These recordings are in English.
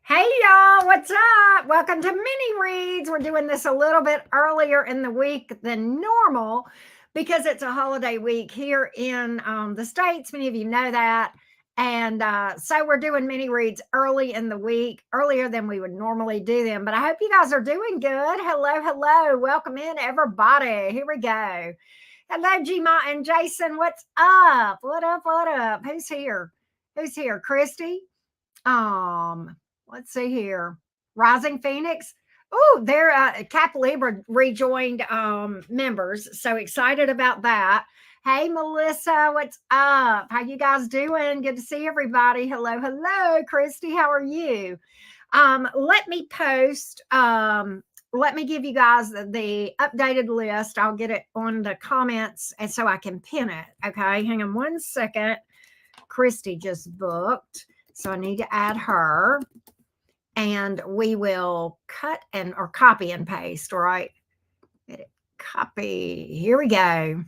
Hey y'all, what's up? Welcome to Mini Reads. We're doing this a little bit earlier in the week than normal because it's a holiday week here in the States. Many of you know that. And so we're doing mini reads early in the week, earlier than we would normally do them. But I hope you guys are doing good. Hello, hello. Welcome in, everybody. Here we go. Hello, Gma and Jason. What's up? What up? What up? Who's here? Who's here? Christy? Um, let's see here. Rising Phoenix. Oh, they're Cap Libra rejoined members. So excited about that. Hey Melissa, what's up? How you guys doing? Good to see everybody. Hello, hello, Christy. How are you? Let me post let me give you guys the updated list. I'll get it on the comments and so I can pin it. Okay, hang on one second. Christy just booked. So I need to add her and we will cut and or copy and paste, right? Copy. Here we go.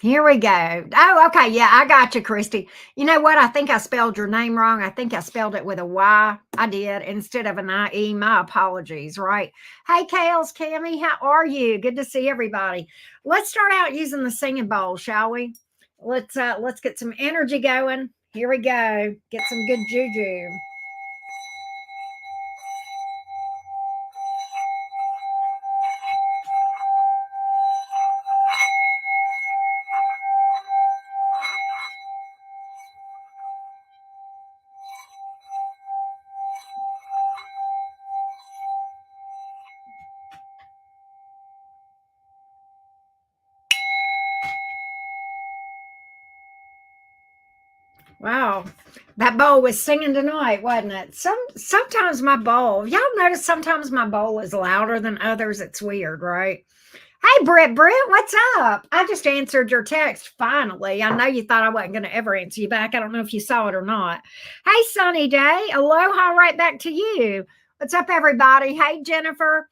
Here we go. Oh, okay. Yeah, I got you, Christy. You know what? I think I spelled your name wrong. I think I spelled it with a Y. I did instead of an IE. My apologies, right? Hey, Kales, Cammy, how are you? Good to see everybody. Let's start out using the singing bowl, shall we? Let's get some energy going. Here we go. Get some good juju. Wow, that bowl was singing tonight, wasn't it? Sometimes my bowl, y'all notice sometimes my bowl is louder than others. It's weird, right? Hey, Britt, what's up? I just answered your text finally. I know you thought I wasn't going to ever answer you back. I don't know if you saw it or not. Hey, Sunny Day, aloha, right back to you. What's up, everybody? Hey, Jennifer.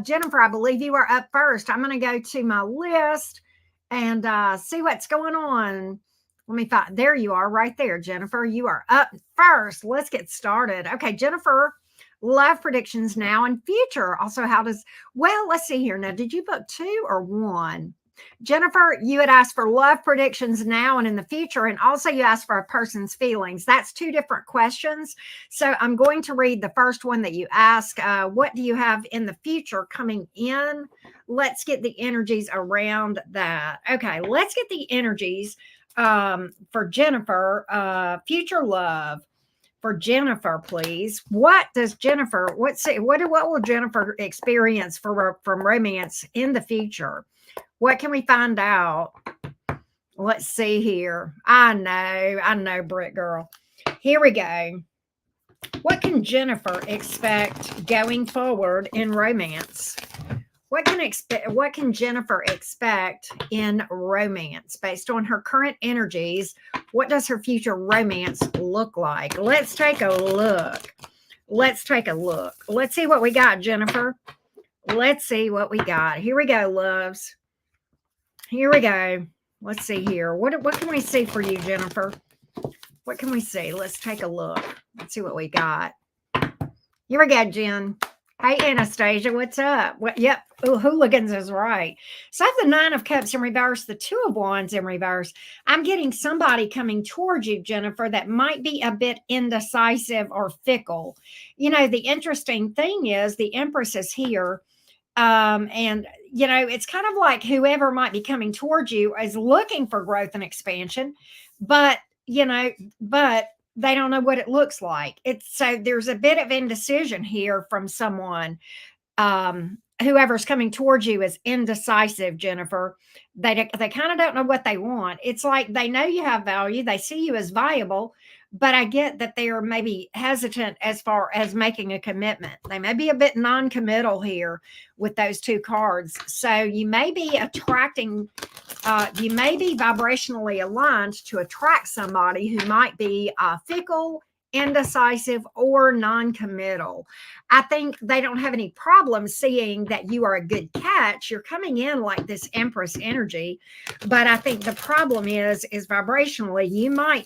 Jennifer, I believe you are up first. I'm going to go to my list and see what's going on. Let me find. There you are, right there, Jennifer. You are up first. Let's get started. Okay, Jennifer. Love predictions now and future. Also, how does, well, let's see here. Now, did you book two or one? Jennifer, you had asked for love predictions now and in the future, and also you asked for a person's feelings. That's two different questions. So I'm going to read the first one that you ask. What do you have in the future coming in? Let's get the energies around that. Okay, let's get the energies for Jennifer. Future love for Jennifer, please. What does Jennifer, what will Jennifer experience from romance in the future? What can we find out? Let's see here. I know, Britt girl. Here we go. What can Jennifer expect going forward in romance? What can Jennifer expect in romance based on her current energies? What does her future romance look like? Let's take a look. Let's see what we got, Jennifer. Let's see what we got. Here we go, loves. Here we go. Let's see here. What can we see for you, Jennifer? What can we see? Let's take a look. Let's see what we got. Here we go, Jen. Hey, Anastasia, what's up? Yep. Oh, hooligans is right. So I have the 9 of Cups in reverse, the 2 of Wands in reverse. I'm getting somebody coming towards you, Jennifer, that might be a bit indecisive or fickle. You know, the interesting thing is the Empress is here. And, you know, it's kind of like whoever might be coming towards you is looking for growth and expansion, but, but they don't know what it looks like. So there's a bit of indecision here from someone. Whoever's coming towards you is indecisive, Jennifer. They kind of don't know what they want. It's like they know you have value. They see you as viable, but I get that they are maybe hesitant as far as making a commitment. They may be a bit non-committal here with those 2 cards. So you may be attracting, you may be vibrationally aligned to attract somebody who might be fickle, indecisive, or non-committal. I think they don't have any problem seeing that you are a good catch. You're coming in like this Empress energy, but I think the problem is vibrationally,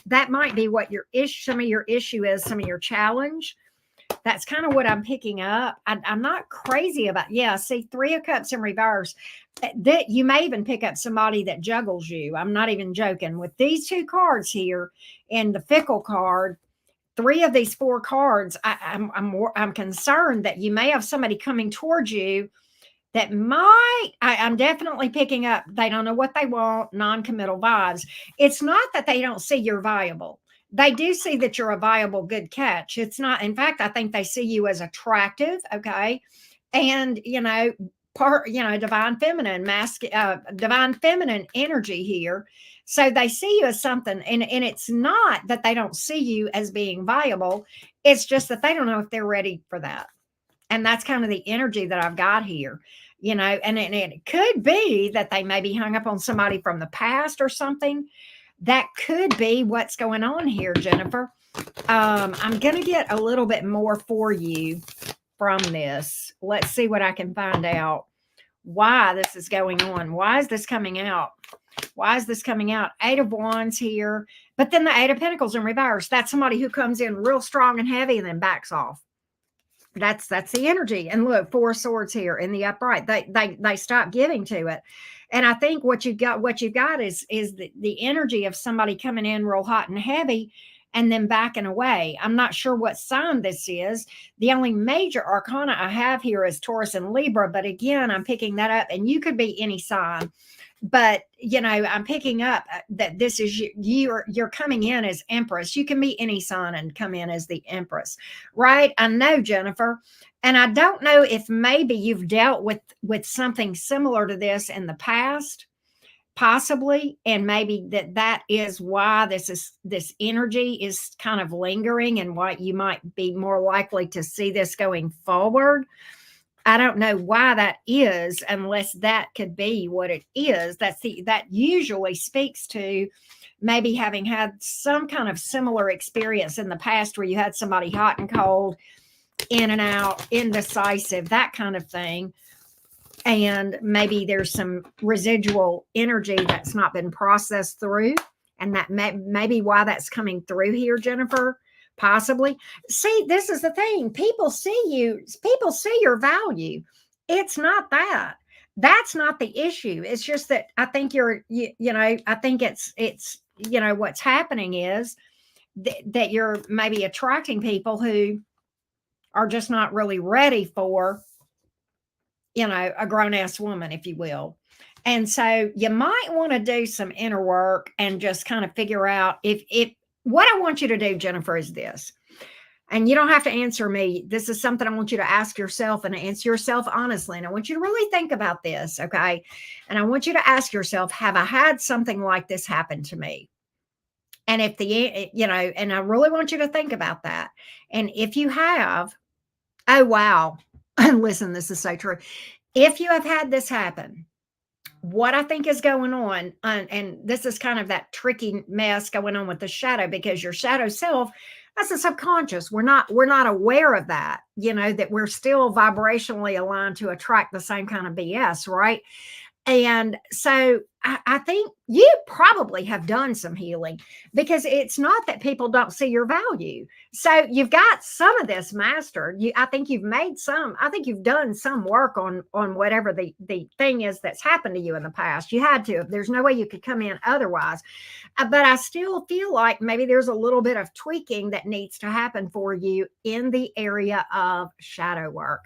that might be what your issue, some of your issue is, some of your challenge. That's kind of what I'm picking up. I'm not crazy about, yeah, see, Three of Cups in reverse. That you may even pick up somebody that juggles you. I'm not even joking. With these two cards here and the fickle card, three of these four cards, I'm concerned that you may have somebody coming towards you that I'm definitely picking up. They don't know what they want, non-committal vibes. It's not that they don't see you're viable. They do see that you're a viable, good catch. It's not, in fact, I think they see you as attractive. Okay. And, divine feminine energy here. So they see you as something, and it's not that they don't see you as being viable. It's just that they don't know if they're ready for that. And that's kind of the energy that I've got here, and it could be that they maybe hung up on somebody from the past or something. That could be what's going on here, Jennifer. I'm going to get a little bit more for you from this. Let's see what I can find out. Why this is going on. Why is this coming out? Why is this coming out? Eight of Wands here, but then the Eight of Pentacles in reverse. That's somebody who comes in real strong and heavy and then backs off. That's the energy. And look, Four of Swords here in the upright. They stop giving to it. And I think what you've got is the energy of somebody coming in real hot and heavy and then backing away. I'm not sure what sign this is. The only major arcana I have here is Taurus and Libra, but again, I'm picking that up, and you could be any sign. But I'm picking up that this is you're coming in as Empress. You can be any sign and come in as the Empress, right? I know, Jennifer. And I don't know if maybe you've dealt with something similar to this in the past, possibly, and maybe that is why this energy is kind of lingering, and why you might be more likely to see this going forward. I don't know why that is, unless that could be what it is. That usually speaks to maybe having had some kind of similar experience in the past where you had somebody hot and cold, in and out, indecisive, that kind of thing. And maybe there's some residual energy that's not been processed through, and that may be why that's coming through here, Jennifer. Possibly. See, this is the thing. People see your value. It's not that. That's not the issue. It's just that I think I think it's what's happening is that you're maybe attracting people who are just not really ready for, a grown-ass woman, if you will. And so you might want to do some inner work and just kind of figure out if what I want you to do, Jennifer, is this. And you don't have to answer me. This is something I want you to ask yourself and answer yourself honestly. And I want you to really think about this, okay? And I want you to ask yourself, have I had something like this happen to me? And if and I really want you to think about that. And if you have, oh, wow. Listen, this is so true. If you have had this happen, what I think is going on, and this is kind of that tricky mess going on with the shadow, because your shadow self, that's the subconscious. We're not aware of that, that we're still vibrationally aligned to attract the same kind of BS, right? And so I think you probably have done some healing, because it's not that people don't see your value. So you've got some of this mastered. I think you've done some work on whatever the thing is that's happened to you in the past. You had to. There's no way you could come in otherwise. But I still feel like maybe there's a little bit of tweaking that needs to happen for you in the area of shadow work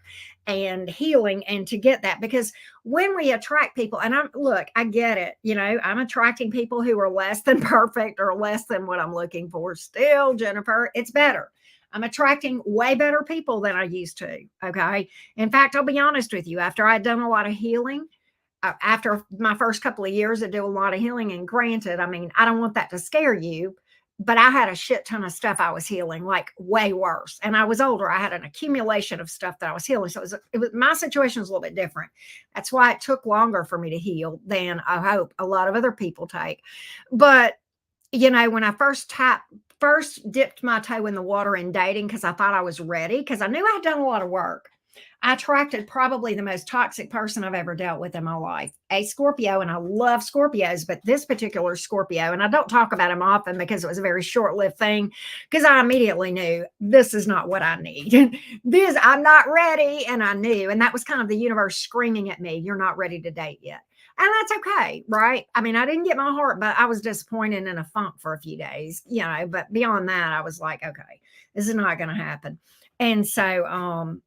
and healing, and to get that, because when we attract people, and I get it, I'm attracting people who are less than perfect or less than what I'm looking for. Still, Jennifer, it's better. I'm attracting way better people than I used to. Okay. In fact, I'll be honest with you, after I'd done a lot of healing, after my first couple of years, I do a lot of healing. And granted, I don't want that to scare you, but I had a shit ton of stuff I was healing, like way worse. And I was older. I had an accumulation of stuff that I was healing. So my situation was a little bit different. That's why it took longer for me to heal than I hope a lot of other people take. But, when I first first dipped my toe in the water in dating because I thought I was ready because I knew I had done a lot of work. I attracted probably the most toxic person I've ever dealt with in my life, a Scorpio, and I love Scorpios, but this particular Scorpio, and I don't talk about him often because it was a very short-lived thing, because I immediately knew this is not what I need. This, I'm not ready, and I knew, and that was kind of the universe screaming at me, you're not ready to date yet. And that's okay, right? I mean, I didn't get my heart, but I was disappointed in a funk for a few days, but beyond that, I was like, okay, this is not going to happen. And so,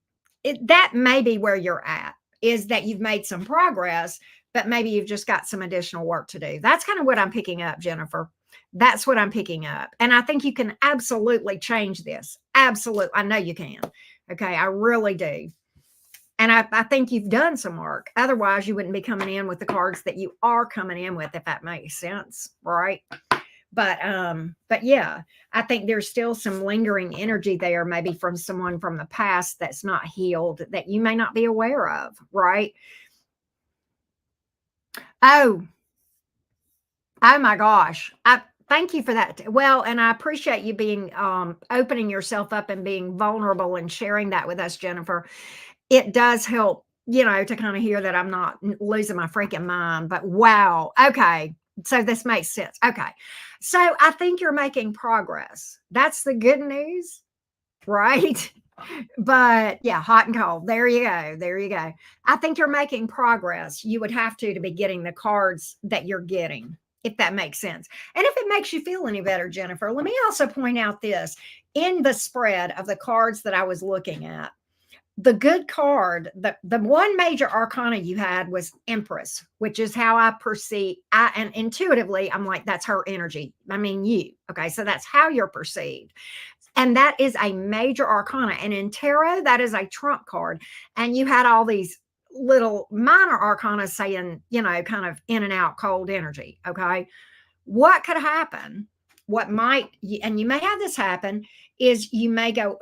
that may be where you're at, is that you've made some progress, but maybe you've just got some additional work to do. That's kind of what I'm picking up, Jennifer. That's what I'm picking up. And I think you can absolutely change this. Absolutely. I know you can. Okay. I really do. And I think you've done some work. Otherwise, you wouldn't be coming in with the cards that you are coming in with, if that makes sense. Right. But yeah, I think there's still some lingering energy there, maybe from someone from the past that's not healed, that you may not be aware of, right? Oh, oh my gosh. I thank you for that. Well, and I appreciate you being opening yourself up and being vulnerable and sharing that with us, Jennifer. It does help, to kind of hear that I'm not losing my freaking mind. But wow. Okay. So this makes sense. Okay. So I think you're making progress. That's the good news, right? But yeah, hot and cold. There you go. There you go. I think you're making progress. You would have to be getting the cards that you're getting, if that makes sense. And if it makes you feel any better, Jennifer, let me also point out this. In the spread of the cards that I was looking at, the good card, the one major arcana you had was Empress, which is how I perceive. And intuitively, I'm like, that's her energy. I mean, you. Okay, so that's how you're perceived. And that is a major arcana. And in tarot, that is a trump card. And you had all these little minor arcana saying, kind of in and out cold energy. Okay. What could happen? What might, and you may have this happen, is you may go,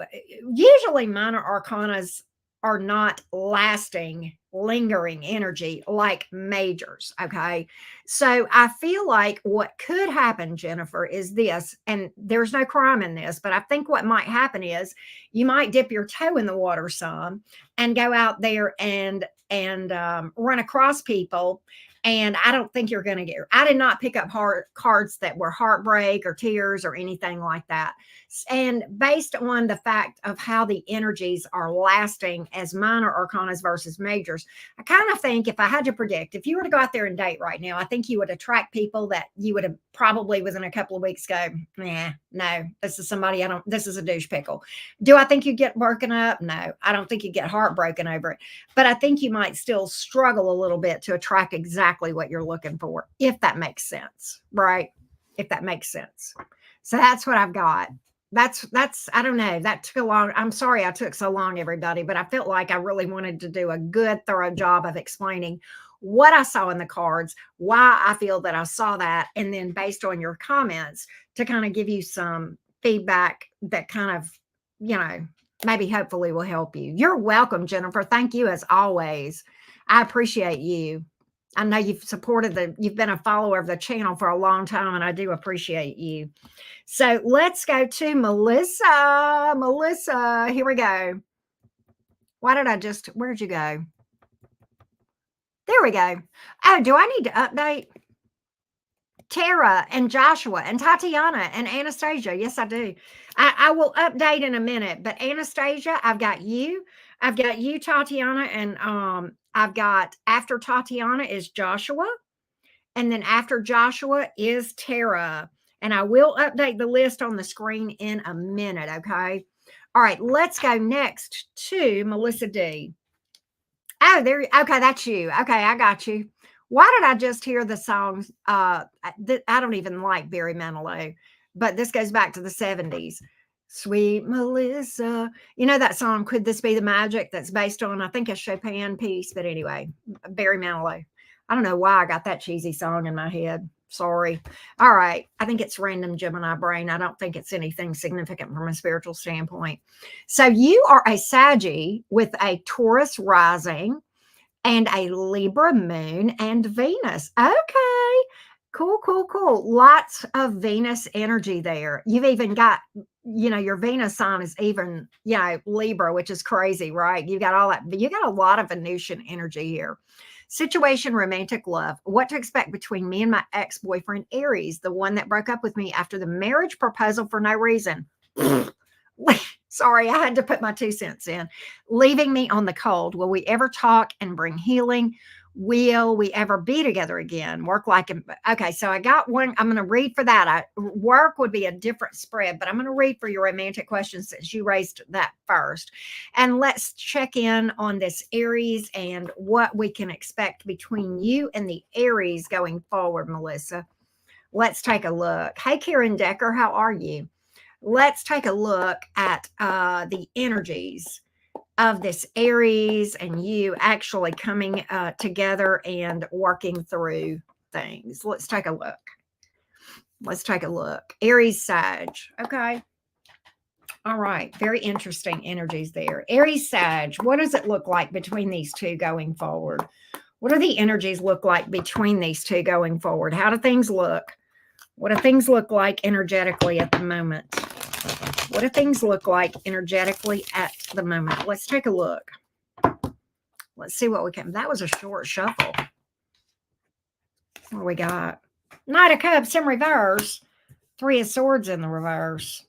usually minor arcanas are not lasting, lingering energy like majors. Okay. So I feel like what could happen, Jennifer, is this, and there's no crime in this, but I think what might happen is you might dip your toe in the water some and go out there and run across people. And I don't think you're going to I did not pick up cards that were heartbreak or tears or anything like that. And based on the fact of how the energies are lasting as minor arcanas versus majors, I kind of think, if I had to predict, if you were to go out there and date right now, I think you would attract people that you would have probably within a couple of weeks go, no, this is somebody this is a douche pickle. Do I think you get broken up? No, I don't think you get heartbroken over it. But I think you might still struggle a little bit to attract exactly what you're looking for, if that makes sense, right? If that makes sense. So that's what I've got. That's I don't know. That took a long. I'm sorry I took so long, everybody, but I felt like I really wanted to do a good, thorough job of explaining what I saw in the cards, why I feel that I saw that, and then based on your comments to kind of give you some feedback that kind of, maybe hopefully will help you. You're welcome, Jennifer. Thank you as always. I appreciate you. I know you've been a follower of the channel for a long time, and I do appreciate you. So let's go to Melissa. Melissa, here we go. Where'd you go? There we go. Oh, do I need to update? Tara and Joshua and Tatiana and Anastasia. Yes, I do. I will update in a minute, but Anastasia, I've got you. I've got you, Tatiana, and I've got, after Tatiana is Joshua, and then after Joshua is Tara. And I will update the list on the screen in a minute, okay? All right, let's go next to Melissa D. Oh, okay, that's you. Okay, I got you. Why did I just hear the songs? I don't even like Barry Manilow, but this goes back to the 70s. Sweet Melissa. You know that song, Could This Be the Magic? That's based on, I think, a Chopin piece. But anyway, Barry Manilow. I don't know why I got that cheesy song in my head. Sorry. All right. I think it's random Gemini brain. I don't think it's anything significant from a spiritual standpoint. So you are a Saggy with a Taurus rising and a Libra moon and Venus. Okay. Cool, cool, cool. Lots of Venus energy there. You've even got, your Venus sign is even, Libra, which is crazy, right? You got all that, but you got a lot of Venusian energy here. Situation, romantic love. What to expect between me and my ex boyfriend, Aries, the one that broke up with me after the marriage proposal for no reason. Sorry, I had to put my 2 cents in. Leaving me on the cold. Will we ever talk and bring healing? Will we ever be together again? Work like okay. So I got one. I'm going to read for that. Work would be a different spread, but I'm going to read for your romantic questions since you raised that first. And let's check in on this Aries and what we can expect between you and the Aries going forward, Melissa. Let's take a look. Hey, Karen Decker, how are you? Let's take a look at the energies of this Aries and you actually coming together and working through things. Let's take a look. Let's take a look. Aries, Sag. Okay. All right. Very interesting energies there. Aries, Sag. What does it look like between these two going forward? What do the energies look like between these two going forward? How do things look? What do things look like energetically at the moment? What do things look like energetically at the moment? Let's take a look. Let's see what we can. That was a short shuffle. What do we got? Knight of Cups in reverse. Three of Swords in the reverse.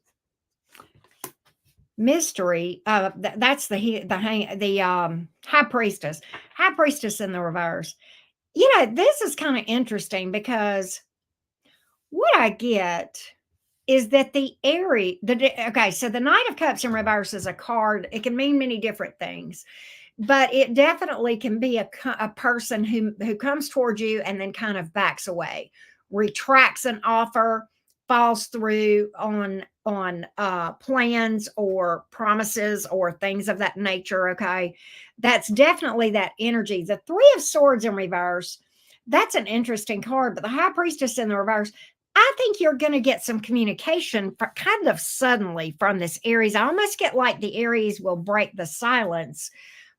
Mystery. That's the High Priestess. High Priestess in the reverse. This is kind of interesting because what I get is that the Aries, okay, so the Knight of Cups in reverse is a card. It can mean many different things, but it definitely can be a person who comes towards you and then kind of backs away, retracts an offer, falls through on plans or promises or things of that nature. Okay, that's definitely that energy. The Three of Swords in reverse, that's an interesting card, but the High Priestess in the reverse, I think you're going to get some communication kind of suddenly from this Aries. I almost get like the Aries will break the silence,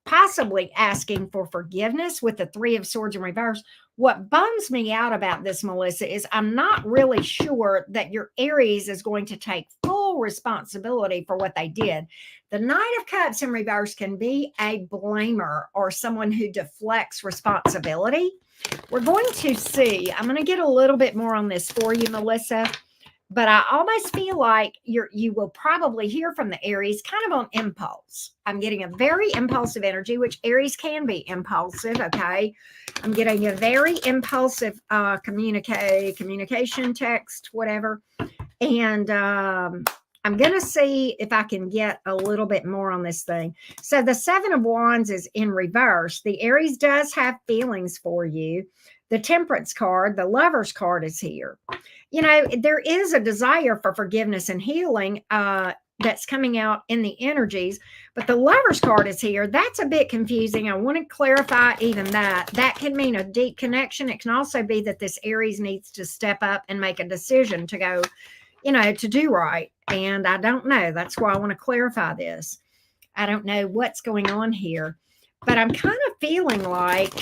possibly asking for forgiveness with the Three of Swords in reverse. What bums me out about this, Melissa, is I'm not really sure that your Aries is going to take full responsibility for what they did. The Knight of Cups in reverse can be a blamer or someone who deflects responsibility. We're going to see. I'm going to get a little bit more on this for you, Melissa, but I almost feel like you will probably hear from the Aries kind of on impulse. I'm getting a very impulsive energy, which Aries can be impulsive. Okay. I'm getting a very impulsive communication, text, whatever. And I'm going to see if I can get a little bit more on this thing. So the Seven of Wands is in reverse. The Aries does have feelings for you. The Temperance card, the Lover's card is here. There is a desire for forgiveness and healing that's coming out in the energies, but the Lover's card is here. That's a bit confusing. I want to clarify even that. That can mean a deep connection. It can also be that this Aries needs to step up and make a decision to go, to do right. And I don't know. That's why I want to clarify this. I don't know what's going on here, but I'm kind of feeling like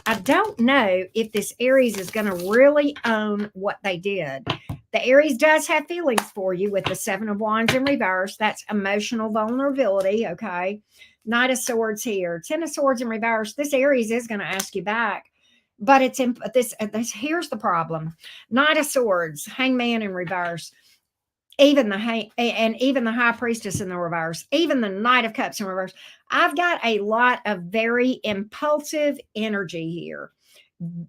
I don't know if this Aries is going to really own what they did. The Aries does have feelings for you with the Seven of Wands in reverse. That's emotional vulnerability. Okay. Knight of Swords here. Ten of Swords in reverse. This Aries is going to ask you back. But it's in this. Here's the problem. Knight of Swords, Hangman in reverse. Even the High Priestess in the reverse, even the Knight of Cups in reverse. I've got a lot of very impulsive energy here.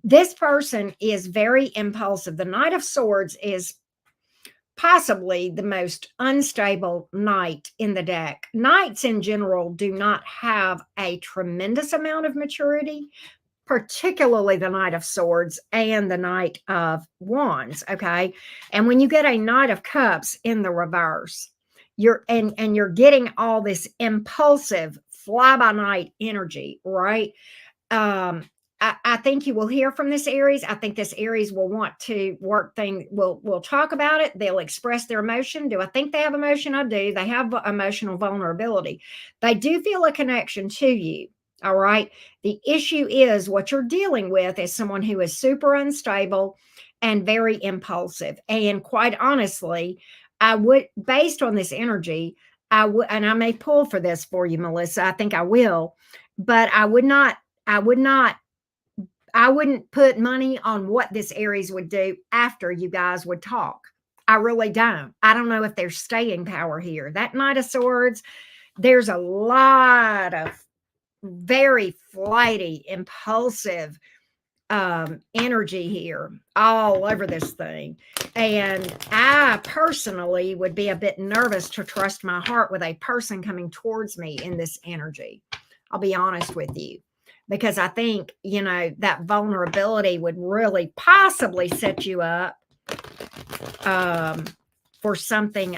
This person is very impulsive. The Knight of Swords is possibly the most unstable knight in the deck. Knights in general do not have a tremendous amount of maturity, particularly the Knight of Swords and the Knight of Wands. Okay. And when you get a Knight of Cups in the reverse, you're getting all this impulsive fly by night energy, right? I think you will hear from this Aries. I think this Aries will want to work things. We'll talk about it. They'll express their emotion. Do I think they have emotion? I do. They have emotional vulnerability. They do feel a connection to you. All right. The issue is what you're dealing with is someone who is super unstable and very impulsive. And quite honestly, I would, based on this energy, I would, and I may pull for this for you, Melissa. I think I will, but I would not, I wouldn't put money on what this Aries would do after you guys would talk. I really don't. I don't know if there's staying power here. That Knight of Swords, there's a lot of very flighty, impulsive energy here all over this thing. And I personally would be a bit nervous to trust my heart with a person coming towards me in this energy. I'll be honest with you, because I think, you know, that vulnerability would really possibly set you up for something,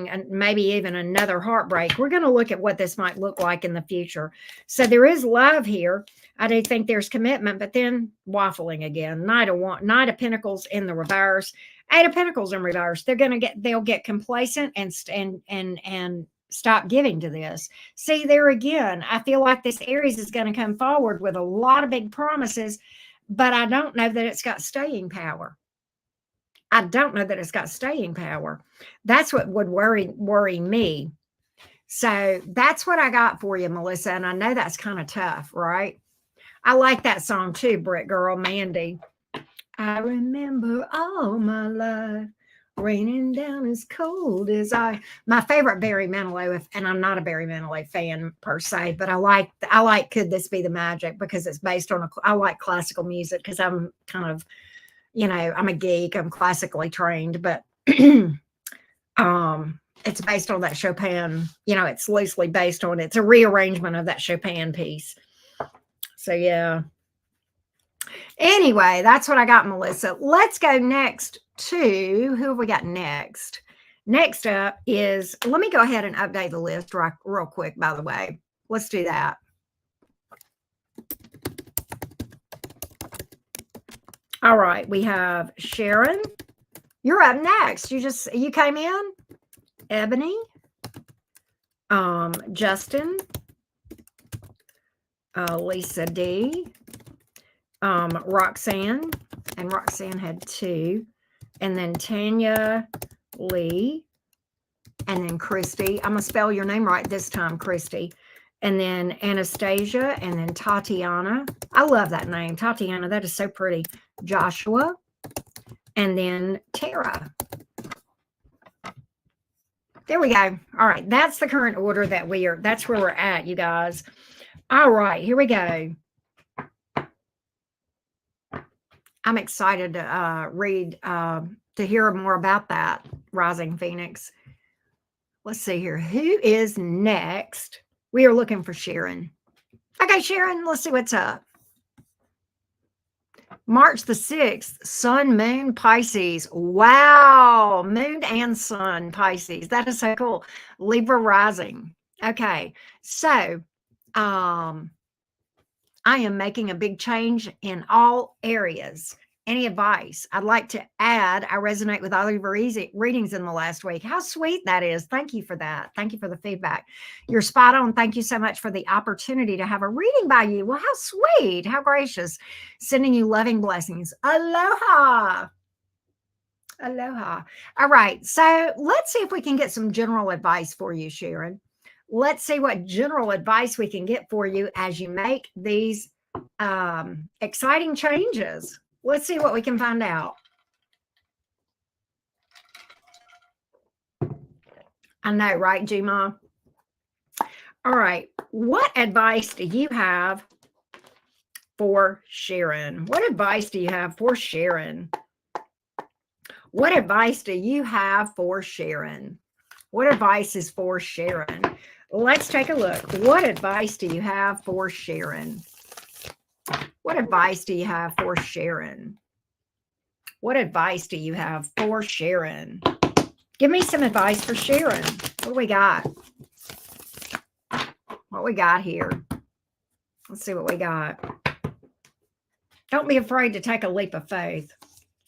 and maybe even another heartbreak. We're going to look at what this might look like in the future. So there is love here. I do think there's commitment, but then waffling again. Knight of Pentacles in the reverse, Eight of Pentacles in reverse. They'll get complacent and stop giving to this. See, there again, I feel like this Aries is going to come forward with a lot of big promises, but I don't know that it's got staying power. I don't know that it's got staying power. That's what would worry me. So that's what I got for you, Melissa. And I know that's kind of tough, right? I like that song too, Britt Girl, Mandy. I remember all my life raining down as cold as I. My favorite Barry Manilow, and I'm not a Barry Manilow fan per se, but I like Could This Be the Magic, because it's based on I like classical music because I'm kind of, you know, I'm a geek. I'm classically trained, but it's based on that Chopin, you know, it's loosely based on, it's a rearrangement of that Chopin piece. So yeah. Anyway, that's what I got, Melissa. Let's go next to, who have we got next? Next up is, let me go ahead and update the list real quick, by the way. Let's do that. All right, we have Sharon. You're up next. You came in. Ebony. Justin. Lisa D. Roxanne. And Roxanne had 2. And then Tanya Lee. And then Christy. I'm going to spell your name right this time, Christy. And then Anastasia. And then Tatiana. I love that name, Tatiana. That is so pretty. Joshua, and then Tara. There we go. All right. That's the current order that's where we're at, you guys. All right, here we go. I'm excited to read, to hear more about that, Rising Phoenix. Let's see here. Who is next? We are looking for Sharon. Okay, Sharon, let's see what's up. March the 6th, Sun, Moon, Pisces. Wow. Moon and Sun, Pisces. That is so cool. Libra rising. Okay. So, I am making a big change in all areas. Any advice? I'd like to add, I resonate with all of your readings in the last week. How sweet that is. Thank you for that. Thank you for the feedback. You're spot on. Thank you so much for the opportunity to have a reading by you. Well, how sweet. How gracious. Sending you loving blessings. Aloha. Aloha. All right. So let's see if we can get some general advice for you, Sharon. Let's see what general advice we can get for you as you make these exciting changes. Let's see what we can find out. I know, right, G-Ma? All right. What advice do you have for Sharon? What advice do you have for Sharon? What advice do you have for Sharon? What advice is for Sharon? Let's take a look. What advice do you have for Sharon? What advice do you have for Sharon? What advice do you have for Sharon? Give me some advice for Sharon. What do we got? What we got here? Let's see what we got. Don't be afraid to take a leap of faith.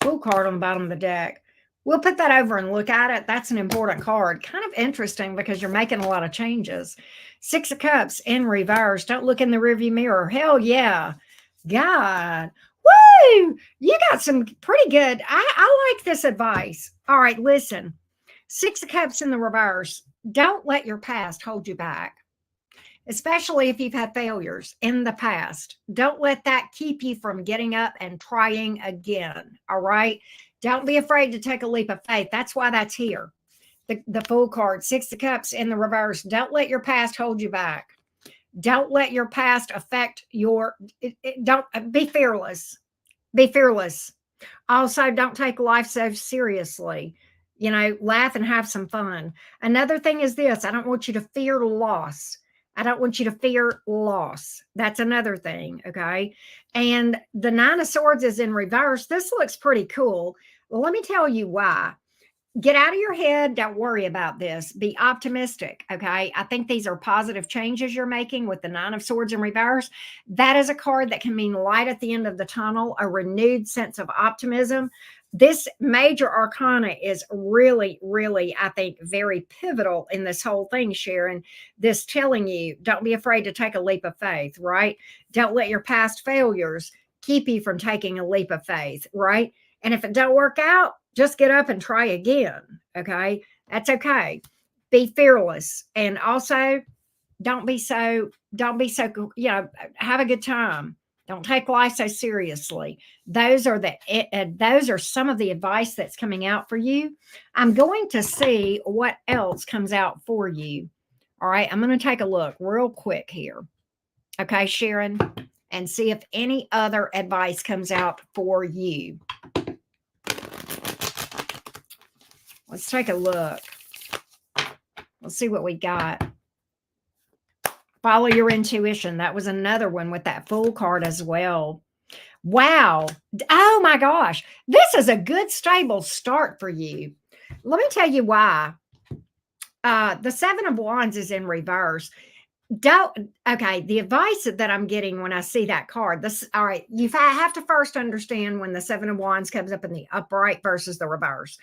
Fool card on the bottom of the deck. We'll put that over and look at it. That's an important card. Kind of interesting because you're making a lot of changes. 6 of Cups in reverse. Don't look in the rearview mirror. Hell yeah. God. Woo! You got some pretty good. I like this advice. All right, listen. Six of Cups in the reverse. Don't let your past hold you back, especially if you've had failures in the past. Don't let that keep you from getting up and trying again. All right. Don't be afraid to take a leap of faith. That's why that's here. The Fool card, Six of Cups in the reverse. Don't let your past hold you back. Don't let your past affect don't be fearless. Be fearless. Also, don't take life so seriously. Laugh and have some fun. Another thing is this: I don't want you to fear loss. I don't want you to fear loss. That's another thing. Okay. And the Nine of Swords is in reverse. This looks pretty cool. Well, let me tell you why. Get out of your head. Don't worry about this. Be optimistic. Okay. I think these are positive changes you're making with the Nine of Swords in reverse. That is a card that can mean light at the end of the tunnel, a renewed sense of optimism. This major arcana is really, really, I think, very pivotal in this whole thing, Sharon. This telling you, don't be afraid to take a leap of faith, right? Don't let your past failures keep you from taking a leap of faith, right? And if it don't work out, just get up and try again. Okay. That's okay. Be fearless. And also don't be so, have a good time. Don't take life so seriously. Those are some of the advice that's coming out for you. I'm going to see what else comes out for you. All right. I'm going to take a look real quick here. Okay, Sharon, and see if any other advice comes out for you. Let's take a look. Let's see what we got. Follow your intuition. That was another one with that Fool card as well. Wow. Oh my gosh. This is a good, stable start for you. Let me tell you why. The Seven of Wands is in reverse. Okay, the advice that I'm getting when I see that card, all right, you have to first understand when the Seven of Wands comes up in the upright versus the reverse.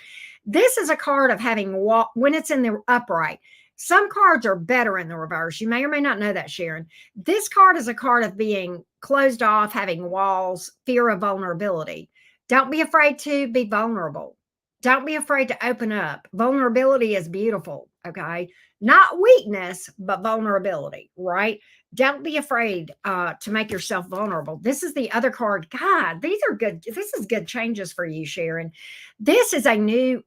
This is a card of having when it's in the upright. Some cards are better in the reverse. You may or may not know that, Sharon. This card is a card of being closed off, having walls, fear of vulnerability. Don't be afraid to be vulnerable. Don't be afraid to open up. Vulnerability is beautiful, okay? Not weakness, but vulnerability, right? Don't be afraid to make yourself vulnerable. This is the other card. God, these are good. This is good changes for you, Sharon. This is a new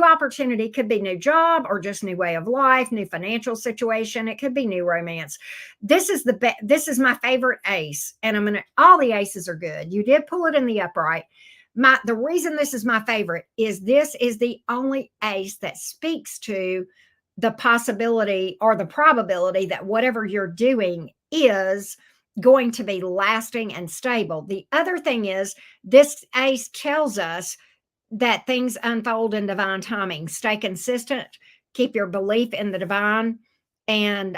opportunity. Could be new job or just new way of life, new financial situation. It could be new romance. This is this is my favorite ace, and all the aces are good. You did pull it in the upright. The reason this is my favorite is this is the only ace that speaks to the possibility or the probability that whatever you're doing is going to be lasting and stable. The other thing is this ace tells us that things unfold in divine timing. Stay consistent, keep your belief in the divine, and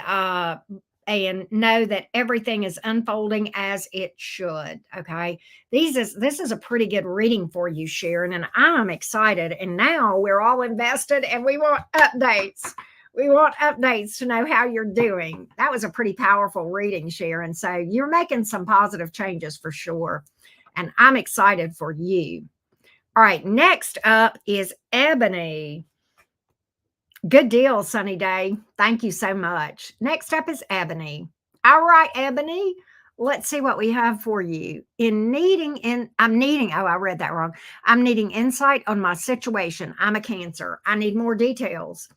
know that everything is unfolding as it should. Okay. This is a pretty good reading for you, Sharon, and I'm excited. And now we're all invested and we want updates. We want updates to know how you're doing. That was a pretty powerful reading, Sharon. So you're making some positive changes for sure. And I'm excited for you. All right. Next up is Ebony. Good deal, Sunny Day. Thank you so much. Next up is Ebony. All right, Ebony. Let's see what we have for you. I read that wrong. I'm needing insight on my situation. I'm a Cancer. I need more details.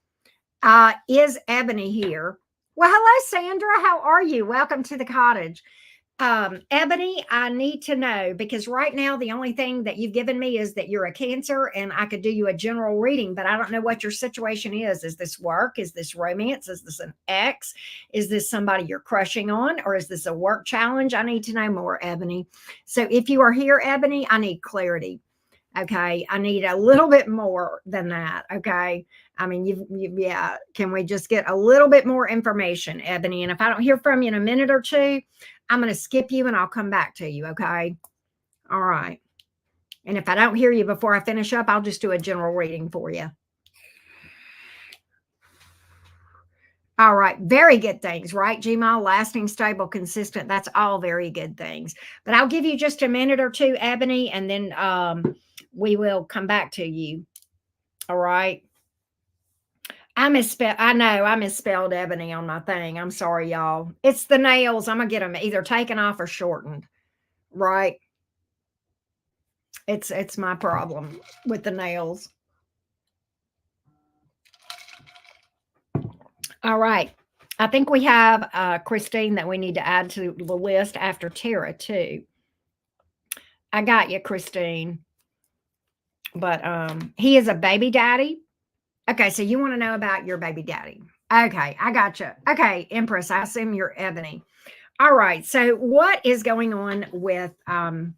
Is Ebony here? Well, hello, Sandra. How are you? Welcome to the cottage. Ebony, I need to know, because right now the only thing that you've given me is that you're a Cancer and I could do you a general reading, but I don't know what your situation is. Is this work? Is this romance? Is this an ex? Is this somebody you're crushing on? Or is this a work challenge? I need to know more, Ebony. So if you are here, Ebony, I need clarity. Okay. I need a little bit more than that. Okay. I mean, yeah. Can we just get a little bit more information, Ebony? And if I don't hear from you in a minute or two, I'm going to skip you and I'll come back to you. Okay. All right. And if I don't hear you before I finish up, I'll just do a general reading for you. All right. Very good things, right? Gmail, lasting, stable, consistent. That's all very good things. But I'll give you just a minute or two, Ebony, and then we will come back to you. All right. I know I misspelled ebony on my thing. I'm sorry, y'all. It's the nails. I'm gonna get them either taken off or shortened. Right. It's my problem with the nails. All right. I think we have Christine that we need to add to the list after Tara too. I got you, Christine. But he is a baby daddy. Okay, so you want to know about your baby daddy. Okay, I got you. Okay, Empress, I assume you're Ebony. All right. So what is going on with right,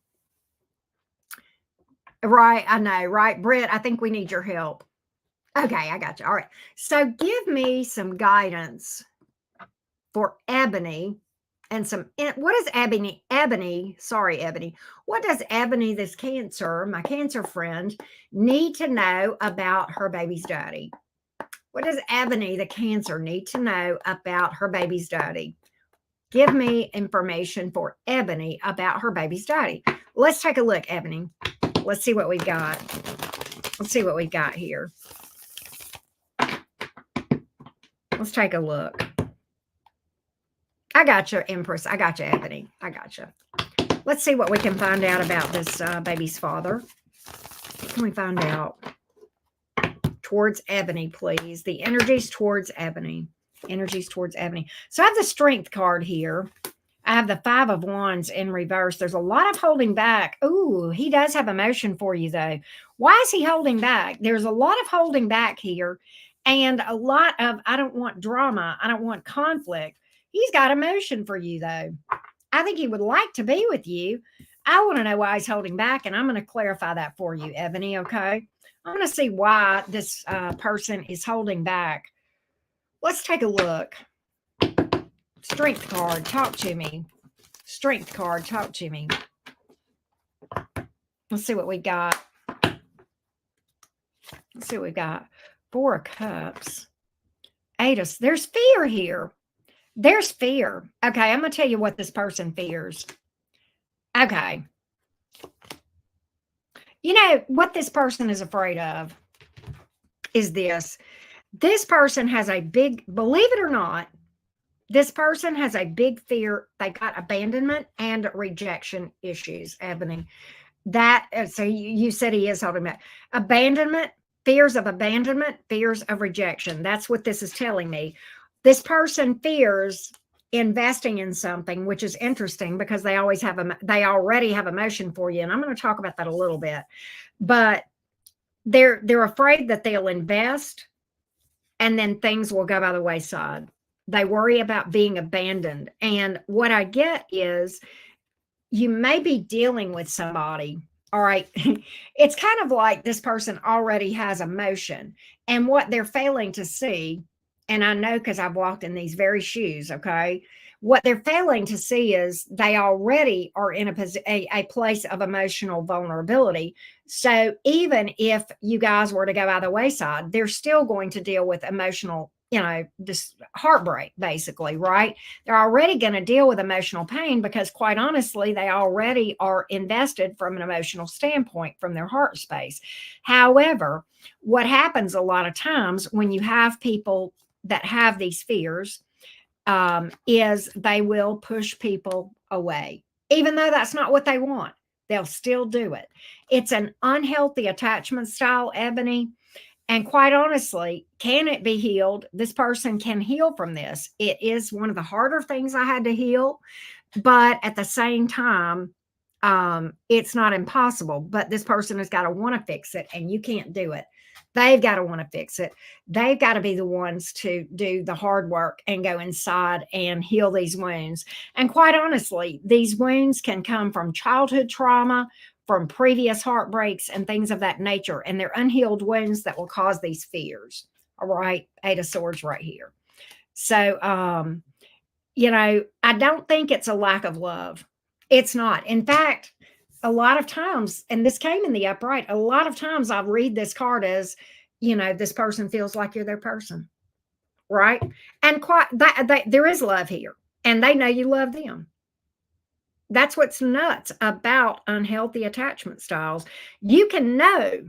I know, right? Britt, I think we need your help. Okay, I got you. All right. So give me some guidance for Ebony and what is Ebony, sorry, Ebony. What does Ebony, this Cancer, my Cancer friend, need to know about her baby's daddy? What does Ebony, the Cancer, need to know about her baby's daddy? Give me information for Ebony about her baby's daddy. Let's take a look, Ebony. Let's see what we've got. Let's see what we've got here. Let's take a look. I got you, Empress. I got you, Ebony. I got you. Let's see what we can find out about this baby's father. What can we find out? Towards Ebony, please. The energies towards Ebony. Energies towards Ebony. So I have the Strength card here. I have the Five of Wands in reverse. There's a lot of holding back. Ooh, he does have emotion for you, though. Why is he holding back? There's a lot of holding back here and a lot of, I don't want drama. I don't want conflict. He's got emotion for you, though. I think he would like to be with you. I want to know why he's holding back, and I'm going to clarify that for you, Ebony, okay? I'm going to see why this person is holding back. Let's take a look. Strength card, talk to me. Strength card, talk to me. Let's see what we got. Let's see what we got. Four of Cups. There's fear here. There's fear. Okay, I'm going to tell you what this person fears. Okay. You know, what this person is afraid of is this. This person has a big, believe it or not, this person has a big fear. They got abandonment and rejection issues, Ebony. So you said he is holding back. Abandonment, fears of abandonment, fears of rejection. That's what this is telling me. This person fears investing in something, which is interesting because they already have emotion for you. And I'm going to talk about that a little bit, but they're afraid that they'll invest and then things will go by the wayside. They worry about being abandoned. And what I get is you may be dealing with somebody. All right. It's kind of like this person already has emotion, and what they're failing to see, and I know because I've walked in these very shoes, okay? What they're failing to see is they already are in a place of emotional vulnerability. So even if you guys were to go by the wayside, they're still going to deal with emotional, this heartbreak, basically, right? They're already going to deal with emotional pain because, quite honestly, they already are invested from an emotional standpoint from their heart space. However, what happens a lot of times when you have people that have these fears is they will push people away, even though that's not what they want. They'll still do it. It's an unhealthy attachment style, Ebony. And quite honestly, can it be healed? This person can heal from this. It is one of the harder things I had to heal, but at the same time, it's not impossible. But this person has got to want to fix it, and you can't do it. They've got to want to fix it. They've got to be the ones to do the hard work and go inside and heal these wounds. And quite honestly, these wounds can come from childhood trauma, from previous heartbreaks and things of that nature. And they're unhealed wounds that will cause these fears. All right. Eight of Swords right here. So, I don't think it's a lack of love. It's not. In fact, a lot of times, and this came in the upright, a lot of times I read this card as, this person feels like you're their person. right? And quite that there is love here, and they know you love them. That's what's nuts about unhealthy attachment styles. You can know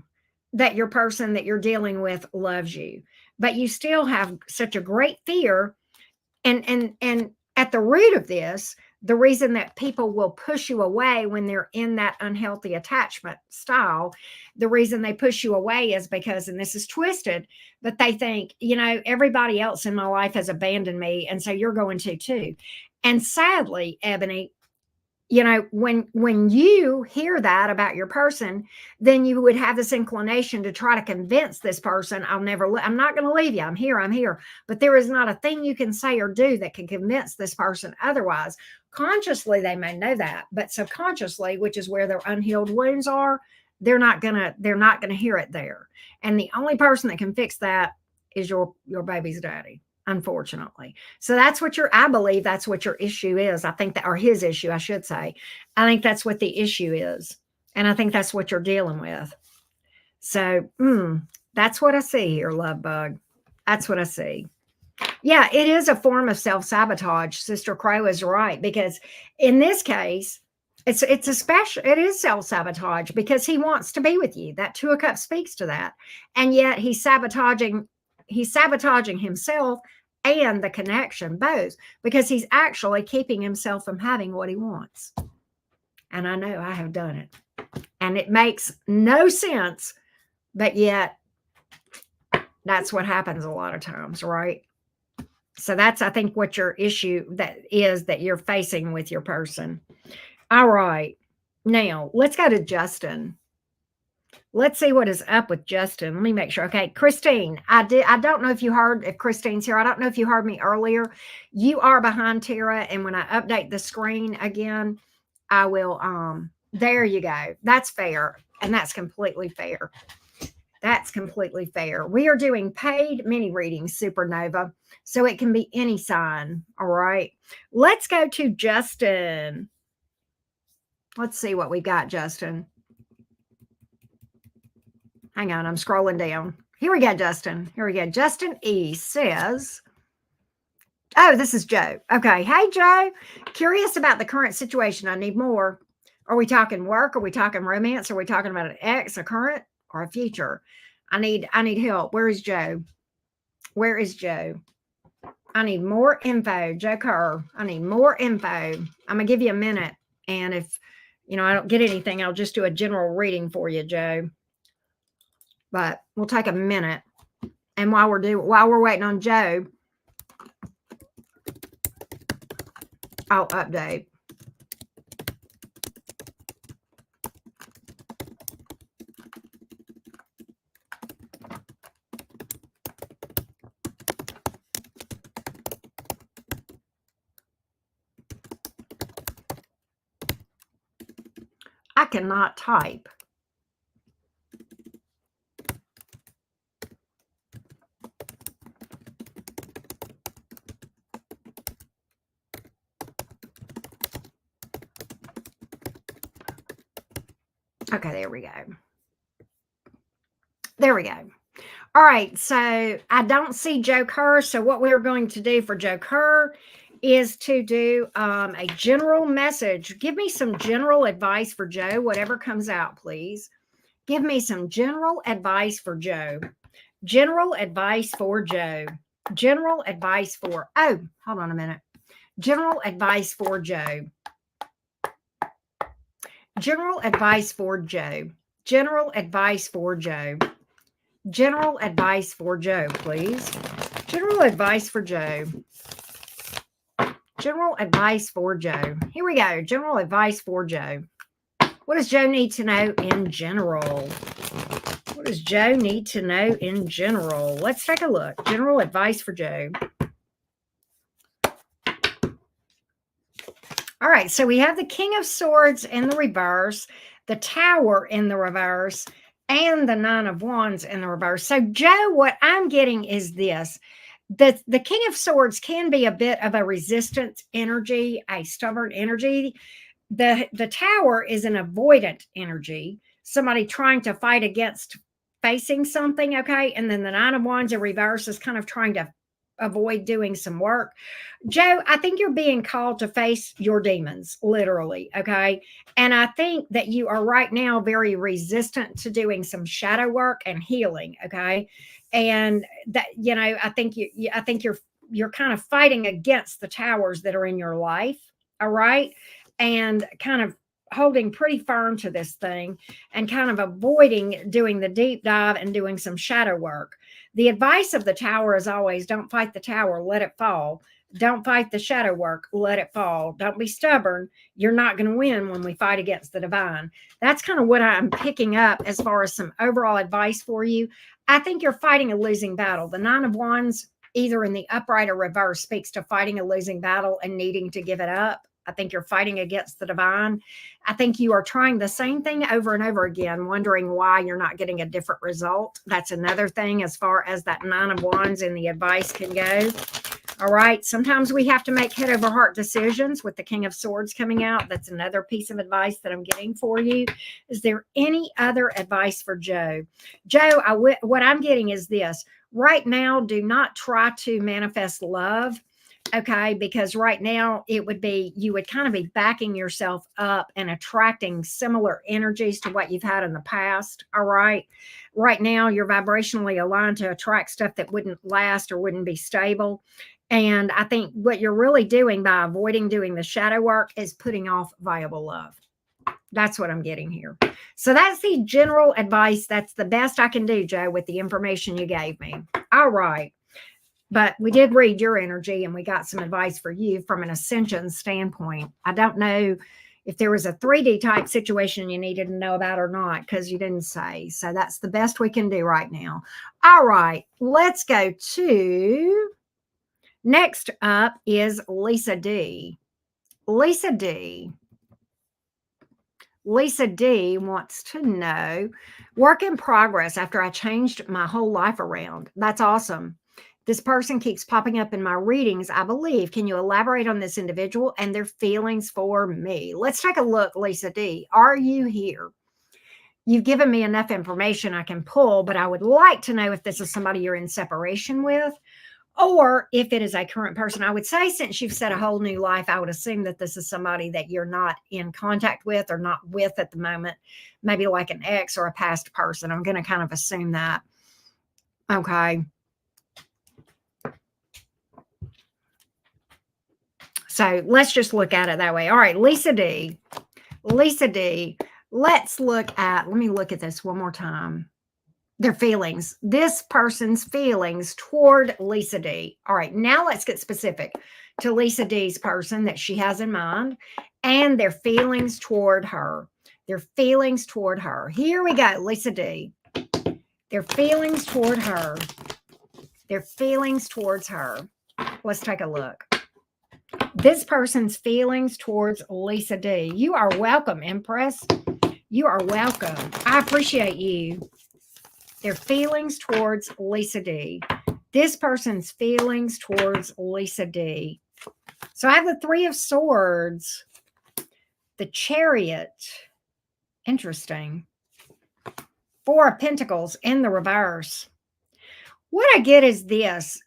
that your person that you're dealing with loves you, but you still have such a great fear. And at the root of this, the reason that people will push you away when they're in that unhealthy attachment style, the reason they push you away is because, and this is twisted, but they think, everybody else in my life has abandoned me, and so you're going to too. And sadly, Ebony, when you hear that about your person, then you would have this inclination to try to convince this person, I'm not going to leave you. I'm here. But there is not a thing you can say or do that can convince this person otherwise. Consciously, they may know that, but subconsciously, which is where their unhealed wounds are, they're not gonna hear it there. And the only person that can fix that is your baby's daddy, unfortunately. So I believe that's what your issue is. I think that, or his issue, I should say. I think that's what the issue is. And I think that's what you're dealing with. So that's what I see here, love bug. That's what I see. Yeah, it is a form of self-sabotage. Sister Crow is right, because in this case, it is self-sabotage because he wants to be with you. That Two of Cups speaks to that. And yet he's sabotaging himself and the connection both, because he's actually keeping himself from having what he wants. And I know I have done it. And it makes no sense, but yet that's what happens a lot of times, right? So that's, I think, what your issue that you're facing with your person. All right. Now, let's go to Justin. Let's see what is up with Justin. Let me make sure. Okay, Christine, I don't know if Christine's here. I don't know if you heard me earlier. You are behind Tara, and when I update the screen again, I will, there you go. That's fair, and that's completely fair. That's completely fair. We are doing paid mini readings, Supernova, so it can be any sign. All right. Let's go to Justin. Let's see what we got, Justin. Hang on, I'm scrolling down. Here we go, Justin. Here we go. Justin E says, oh, this is Joe. Okay. Hey, Joe. Curious about the current situation. I need more. Are we talking work? Are we talking romance? Are we talking about an ex, a current, or a future? I need help. Where is Joe? Where is Joe? I need more info. Joe Kerr. I need more info. I'm going to give you a minute. And if, I don't get anything, I'll just do a general reading for you, Joe. But we'll take a minute. And while we're waiting on Joe, I'll update. I cannot type. Okay, there we go. There we go. All right, so I don't see Joe Kerr. So what we're going to do for Joe Kerr is to do a general message. Give me some general advice for Joe, whatever comes out, please. Give me some general advice for Joe. General advice for Joe. General advice for, oh, hold on a minute. General advice for Joe. General advice for Joe. General advice for Joe. General advice for Joe, please. General advice for Joe. General advice for Joe. Here we go. General advice for Joe. What does Joe need to know in general? What does Joe need to know in general? Let's take a look. General advice for Joe. All right, so we have the King of Swords in the reverse, the Tower in the reverse, and the Nine of Wands in the reverse. So, Joe, what I'm getting is this. The King of Swords can be a bit of a resistant energy, a stubborn energy. The Tower is an avoidant energy, somebody trying to fight against facing something, okay? And then the Nine of Wands in reverse is kind of trying to avoid doing some work. Joe, I think you're being called to face your demons, literally. Okay. And I think that you are right now very resistant to doing some shadow work and healing. Okay. And that, I think you're kind of fighting against the towers that are in your life. All right. And kind of holding pretty firm to this thing and kind of avoiding doing the deep dive and doing some shadow work. The advice of the tower is always don't fight the tower, let it fall. Don't fight the shadow work, let it fall. Don't be stubborn. You're not going to win when we fight against the divine. That's kind of what I'm picking up as far as some overall advice for you. I think you're fighting a losing battle. The Nine of Wands, either in the upright or reverse, speaks to fighting a losing battle and needing to give it up. I think you're fighting against the divine. I think you are trying the same thing over and over again, wondering why you're not getting a different result. That's another thing as far as that Nine of Wands and the advice can go. All right. Sometimes we have to make head over heart decisions with the King of Swords coming out. That's another piece of advice that I'm getting for you. Is there any other advice for Joe? Joe, what I'm getting is this. Right now, do not try to manifest love. Okay, because right now you would kind of be backing yourself up and attracting similar energies to what you've had in the past. All right. Right now, you're vibrationally aligned to attract stuff that wouldn't last or wouldn't be stable. And I think what you're really doing by avoiding doing the shadow work is putting off viable love. That's what I'm getting here. So that's the general advice. That's the best I can do, Joe, with the information you gave me. All right. But we did read your energy and we got some advice for you from an ascension standpoint. I don't know if there was a 3D type situation you needed to know about or not, because you didn't say. So that's the best we can do right now. All right, let's go to next up is Lisa D. Lisa D. Lisa D wants to know, work in progress after I changed my whole life around. That's awesome. This person keeps popping up in my readings, I believe. Can you elaborate on this individual and their feelings for me? Let's take a look, Lisa D. Are you here? You've given me enough information I can pull, but I would like to know if this is somebody you're in separation with or if it is a current person. I would say since you've set a whole new life, I would assume that this is somebody that you're not in contact with or not with at the moment, maybe like an ex or a past person. I'm going to kind of assume that. Okay. So let's just look at it that way. All right, Lisa D. Lisa D. Let me look at this one more time. Their feelings. This person's feelings toward Lisa D. All right, now let's get specific to Lisa D's person that she has in mind and their feelings toward her. Their feelings toward her. Here we go, Lisa D. Their feelings toward her. Their feelings towards her. Let's take a look. This person's feelings towards Lisa D. You are welcome, Empress. You are welcome. I appreciate you. Their feelings towards Lisa D. This person's feelings towards Lisa D. So I have the Three of Swords, the Chariot. Interesting. Four of Pentacles in the reverse. What I get is this.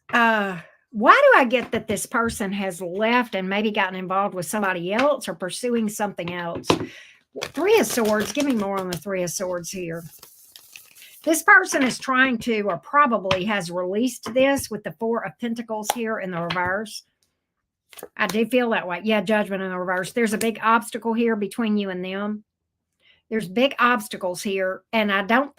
Why do I get that this person has left and maybe gotten involved with somebody else or pursuing something else? Three of Swords. Give me more on the Three of Swords here. This person is trying to, or probably has released this with the Four of Pentacles here in the reverse. I do feel that way. Yeah, Judgment in the reverse. There's a big obstacle here between you and them. There's big obstacles here. And I don't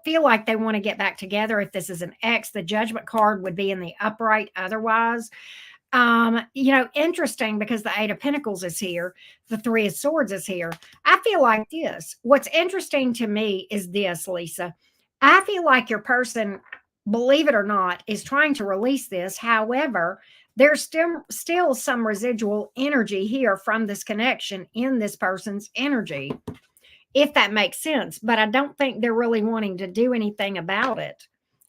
feel like they want to get back together. If this is an ex, the Judgment card would be in the upright otherwise. Interesting because the Eight of Pentacles is here. The Three of Swords is here. I feel like this. What's interesting to me is this, Lisa. I feel like your person, believe it or not, is trying to release this. However, there's still some residual energy here from this connection in this person's energy, if that makes sense. But I don't think they're really wanting to do anything about it.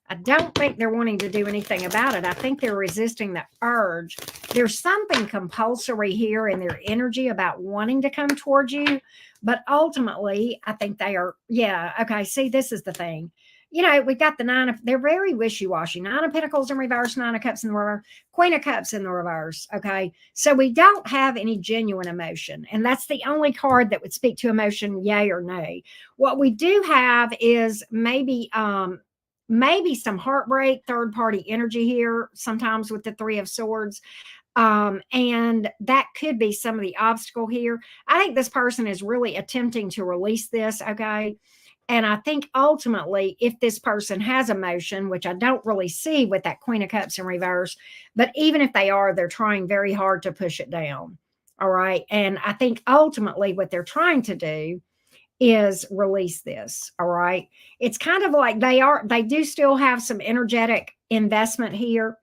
I don't think they're wanting to do anything about it. I think they're resisting the urge. There's something compulsory here in their energy about wanting to come towards you. But ultimately, I think they are, yeah, okay, see, this is the thing. we've got the they're very wishy-washy. Nine of Pentacles in reverse, Nine of Cups in the reverse, Queen of Cups in the reverse. Okay. So we don't have any genuine emotion. And that's the only card that would speak to emotion, yay or nay. What we do have is maybe some heartbreak, third party energy here, sometimes with the Three of Swords. And that could be some of the obstacle here. I think this person is really attempting to release this. Okay. And I think ultimately, if this person has emotion, which I don't really see with that Queen of Cups in reverse, but even if they are, they're trying very hard to push it down. All right. And I think ultimately what they're trying to do is release this. All right. It's kind of like they do still have some energetic investment here,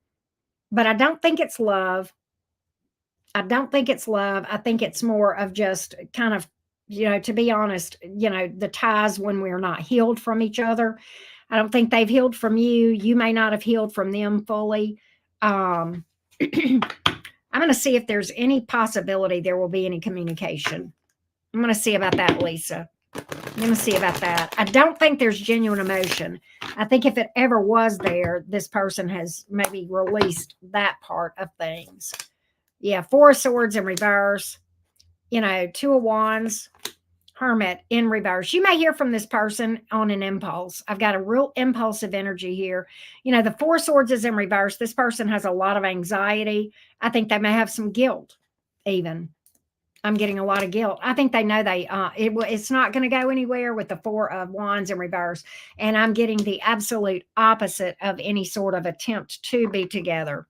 but I don't think it's love. I don't think it's love. I think it's more of just kind of, to be honest, the ties when we're not healed from each other. I don't think they've healed from you. You may not have healed from them fully. I'm going to see if there's any possibility there will be any communication. I'm going to see about that, Lisa. I'm going to see about that. I don't think there's genuine emotion. I think if it ever was there, this person has maybe released that part of things. Yeah, Four of Swords in reverse, Two of Wands, Hermit in reverse. You may hear from this person on an impulse. I've got a real impulsive energy here. The Four of Swords is in reverse. This person has a lot of anxiety. I think they may have some guilt even. I'm getting a lot of guilt. I think they know it's not going to go anywhere with the Four of Wands in reverse. And I'm getting the absolute opposite of any sort of attempt to be together.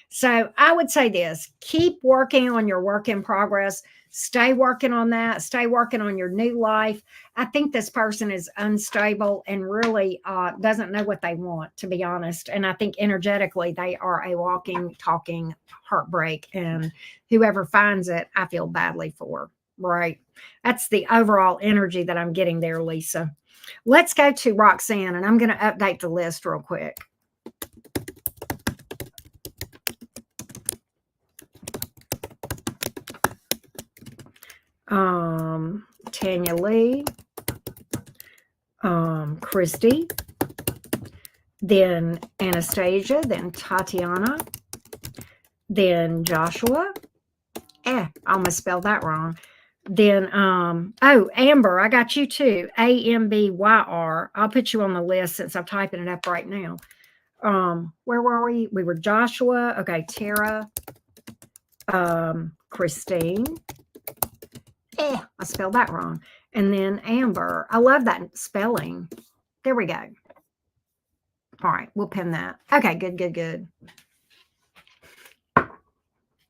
So I would say this: keep working on your work in progress. Stay working on that. Stay working on your new life. I think this person is unstable and really doesn't know what they want, to be honest. And I think energetically they are a walking, talking heartbreak. And whoever finds it, I feel badly for. Right? That's the overall energy that I'm getting there, Lisa. Let's go to Roxanne, and I'm going to update the list real quick. Tanya Lee, Christy, then Anastasia, then Tatiana, then Joshua. I almost spelled that wrong. Then, Amber, I got you too. Ambyr. I'll put you on the list since I'm typing it up right now. Where were we? We were Joshua. Okay, Tara, Christine. I spelled that wrong. And then Amber. I love that spelling. There we go. All right, we'll pin that. Okay, good.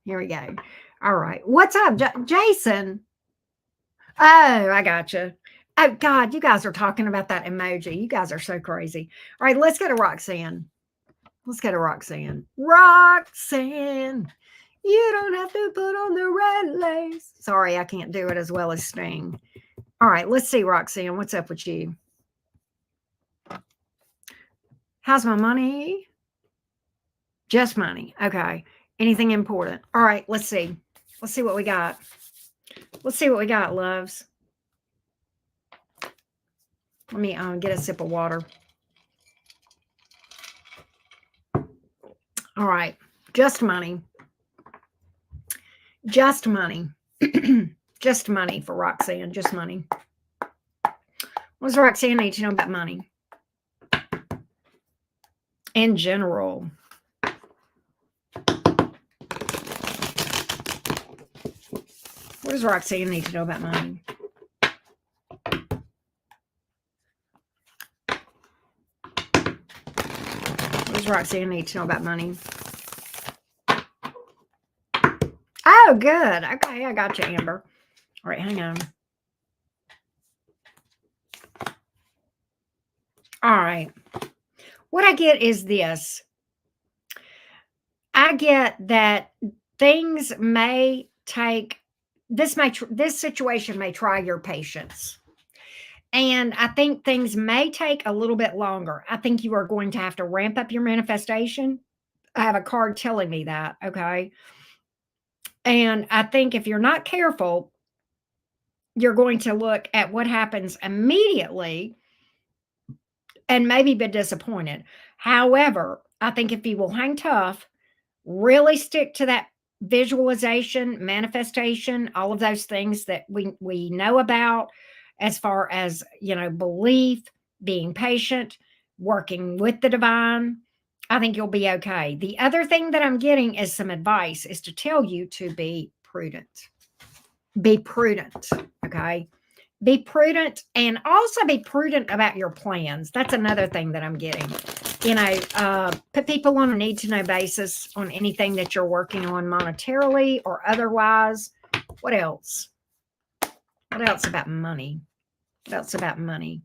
Here we go. All right. What's up, Jason? Oh, I gotcha. Oh, God, you guys are talking about that emoji. You guys are so crazy. All right, let's go to Roxanne. Roxanne, you don't have to put on the red lace. Sorry, I can't do it as well as Sting. All right, let's see, Roxanne. What's up with you? How's my money? Just money. Okay. Anything important? All right, let's see. Let's see what we got. Let's see what we got, loves. Let me get a sip of water. All right. Just money. Just money. Just money for Roxanne. Just money. What does Roxanne need to know about money? In general. What does Roxanne need to know about money? What does Roxanne need to know about money? Oh, good. Okay, I got you, Amber. All right, hang on. All right. What I get is this. I get that things may take, this situation may try your patience. And I think things may take a little bit longer. I think you are going to have to ramp up your manifestation. I have a card telling me that, okay? And I think if you're not careful, you're going to look at what happens immediately and maybe be disappointed. However, I think if you will hang tough, really stick to that visualization, manifestation, all of those things that we know about as far as, belief, being patient, working with the divine, I think you'll be okay. The other thing that I'm getting is some advice is to tell you to be prudent. Be prudent, okay? Be prudent, and also be prudent about your plans. That's another thing that I'm getting. Put people on a need to know basis on anything that you're working on monetarily or otherwise. What else? What else about money? What else about money?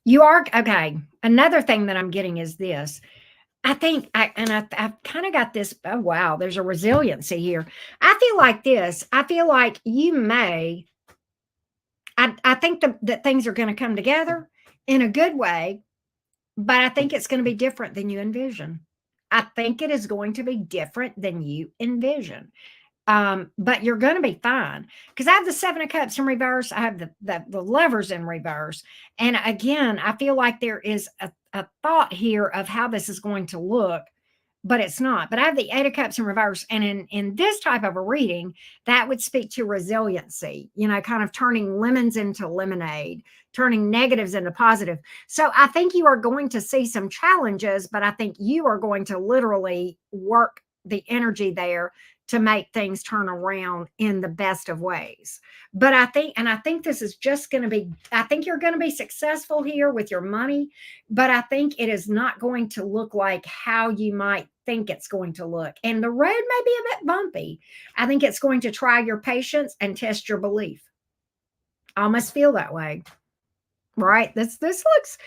You are okay. Another thing that I'm getting is this. I think I've kind of got this. Oh, wow. There's a resiliency here. I feel like this. I feel like you may. I think that things are going to come together in a good way, but I think it's going to be different than you envision. I think it is going to be different than you envision. But you're going to be fine, because I have the 7 of Cups in reverse. I have the Lovers in reverse. And again, I feel like there is a thought here of how this is going to look, but it's not. But I have the 8 of Cups in reverse. And in this type of a reading, that would speak to resiliency, kind of turning lemons into lemonade, turning negatives into positive. So I think you are going to see some challenges, but I think you are going to literally work the energy there to make things turn around in the best of ways. But I think this is just going to be, I think you're going to be successful here with your money, but I think it is not going to look like how you might think it's going to look. And the road may be a bit bumpy. I think it's going to try your patience and test your belief. I almost feel that way. Right? This looks,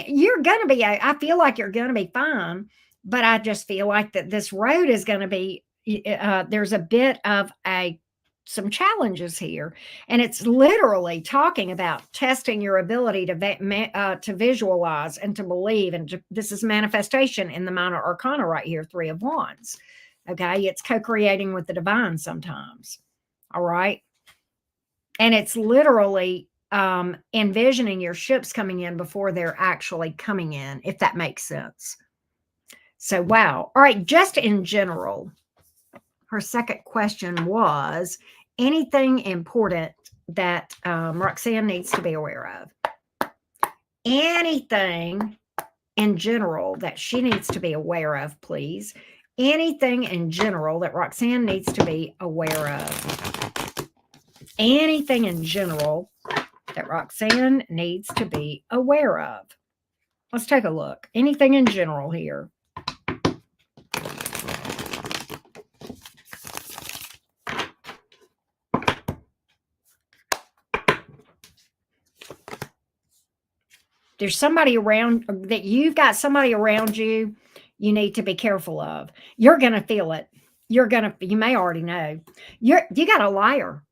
you're going to be, I feel like you're going to be fine, but I just feel like that this road is going to be, there's a bit of some challenges here, and it's literally talking about testing your ability to visualize and to believe, and this is manifestation in the minor arcana right here, 3 of Wands. Okay, it's co-creating with the divine sometimes. All right, and it's literally envisioning your ships coming in before they're actually coming in, if that makes sense. So, wow. All right, just in general, her second question was anything important that Roxanne needs to be aware of. Anything in general that she needs to be aware of, please. Anything in general that Roxanne needs to be aware of. Anything in general that Roxanne needs to be aware of. Let's take a look. Anything in general here. There's somebody around that you've got somebody around you need to be careful of. You're going to feel it. You may already know. You got a liar.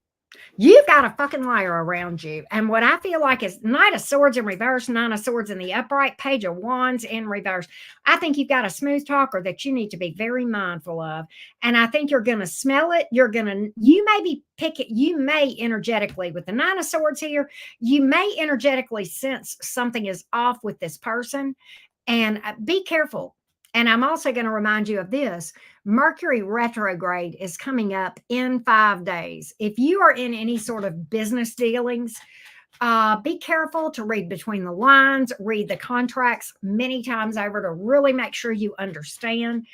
You've got a fucking liar around you. And what I feel like is Knight of Swords in reverse, 9 of Swords in the upright, Page of Wands in reverse. I think you've got a smooth talker that you need to be very mindful of. And I think you're going to smell it. You may energetically, with the 9 of Swords here, you may energetically sense something is off with this person. And be careful. And I'm also going to remind you of this. Mercury retrograde is coming up in 5 days. If you are in any sort of business dealings, be careful to read between the lines, read the contracts many times over to really make sure you understand.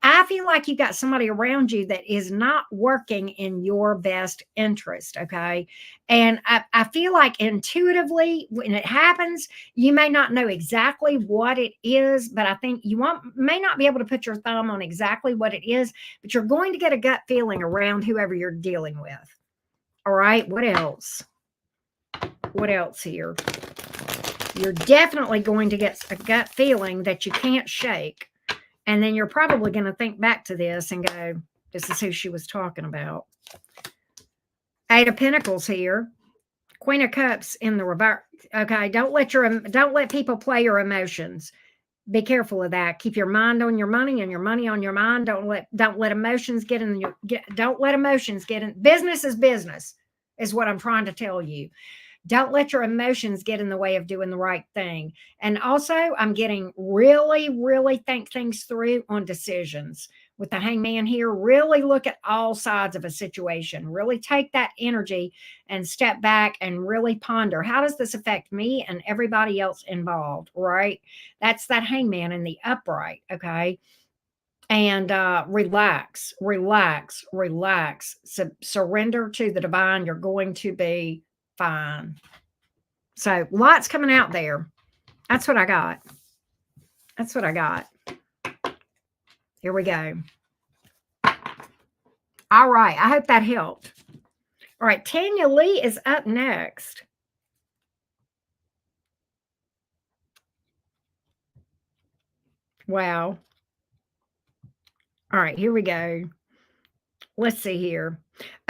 I feel like you got somebody around you that is not working in your best interest, okay? And I feel like intuitively, when it happens, you may not know exactly what it is, but I think may not be able to put your thumb on exactly what it is, but you're going to get a gut feeling around whoever you're dealing with. All right, what else? What else here? You're definitely going to get a gut feeling that you can't shake. And then you're probably going to think back to this and go, this is who she was talking about. 8 of Pentacles here. Queen of Cups in the reverse. Okay, don't let people play your emotions. Be careful of that. Keep your mind on your money and your money on your mind. Don't let emotions get in. Don't let emotions get in. Business is business, is what I'm trying to tell you. Don't let your emotions get in the way of doing the right thing. And also, I'm getting really, really think things through on decisions. With the hangman here, really look at all sides of a situation. Really take that energy and step back and really ponder, how does this affect me and everybody else involved, right? That's that hangman in the upright, okay? And relax, relax, relax. Surrender to the divine. You're going to be fine. So lots coming out there. That's what I got. That's what I got. Here we go. All right. I hope that helped. All right. Tanya Lee is up next. Wow. All right. Here we go. Let's see here.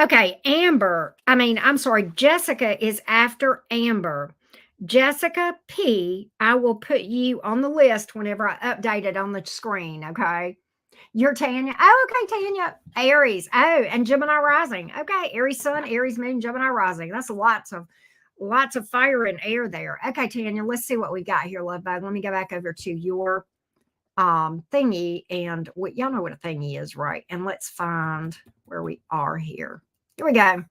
Okay. I'm sorry. Jessica is after Amber. Jessica P, I will put you on the list whenever I update it on the screen, okay? You're Tanya. Oh, okay, Tanya. Aries. Oh, and Gemini rising. Okay, Aries sun, Aries moon, Gemini rising. That's lots of fire and air there. Okay, Tanya, let's see what we got here, love bug. Let me go back over to your thingy, and what y'all know what a thingy is, right? And let's find where we are here. Here we go.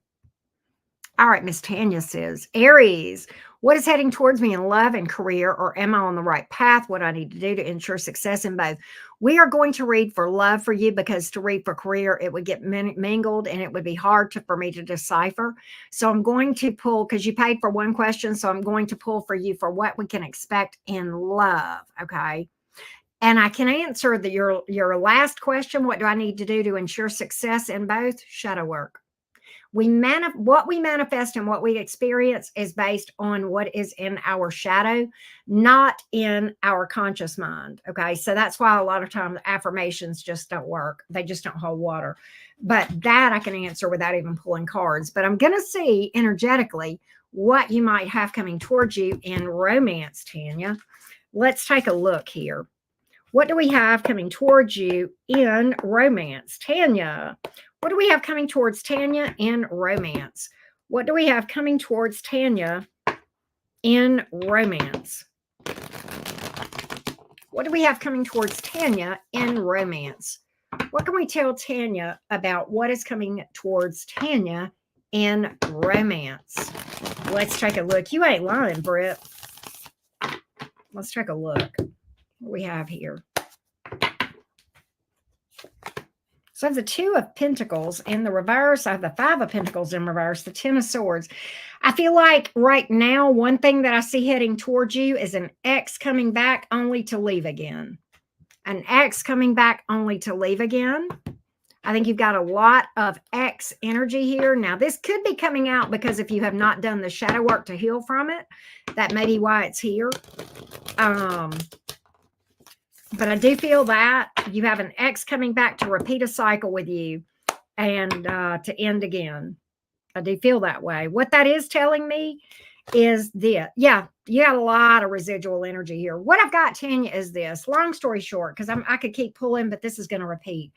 All right, Miss Tanya says, Aries, what is heading towards me in love and career, or am I on the right path? What I need to do to ensure success in both? We are going to read for love for you, because to read for career, it would get mingled and it would be hard for me to decipher. So I'm going to pull, because you paid for one question, so I'm going to pull for you for what we can expect in love, okay? And I can answer your last question, what do I need to do to ensure success in both? Shadow work. What we manifest and what we experience is based on what is in our shadow, not in our conscious mind. Okay. So that's why a lot of times affirmations just don't work. They just don't hold water. But that I can answer without even pulling cards. But I'm going to see energetically what you might have coming towards you in romance, Tanya. Let's take a look here. What do we have coming towards you in romance? Tanya, what do we have coming towards Tanya in romance? What do we have coming towards Tanya in romance? What do we have coming towards Tanya in romance? What can we tell Tanya about what is coming towards Tanya in romance? Let's take a look. You ain't lying, Britt. Let's take a look. What we have here. So I have the 2 of Pentacles in the reverse. I have the 5 of Pentacles in reverse, the 10 of Swords. I feel like right now, one thing that I see heading towards you is an ex coming back only to leave again. An ex coming back only to leave again. I think you've got a lot of ex energy here. Now, this could be coming out because if you have not done the shadow work to heal from it, that may be why it's here. But I do feel that you have an ex coming back to repeat a cycle with you and to end again. I do feel that way. What that is telling me is this. Yeah, you got a lot of residual energy here. What I've got, Tanya, is this. Long story short, because I could keep pulling, but this is going to repeat.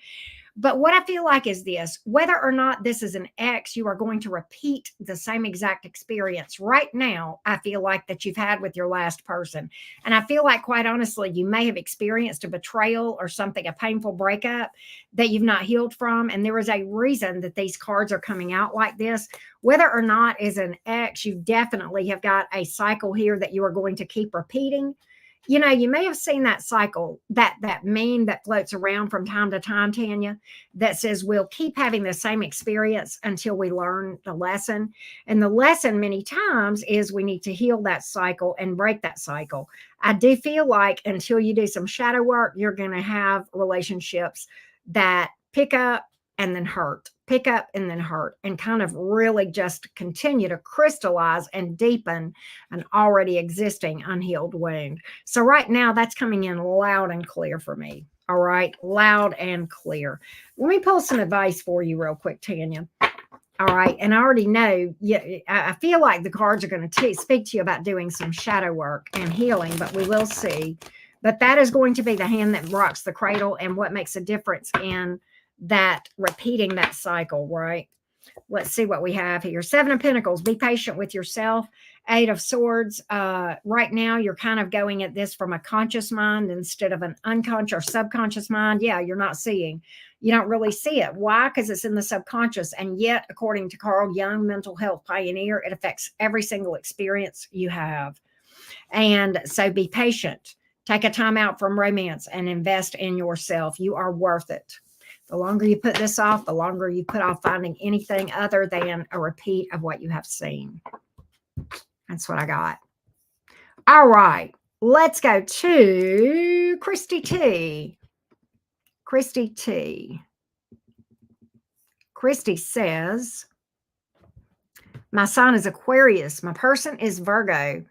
But what I feel like is this, whether or not this is an ex, you are going to repeat the same exact experience right now. I feel like that you've had with your last person. And I feel like, quite honestly, you may have experienced a betrayal or something, a painful breakup that you've not healed from. And there is a reason that these cards are coming out like this. Whether or not is an ex, you definitely have got a cycle here that you are going to keep repeating. You know, you may have seen that cycle, that meme that floats around from time to time, Tanya, that says we'll keep having the same experience until we learn the lesson. And the lesson many times is we need to heal that cycle and break that cycle. I do feel like until you do some shadow work, you're going to have relationships that pick up and then hurt, pick up and then hurt, and kind of really just continue to crystallize and deepen an already existing unhealed wound. So right now, that's coming in loud and clear for me. All right, loud and clear. Let me pull some advice for you real quick, Tanya. All right, and I already know, I feel like the cards are going to speak to you about doing some shadow work and healing, but we will see. But that is going to be the hand that rocks the cradle and what makes a difference in that repeating that cycle, right? Let's see what we have here. 7 of Pentacles. Be patient with yourself. 8 of Swords. Right now, you're kind of going at this from a conscious mind instead of an unconscious or subconscious mind. Yeah, you're not seeing. You don't really see it. Why? Because it's in the subconscious. And yet, according to Carl Jung, mental health pioneer, it affects every single experience you have. And so be patient. Take a time out from romance and invest in yourself. You are worth it. The longer you put this off, the longer you put off finding anything other than a repeat of what you have seen. That's what I got. All right. Let's go to Christy T. Christy T. Christy says, my sign is Aquarius. My person is Virgo.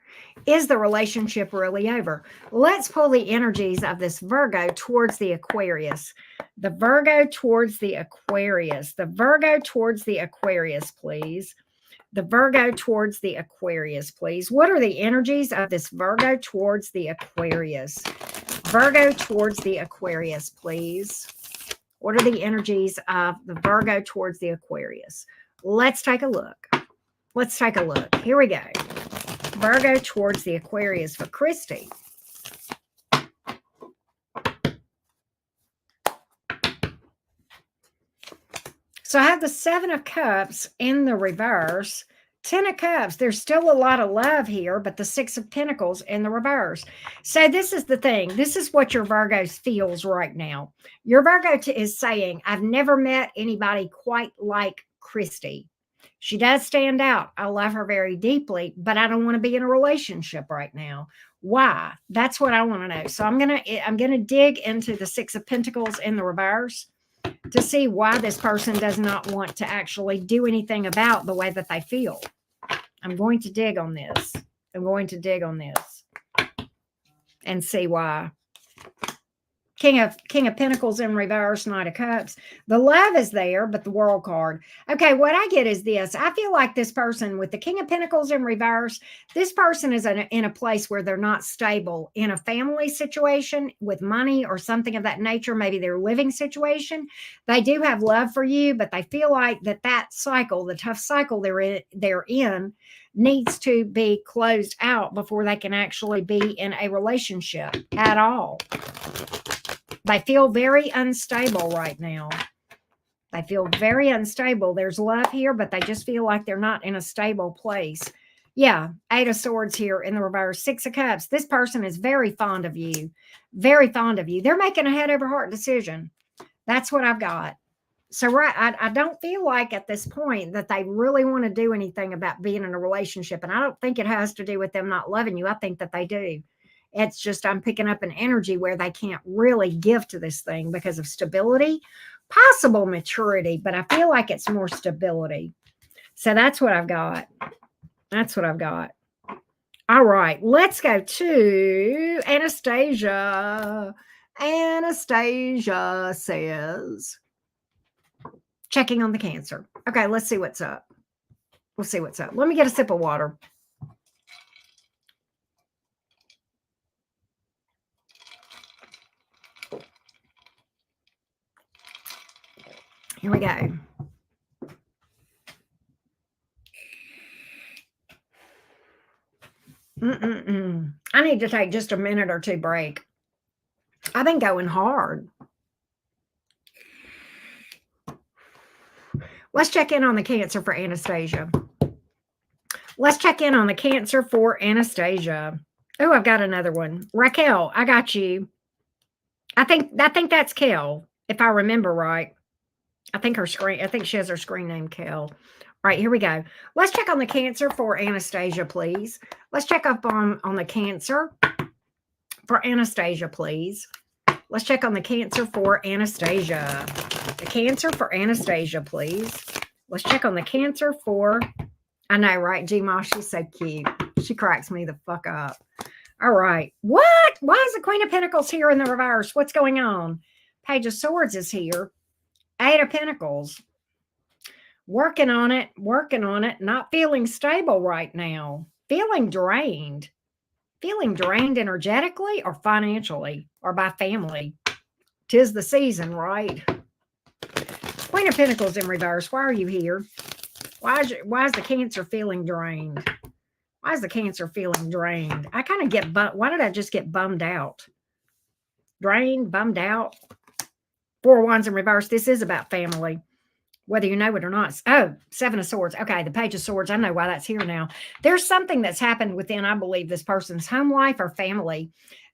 Is the relationship really over? Let's pull the energies of this Virgo towards the Aquarius. The Virgo towards the Aquarius. The Virgo towards the Aquarius, please. The Virgo towards the Aquarius, please. What are the energies of this Virgo towards the Aquarius? Virgo towards the Aquarius, please. What are the energies of the Virgo towards the Aquarius? Let's take a look. Let's take a look. Here we go. Virgo towards the Aquarius for Christy. So I have the 7 of Cups in the reverse. 10 of Cups. There's still a lot of love here, but the 6 of Pentacles in the reverse. So this is the thing. This is what your Virgo feels right now. Your Virgo is saying, I've never met anybody quite like Christy. She does stand out. I love her very deeply, but I don't want to be in a relationship right now. Why? That's what I want to know. So I'm gonna dig into the 6 of Pentacles in the reverse to see why this person does not want to actually do anything about the way that they feel. I'm going to dig on this. I'm going to dig on this and see why. King of Pentacles in reverse, Knight of Cups. The love is there, but the World card. Okay, what I get is this. I feel like this person with the King of Pentacles in reverse, this person is in a place where they're not stable in a family situation with money or something of that nature, maybe their living situation. They do have love for you, but they feel like that cycle, the tough cycle they're in, needs to be closed out before they can actually be in a relationship at all. They feel very unstable right now. They feel very unstable. There's love here, but they just feel like they're not in a stable place. Yeah, 8 of Swords here in the reverse. 6 of Cups. This person is very fond of you. Very fond of you. They're making a head over heart decision. That's what I've got. So I don't feel like at this point that they really want to do anything about being in a relationship. And I don't think it has to do with them not loving you. I think that they do. It's just I'm picking up an energy where they can't really give to this thing because of stability, possible maturity, but I feel like it's more stability. So that's what I've got. That's what I've got. All right, let's go to Anastasia. Anastasia says, checking on the Cancer. Okay, let's see what's up. We'll see what's up. Let me get a sip of water. Here we go. I need to take just a minute or two break. I've been going hard. Let's check in on the Cancer for Anastasia. Let's check in on the Cancer for Anastasia. Oh, I've got another one. Raquel, I got you. I think that's Kel, if I remember right. I think she has her screen name Kel. All right, here we go. Let's check on the Cancer for Anastasia, please. Let's check up on the Cancer for Anastasia, please. Let's check on the Cancer for Anastasia. The Cancer for Anastasia, please. Let's check on the Cancer for, I know, right? G-Ma, she's so cute. She cracks me the fuck up. All right. What? Why is the Queen of Pentacles here in the reverse? What's going on? Page of Swords is here. 8 of Pentacles. Working on it, not feeling stable right now. Feeling drained energetically or financially or by family. 'Tis the season, right? Queen of Pentacles in reverse. Why are you here? Why is the Cancer feeling drained? Why is the Cancer feeling drained? I kind of get why did I just get bummed out? Drained, bummed out. Four of Wands in reverse. This is about family, whether you know it or not. Oh, Seven of Swords. Okay, the Page of Swords. I know why that's here now. There's something that's happened within, I believe, this person's home life or family.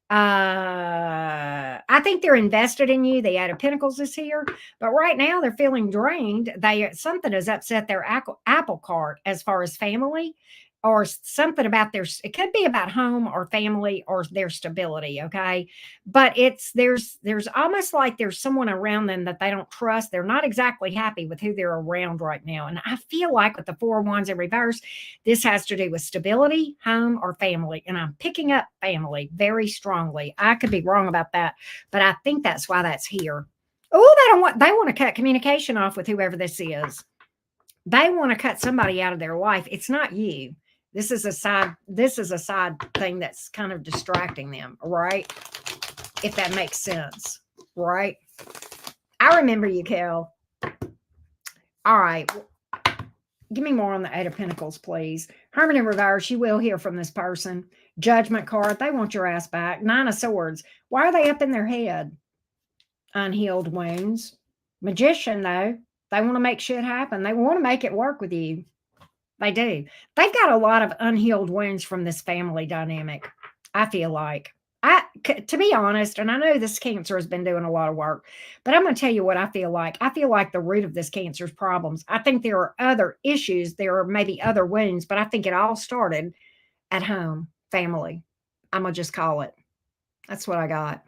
I think they're invested in you. The Eight of Pentacles is here, but right now they're feeling drained. Something has upset their apple cart as far as family, or something about it could be about home or family or their stability. Okay. But there's almost like there's someone around them that they don't trust. They're not exactly happy with who they're around right now. And I feel like with the Four of Wands in reverse, this has to do with stability, home, or family. And I'm picking up family very strongly. I could be wrong about that, but I think that's why that's here. Oh, they want to cut communication off with whoever this is. They want to cut somebody out of their life. It's not you. This is a side thing that's kind of distracting them, right? If that makes sense, right? I remember you, Kel. All right. Give me more on the Eight of Pentacles, please. Hermit in reverse, you will hear from this person. Judgment card, they want your ass back. Nine of Swords, why are they up in their head? Unhealed wounds. Magician, though, they want to make shit happen. They want to make it work with you. They do. They've got a lot of unhealed wounds from this family dynamic, I feel like. To be honest, and I know this Cancer has been doing a lot of work, but I'm going to tell you what I feel like. I feel like the root of this Cancer's problems, I think there are other issues. There are maybe other wounds, but I think it all started at home, family. I'm going to just call it. That's what I got.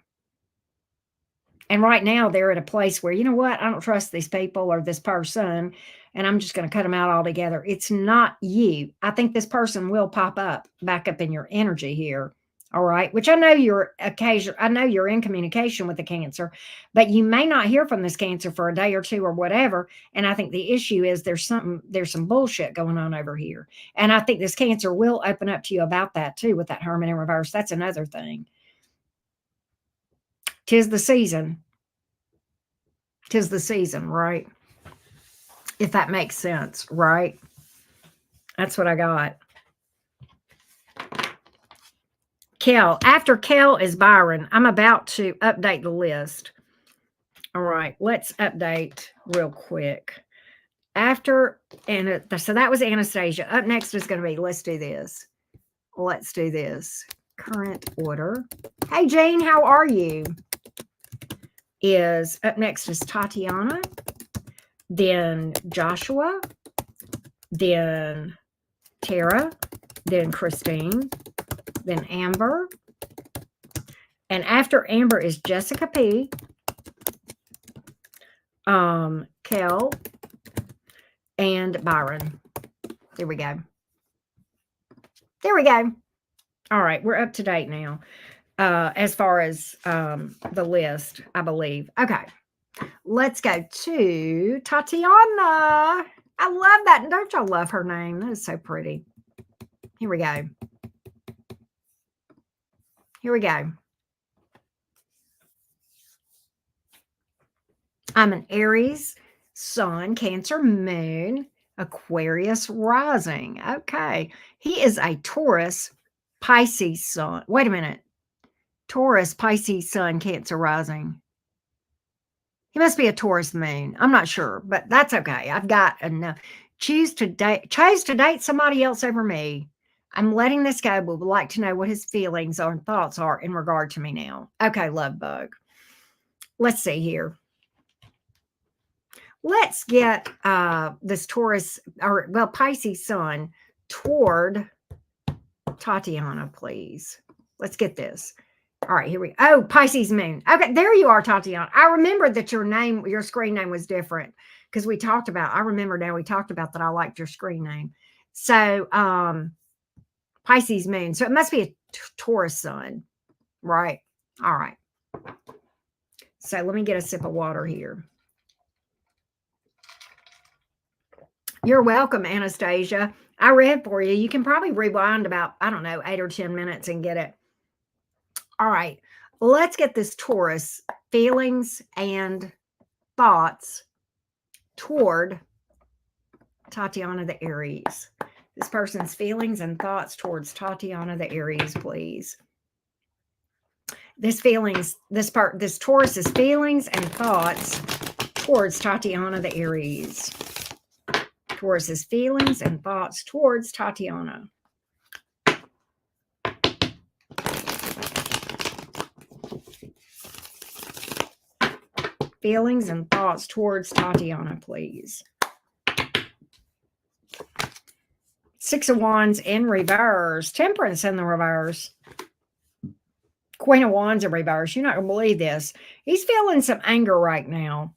And right now they're at a place where, you know what? I don't trust these people or this person, and I'm just going to cut them out altogether. It's not you. I think this person will pop up back up in your energy here. All right. Which I know I know you're in communication with the Cancer, but you may not hear from this Cancer for a day or two or whatever. And I think the issue is there's some bullshit going on over here. And I think this Cancer will open up to you about that too, with that Hermit in reverse. That's another thing. 'Tis the season. 'Tis the season, right? If that makes sense, right? That's what I got. Kel. After Kel is Byron. I'm about to update the list. All right, let's update real quick. After, and so that was Anastasia. Up next is going to be, let's do this. Let's do this. Current order. Hey, Jane, how are you? Up next is Tatiana, then Joshua, then Tara, then Christine, then Amber. And after Amber is Jessica P, Kel, and Byron. There we go. There we go. All right, we're up to date now. As far as the list, I believe. Okay, let's go to Tatiana. I love that. Don't y'all love her name? That is so pretty. Here we go. Here we go. I'm an Aries, Sun, Cancer, Moon, Aquarius, Rising. Okay. He is a Taurus, Pisces, Sun. Wait a minute. Taurus, Pisces, Sun, Cancer, Rising. He must be a Taurus moon. I'm not sure, but that's okay. I've got enough. Chose to date somebody else over me. I'm letting this go, but would like to know what his feelings or thoughts are in regard to me now. Okay, love bug. Let's see here. Let's get this Taurus, Pisces Sun toward Tatiana, please. Let's get this. All right, here we go. Oh, Pisces Moon. Okay, there you are, Tatiana. I remember that your screen name was different because we talked about, I remember now we talked about that I liked your screen name. So, Pisces Moon. So it must be a Taurus Sun, right? All right. So let me get a sip of water here. You're welcome, Anastasia. I read for you. You can probably rewind about, I don't know, 8 or 10 minutes and get it. All right, let's get this Taurus feelings and thoughts toward Tatiana the Aries. This person's feelings and thoughts towards Tatiana the Aries, please. This Taurus's feelings and thoughts towards Tatiana the Aries. Taurus's feelings and thoughts towards Tatiana. Feelings and thoughts towards Tatiana, please. Six of Wands in reverse. Temperance in the reverse. Queen of Wands in reverse. You're not going to believe this. He's feeling some anger right now.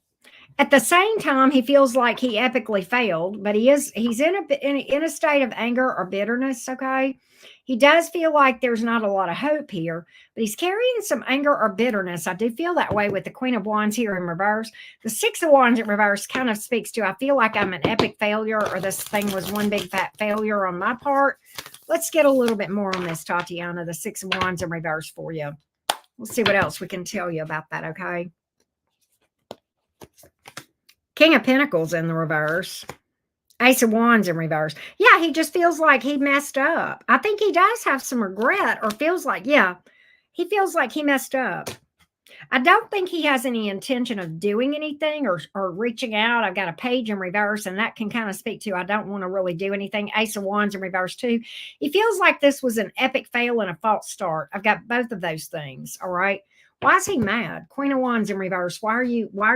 At the same time, he feels like he epically failed, but he's in a state of anger or bitterness, okay? He does feel like there's not a lot of hope here, but he's carrying some anger or bitterness. I do feel that way with the Queen of Wands here in reverse. The Six of Wands in reverse kind of speaks to, I feel like I'm an epic failure, or this thing was one big fat failure on my part. Let's get a little bit more on this, Tatiana, the Six of Wands in reverse for you. We'll see what else we can tell you about that, okay? King of Pentacles in the reverse. Ace of Wands in reverse. Yeah, he just feels like he messed up. I think he does have some regret, or feels like, yeah, he feels like he messed up. I don't think he has any intention of doing anything or reaching out. I've got a page in reverse, and that can kind of speak to I don't want to really do anything. Ace of Wands in reverse too. He feels like this was an epic fail and a false start. I've got both of those things, all right? Why is he mad? Queen of Wands in reverse. Why are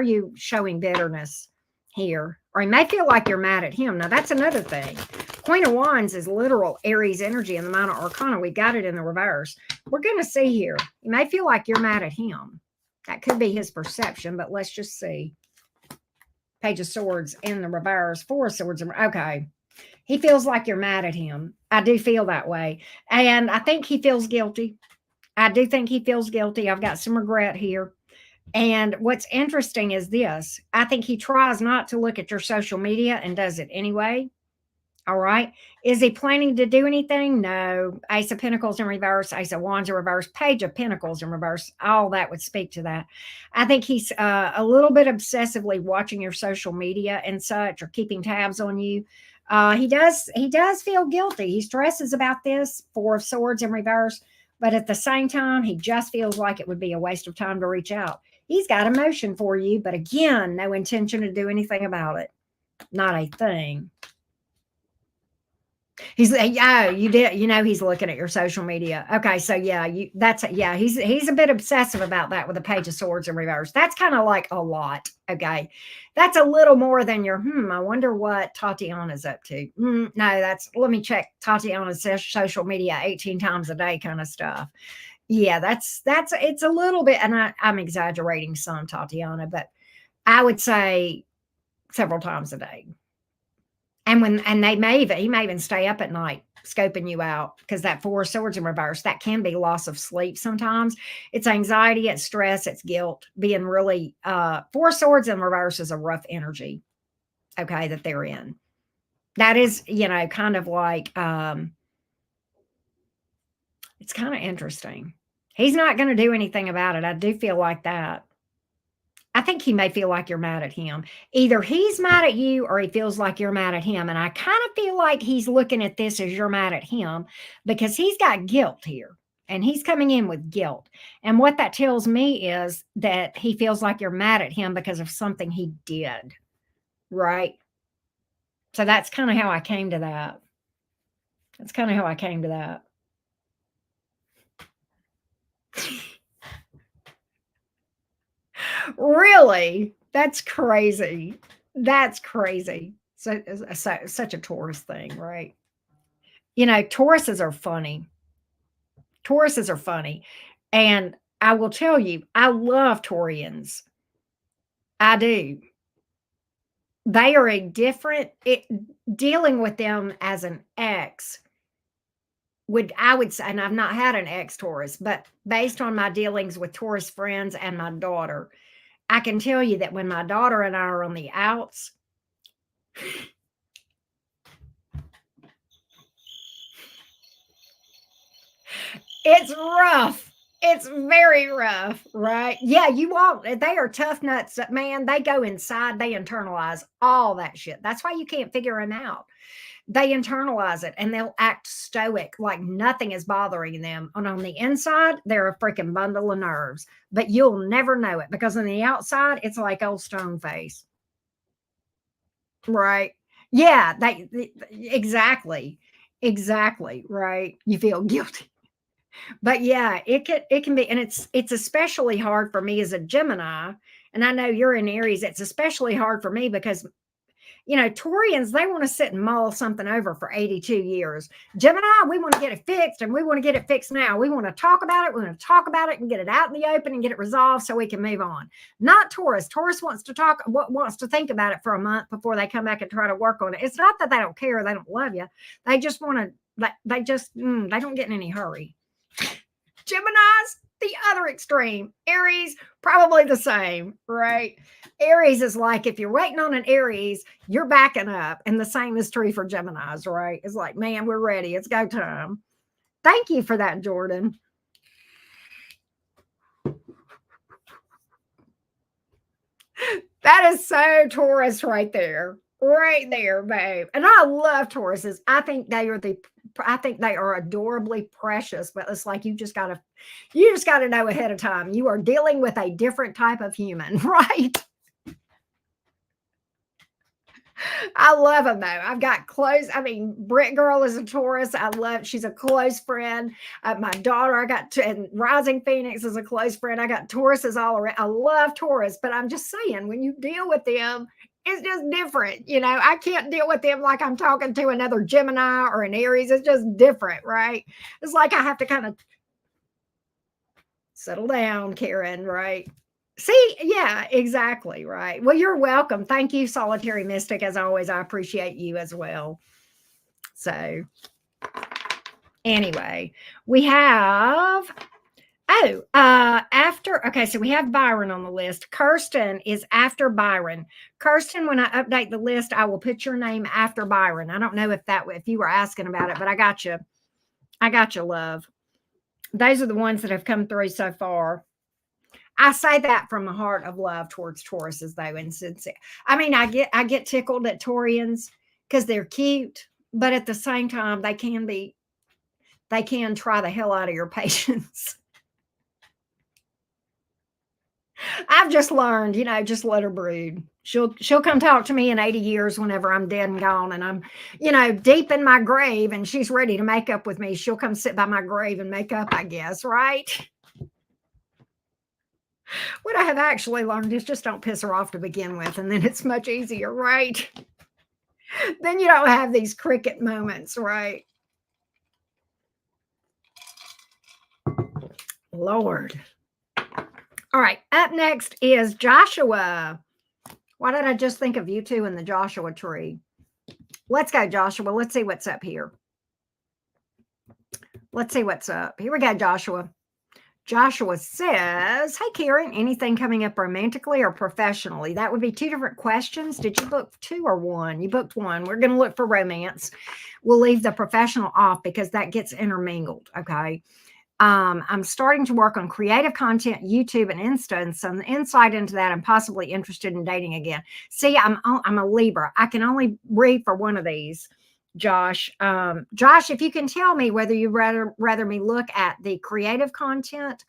you showing bitterness here? Or he may feel like you're mad at him. Now, that's another thing. Queen of Wands is literal Aries energy in the Minor Arcana. We got it in the reverse. We're going to see here. You may feel like you're mad at him. That could be his perception, but let's just see. Page of Swords in the reverse. Four of Swords. Okay. He feels like you're mad at him. I do feel that way. And I think he feels guilty. I do think he feels guilty. I've got some regret here. And what's interesting is this. I think he tries not to look at your social media and does it anyway. All right. Is he planning to do anything? No. Ace of Pentacles in reverse, Ace of Wands in reverse, Page of Pentacles in reverse. All that would speak to that. I think he's a little bit obsessively watching your social media and such, or keeping tabs on you. He does feel guilty. He stresses about this. Four of Swords in reverse. But at the same time, he just feels like it would be a waste of time to reach out. He's got emotion for you, but again, no intention to do anything about it. Not a thing. He's you did, he's looking at your social media. Okay, so yeah, he's a bit obsessive about that with the Page of Swords in reverse. That's kind of like a lot. Okay, that's a little more than your I wonder what Tatiana's up to. No, let me check Tatiana's social media 18 times a day kind of stuff. Yeah, it's a little bit, and I'm exaggerating some, Tatiana, but I would say several times a day. And he may even stay up at night scoping you out, because that Four of Swords in reverse, that can be loss of sleep sometimes. It's anxiety, it's stress, it's guilt, being really Four of Swords in reverse is a rough energy, okay, that they're in. That is, kind of like it's kind of interesting. He's not going to do anything about it. I do feel like that. I think he may feel like you're mad at him. Either he's mad at you or he feels like you're mad at him. And I kind of feel like he's looking at this as you're mad at him, because he's got guilt here and he's coming in with guilt. And what that tells me is that he feels like you're mad at him because of something he did. Right? So that's kind of how I came to that. Really? That's crazy. That's crazy. So such a Taurus thing, right? Tauruses are funny. And I will tell you, I love Taurians. I do. They are dealing with them as an ex I would say, and I've not had an ex Taurus, but based on my dealings with Taurus friends and my daughter, I can tell you that when my daughter and I are on the outs, it's rough. It's very rough, right? Yeah, you won't. They are tough nuts. Man, they go inside, they internalize all that shit. That's why you can't figure them out. They internalize it and they'll act stoic, like nothing is bothering them. And on the inside, they're a freaking bundle of nerves, but you'll never know it because on the outside, it's like old stone face. Right. Yeah, exactly. Exactly, right. You feel guilty. But yeah, it can be, and it's especially hard for me as a Gemini, and I know you're in Aries. It's especially hard for me because Taurians, they want to sit and mull something over for 82 years. Gemini, we want to get it fixed, and we want to get it fixed now. We want to talk about it. We want to talk about it and get it out in the open and get it resolved so we can move on. Not Taurus. Taurus wants to wants to think about it for a month before they come back and try to work on it. It's not that they don't care, they don't love you. They just want to. They don't get in any hurry. Gemini's the other extreme. Aries, probably the same, right? Aries is like if you're waiting on an Aries, you're backing up. And the same is true for Gemini's, right? It's like, man, we're ready. It's go time. Thank you for that, Jordan. That is so Taurus right there. Right there, babe. And I love Tauruses. I think they are adorably precious, but it's like you just gotta know ahead of time. You are dealing with a different type of human, right? I love them though. I've got close. I mean, Brit Girl is a Taurus. She's a close friend. My daughter, and Rising Phoenix is a close friend. I got Tauruses all around. I love Taurus, but I'm just saying, when you deal with them, it's just different. I can't deal with them like I'm talking to another Gemini or an Aries. It's just different, right? It's like I have to kind of settle down, Karen, right? See, yeah, exactly, right. Well, you're welcome. Thank you, Solitary Mystic. As always, I appreciate you as well. So, anyway, we have after okay, so we have Byron on the list. Kirsten is after Byron. Kirsten, when I update the list, I will put your name after Byron. I don't know if you were asking about it, but I got you. I got you, love. Those are the ones that have come through so far. I say that from the heart of love towards Tauruses, though, and sincere. I mean, I get tickled at Taurians because they're cute, but at the same time, they can try the hell out of your patience. I've just learned, just let her brood. She'll come talk to me in 80 years whenever I'm dead and gone, and I'm, deep in my grave, and she's ready to make up with me. She'll come sit by my grave and make up, I guess, right? What I have actually learned is just don't piss her off to begin with, and then it's much easier, right? Then you don't have these cricket moments, right? Lord. All right, up next is Joshua. Why did I just think of you two in the Joshua tree? Let's go, Joshua. Let's see what's up here. Let's see what's up. Here we go, Joshua. Joshua says, hey, Karen, anything coming up romantically or professionally? That would be two different questions. Did you book two or one? You booked one. We're going to look for romance. We'll leave the professional off because that gets intermingled. Okay. I'm starting to work on creative content, YouTube and Insta, and some insight into that. I'm possibly interested in dating again. See, I'm a Libra. I can only read for one of these. Josh, if you can tell me whether you rather me look at the creative content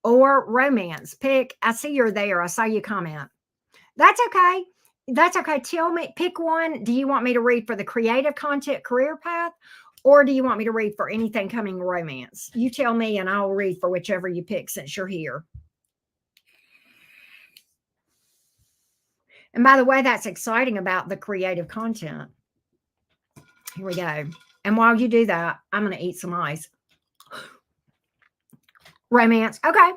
or romance, pick. I see you're there. I saw you comment. That's okay. That's okay. Tell me, pick one. Do you want me to read for the creative content career path, or do you want me to read for anything coming romance? You tell me, and I'll read for whichever you pick since you're here. And by the way, that's exciting about the creative content. Here we go. And while you do that, I'm going to eat some ice. Romance. Okay.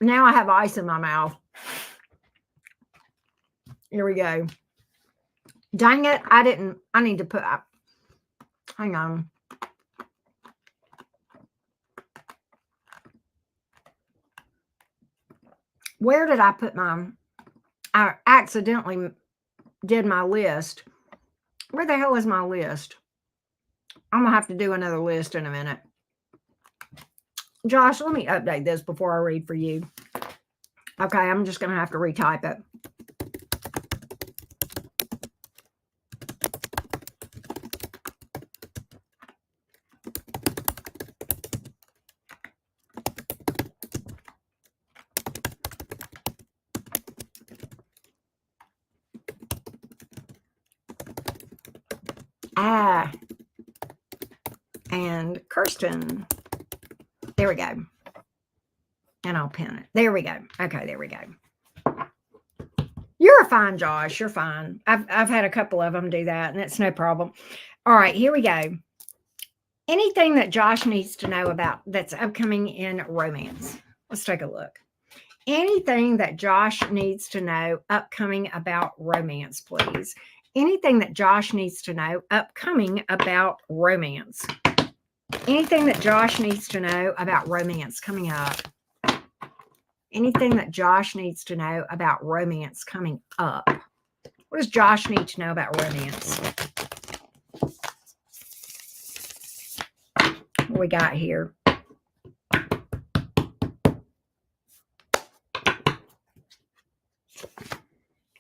Now I have ice in my mouth. Here we go. Dang it. I need to put up. Hang on. Where did I put I accidentally did my list. Where the hell is my list? I'm going to have to do another list in a minute. Josh, let me update this before I read for you. Okay, I'm just going to have to retype it. And Kirsten. There we go. And I'll pin it. There we go. Okay, there we go. You're fine, Josh. You're fine. I've had a couple of them do that, and it's no problem. All right, here we go. Anything that Josh needs to know about that's upcoming in romance. Let's take a look. Anything that Josh needs to know upcoming about romance, please. Anything that Josh needs to know upcoming about romance. Anything that Josh needs to know about romance coming up. Anything that Josh needs to know about romance coming up. What does Josh need to know about romance? What we got here?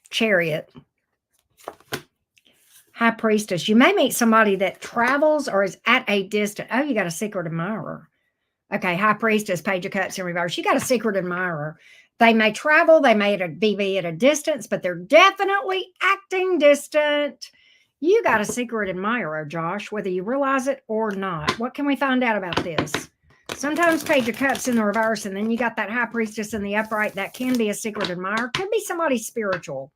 Chariot. High Priestess. You may meet somebody that travels or is at a distance. Oh, you got a secret admirer. Okay, High Priestess, Page of Cups in reverse. You got a secret admirer. They may travel. They may be at a distance, but they're definitely acting distant. You got a secret admirer, Josh, whether you realize it or not. What can we find out about this? Sometimes Page of Cups in the reverse, and then you got that High Priestess in the upright. That can be a secret admirer. Could be somebody spiritual.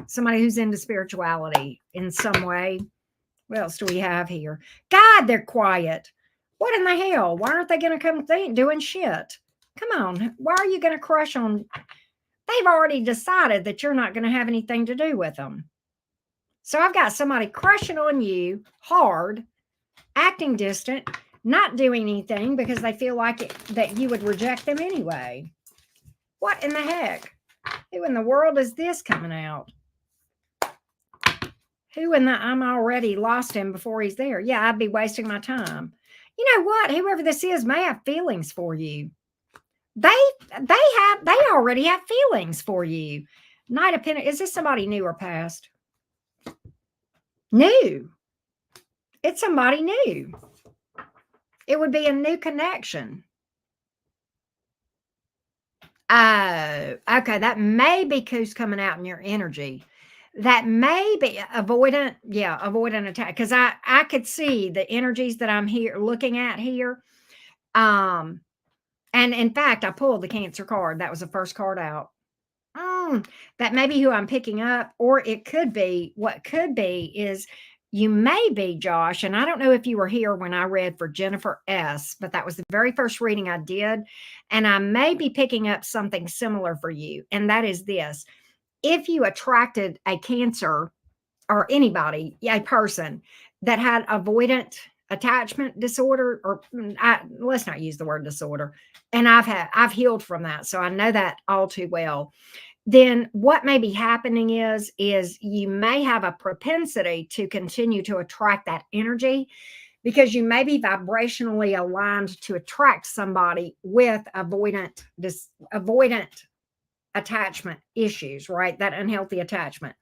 Somebody who's into spirituality in some way. What else do we have here? God, they're quiet. What in the hell? Why aren't they going to come doing shit? Come on. Why are you going to crush on? They've already decided that you're not going to have anything to do with them. So I've got somebody crushing on you hard, acting distant, not doing anything because they feel like that you would reject them anyway. What in the heck? Who in the world is this coming out? Who in the I'm already lost him before he's there? Yeah, I'd be wasting my time. You know what? Whoever this is may have feelings for you. They already have feelings for you. Knight of Pentacles. Is this somebody new or past? New. It's somebody new. It would be a new connection. Oh, okay. That may be who's coming out in your energy. That may be avoidant. Yeah, avoidant attack. Because I could see the energies that I'm here looking at here. And in fact, I pulled the Cancer card. That was the first card out. That may be who I'm picking up, or it could be, what could be is you may be, Josh, and I don't know if you were here when I read for Jennifer S., but that was the very first reading I did, and I may be picking up something similar for you, and that is this. If you attracted a Cancer or anybody, a person that had avoidant attachment disorder, or let's not use the word disorder, and I've healed from that, so I know that all too well. Then what may be happening is you may have a propensity to continue to attract that energy because you may be vibrationally aligned to attract somebody with avoidant attachment issues, right? That unhealthy attachment.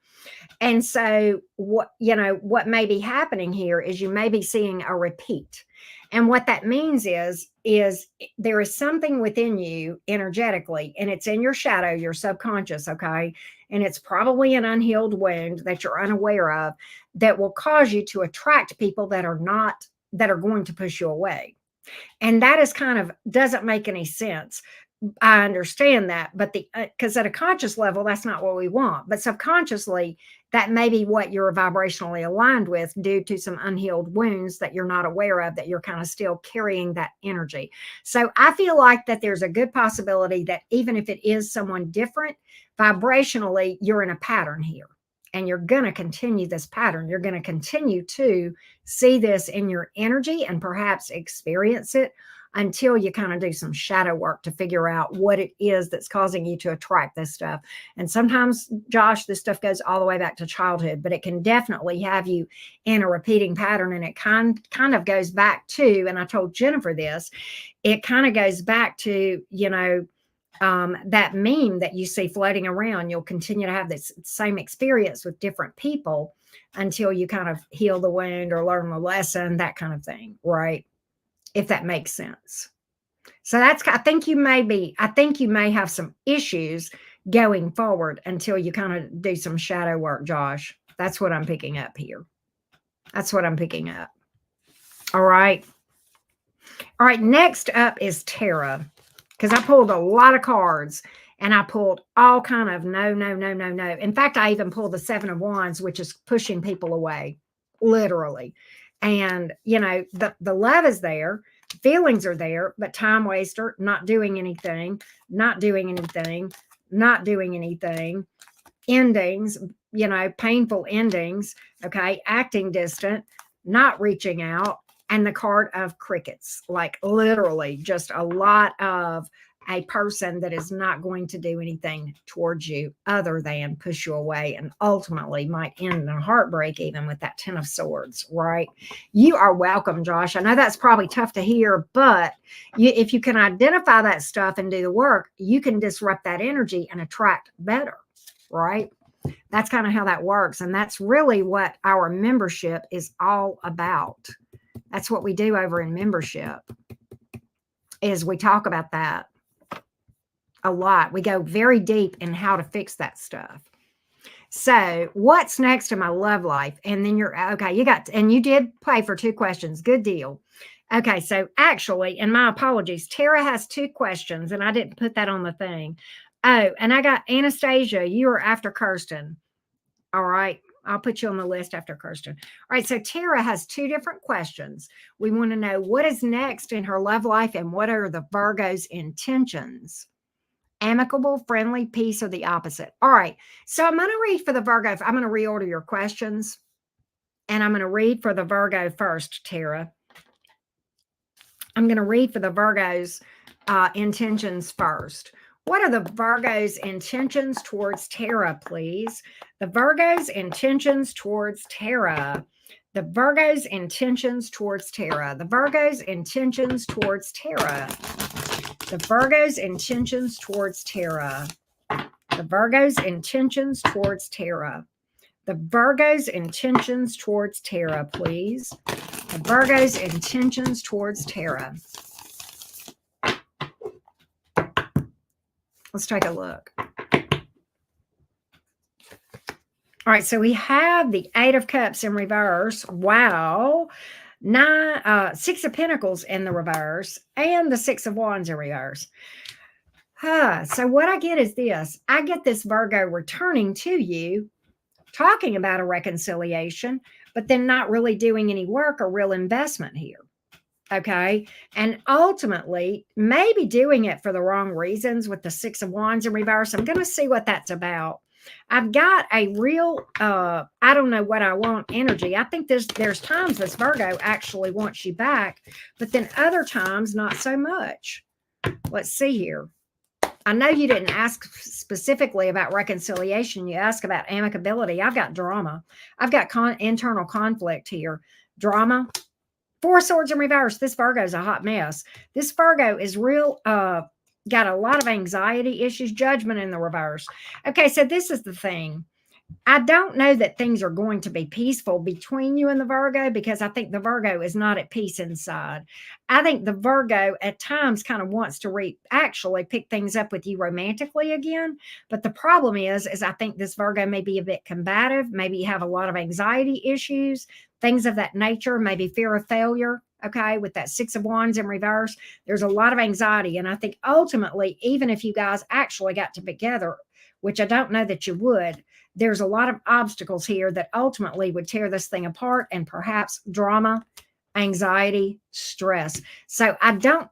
And so what may be happening here is you may be seeing a repeat. And what that means is there is something within you energetically, and it's in your shadow, your subconscious, okay? And it's probably an unhealed wound that you're unaware of that will cause you to attract people that are going to push you away. And that is doesn't make any sense. I understand that, but because at a conscious level, that's not what we want. But subconsciously, that may be what you're vibrationally aligned with due to some unhealed wounds that you're not aware of, that you're kind of still carrying that energy. So I feel like that there's a good possibility that even if it is someone different, vibrationally, you're in a pattern here. And you're going to continue this pattern. You're going to continue to see this in your energy and perhaps experience it until you kind of do some shadow work to figure out what it is that's causing you to attract this stuff. And sometimes, Josh, this stuff goes all the way back to childhood, but it can definitely have you in a repeating pattern. And it kind of goes back to, and I told Jennifer this, it kind of goes back to, that meme that you see floating around. You'll continue to have this same experience with different people until you kind of heal the wound or learn the lesson, that kind of thing, right? If that makes sense. So I think you may have some issues going forward until you kind of do some shadow work, Josh. That's what I'm picking up here. That's what I'm picking up. All right. All right. Next up is Tara, because I pulled a lot of cards and I pulled all kind of no. In fact, I even pulled the 7 of Wands, which is pushing people away, literally. And, the love is there. Feelings are there, but time waster, not doing anything, endings, painful endings, okay, acting distant, not reaching out, and the card of crickets, like literally just a lot of a person that is not going to do anything towards you other than push you away, and ultimately might end in a heartbreak, even with that 10 of Swords, right? You are welcome, Josh. I know that's probably tough to hear, but if you can identify that stuff and do the work, you can disrupt that energy and attract better, right? That's kind of how that works. And that's really what our membership is all about. That's what we do over in membership, is we talk about that a lot. We go very deep in how to fix that stuff. So what's next in my love life? And then you did play for 2 questions. Good deal. Okay. So actually, and my apologies, Tara has 2 questions and I didn't put that on the thing. Oh, and I got Anastasia. You are after Kirsten. All right. I'll put you on the list after Kirsten. All right. So Tara has 2 different questions. We want to know what is next in her love life and what are the Virgo's intentions. Amicable, friendly, peace, or the opposite. All right. So I'm going to read for the Virgo. I'm going to reorder your questions. And I'm going to read for the Virgo first, Tara. I'm going to read for the Virgo's intentions first. What are the Virgo's intentions towards Tara, please? The Virgo's intentions towards Tara. The Virgo's intentions towards Tara. The Virgo's intentions towards Tara. The Virgo's intentions towards Tara. The Virgo's intentions towards Tara. The Virgo's intentions towards Tara, please. The Virgo's intentions towards Tara. Let's take a look. All right, so we have the 8 of Cups in reverse. Wow. 6 of Pentacles in the reverse and the 6 of Wands in reverse. So what I get is this. I get this Virgo returning to you, talking about a reconciliation, but then not really doing any work or real investment here. Okay. And ultimately, maybe doing it for the wrong reasons with the 6 of Wands in reverse. I'm going to see what that's about. I've got a real, I don't know what I want energy. I think there's times this Virgo actually wants you back, but then other times not so much. Let's see here. I know you didn't ask specifically about reconciliation. You asked about amicability. I've got drama. I've got internal conflict here. Drama. 4 of Swords in reverse. This Virgo is a hot mess. This Virgo is real, got a lot of anxiety issues, judgment in the reverse. Okay, so this is the thing. I don't know that things are going to be peaceful between you and the Virgo, because I think the Virgo is not at peace inside. I think the Virgo at times kind of wants to actually pick things up with you romantically again. But the problem is I think this Virgo may be a bit combative. Maybe you have a lot of anxiety issues, things of that nature, maybe fear of failure. Okay, with that 6 of Wands in reverse, there's a lot of anxiety. And I think ultimately, even if you guys actually got together, which I don't know that you would, there's a lot of obstacles here that ultimately would tear this thing apart, and perhaps drama, anxiety, stress. So I don't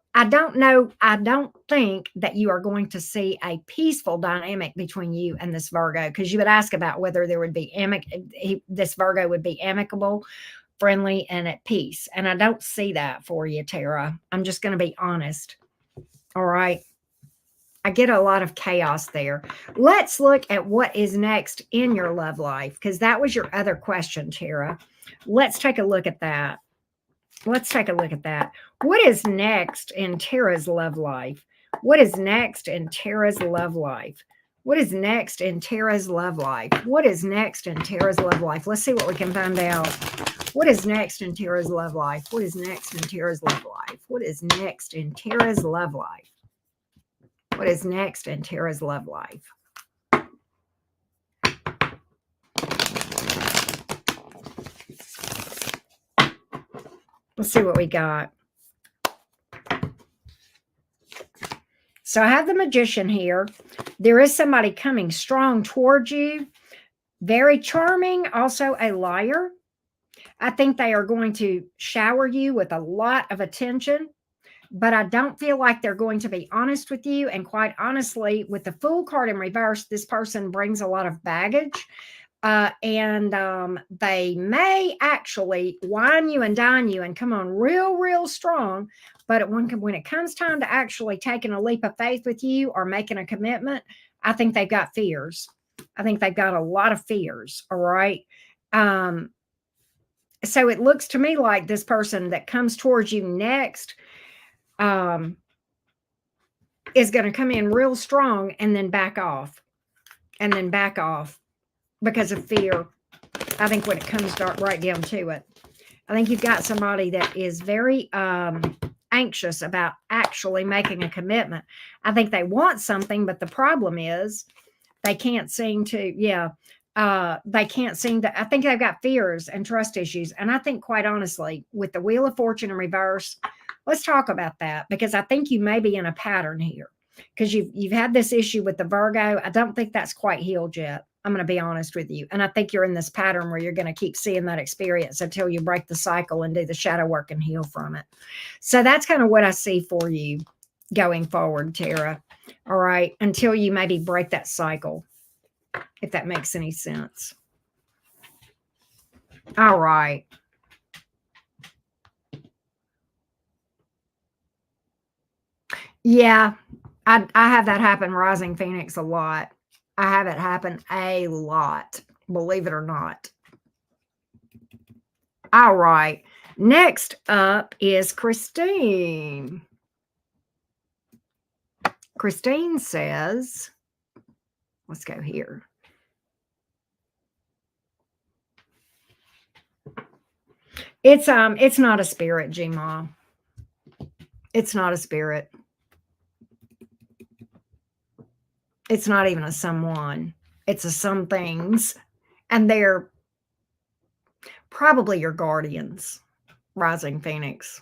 think that you are going to see a peaceful dynamic between you and this Virgo, because you would ask about whether there would be this Virgo would be amicable. friendly, and at peace. And I don't see that for you, Tara. I'm just going to be honest. All right. I get a lot of chaos there. Let's look at what is next in your love life, because that was your other question, Tara. Let's take a look at that. Let's take a look at that. What is next in Tara's love life? What is next in Tara's love life? What is next in Tara's love life? What is next in Tara's love life? Let's see what we can find out. What is next in Tara's love life? What is next in Tara's love life? What is next in Tara's love life? What is next in Tara's love life? Let's see what we got. So I have the Magician here. There is somebody coming strong towards you. Very charming, also a liar. I think they are going to shower you with a lot of attention, but I don't feel like they're going to be honest with you. And quite honestly, with the Fool card in reverse, this person brings a lot of baggage. And they may actually wine you and dine you and come on real strong. But when it comes time to actually taking a leap of faith with you or making a commitment, I think they've got fears. I think they've got a lot of fears. All right. So it looks to me like this person that comes towards you next is going to come in real strong and then back off because of fear. I think when it comes right down to it, I think you've got somebody that is very anxious about actually making a commitment. I think they want something, but the problem is they can't seem to, they can't seem to, I think they've got fears and trust issues. And I think quite honestly, with the Wheel of Fortune in reverse, let's talk about that, because I think you may be in a pattern here because you've had this issue with the Virgo. I don't think that's quite healed yet. I'm going to be honest with you. And I think you're in this pattern where you're going to keep seeing that experience until you break the cycle and do the shadow work and heal from it. So that's kind of what I see for you going forward, Tara. All right. Until you maybe break that cycle, if that makes any sense. All right. Yeah, I have that happen, Rising Phoenix, a lot. I have it happen a lot, believe it or not. All right. Next up is Christine. Christine says, let's go here. It's not a spirit, G-Ma. It's not a spirit. It's not even a someone. It's a some things. And they're probably your guardians, Rising Phoenix.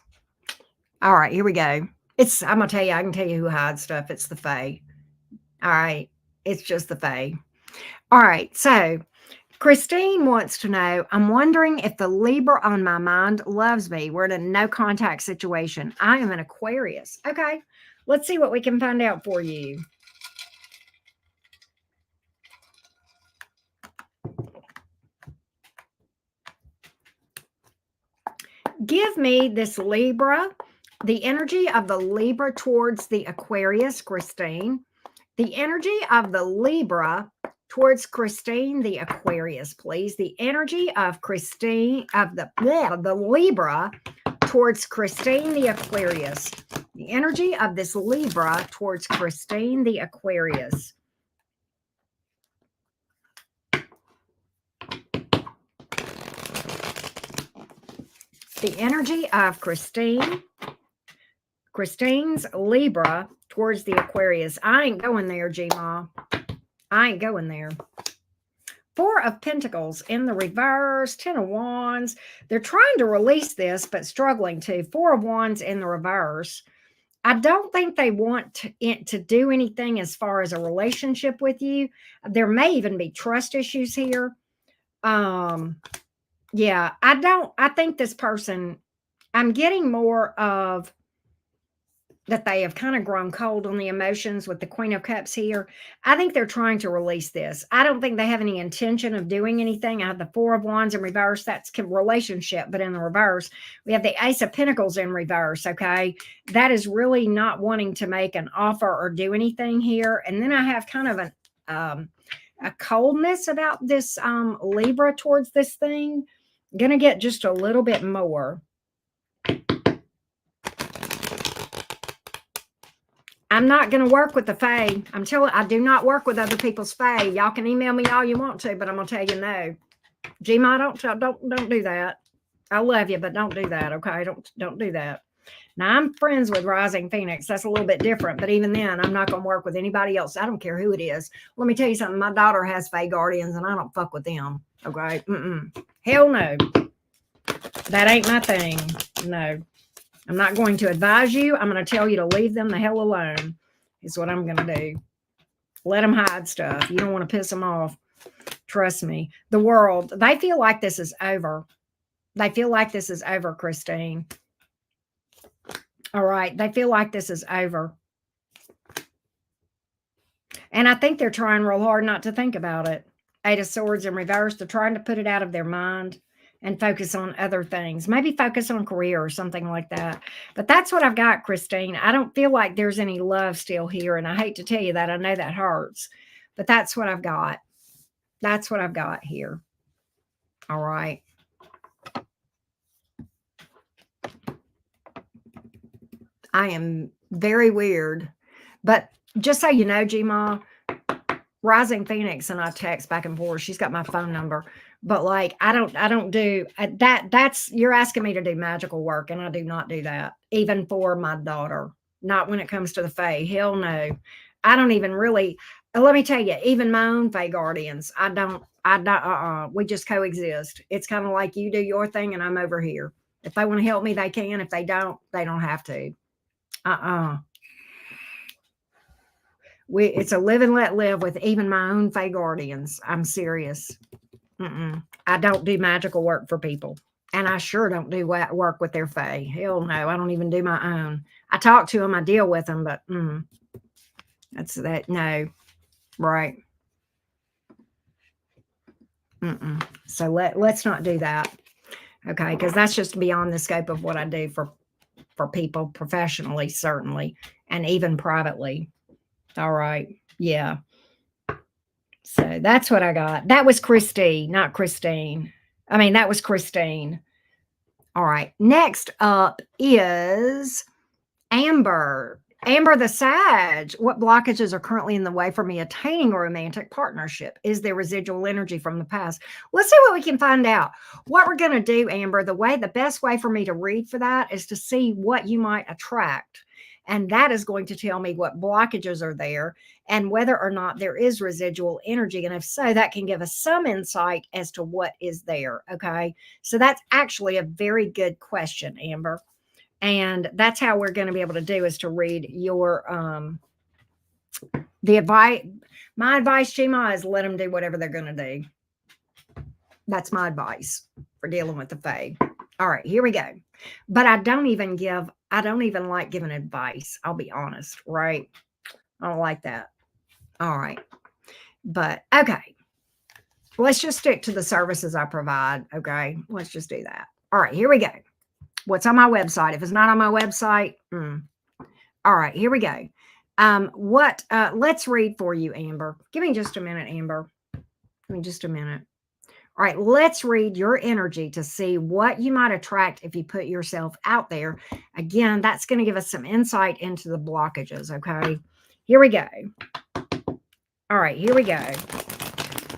All right, here we go. I'm going to tell you, I can tell you who hides stuff. It's the Fae. All right. It's just the Fae. All right. So Christine wants to know, I'm wondering if the Libra on my mind loves me. We're in a no contact situation. I am an Aquarius. Okay. Let's see what we can find out for you. Give me this Libra, the energy of the Libra towards the Aquarius, Christine. The energy of the Libra towards Christine, the Aquarius, please. The energy of Christine, of the Libra towards Christine, the Aquarius. The energy of this Libra towards Christine, the Aquarius. The energy of Christine's Libra towards the Aquarius. I ain't going there, G-Ma. I ain't going there. Four of Pentacles in the reverse, 10 of Wands. They're trying to release this, but struggling to. 4 of Wands in the reverse. I don't think they want to do anything as far as a relationship with you. There may even be trust issues here. Yeah, I think this person, I'm getting more of that they have kind of grown cold on the emotions with the Queen of Cups here. I think they're trying to release this. I don't think they have any intention of doing anything. I have the Four of Wands in reverse. That's relationship, but in the reverse, we have the Ace of Pentacles in reverse, okay? That is really not wanting to make an offer or do anything here. And then I have kind of a coldness about this Libra towards this thing. I'm going to get just a little bit more. I'm not going to work with the Fae. I do not work with other people's Fae. Y'all can email me all you want to, but I'm going to tell you no. Gma, don't do that. I love you, but don't do that, okay? Don't do that. Now, I'm friends with Rising Phoenix. That's a little bit different, but even then, I'm not going to work with anybody else. I don't care who it is. Let me tell you something. My daughter has Fae guardians, and I don't fuck with them, okay? Hell no. That ain't my thing. No. I'm not going to advise you. I'm going to tell you to leave them the hell alone is what I'm going to do. Let them hide stuff. You don't want to piss them off. Trust me. The world, they feel like this is over. They feel like this is over, Christine. All right. They feel like this is over. And I think they're trying real hard not to think about it. Eight of Swords in reverse. They're trying to put it out of their mind and focus on other things. Maybe focus on career or something like that. But that's what I've got, Christine. I don't feel like there's any love still here. And I hate to tell you that. I know that hurts. But that's what I've got. That's what I've got here. All right. I am very weird. But just so you know, Gma, Rising Phoenix and I text back and forth. She's got my phone number. But like, I don't do that. That's, you're asking me to do magical work, and I do not do that, even for my daughter. Not when it comes to the Fae. Hell no. I don't even really, let me tell you, even my own Fae guardians, we just coexist. It's kind of like you do your thing and I'm over here. If they want to help me, they can. If they don't have to. It's a live and let live with even my own Fae guardians. I'm serious. I don't do magical work for people. And I sure don't do work with their Fae. Hell no. I don't even do my own. I talk to them. I deal with them. But that's that. No. Right. So let's not do that. Okay. Because that's just beyond the scope of what I do for people professionally, certainly. And even privately. All right. Yeah. So that's what I got. That was Christy, not Christine. I mean, that was Christine. All right. Next up is Amber. Amber the Sag. What blockages are currently in the way for me attaining a romantic partnership? Is there residual energy from the past? Let's see what we can find out. What we're going to do, Amber, the best way for me to read for that is to see what you might attract. And that is going to tell me what blockages are there and whether or not there is residual energy. And if so, that can give us some insight as to what is there. Okay. So that's actually a very good question, Amber. And that's how we're going to be able to do is to read your, the advice. My advice, Gma, is let them do whatever they're going to do. That's my advice for dealing with the Fae. All right, here we go. But I don't even like giving advice. I'll be honest, right? I don't like that. All right. But okay. Let's just stick to the services I provide. Okay. Let's just do that. All right, here we go. What's on my website? If it's not on my website, all right, here we go. Let's read for you, Amber. Give me just a minute, Amber. Give me just a minute. All right, let's read your energy to see what you might attract if you put yourself out there. Again, that's going to give us some insight into the blockages, okay? Here we go. All right, here we go.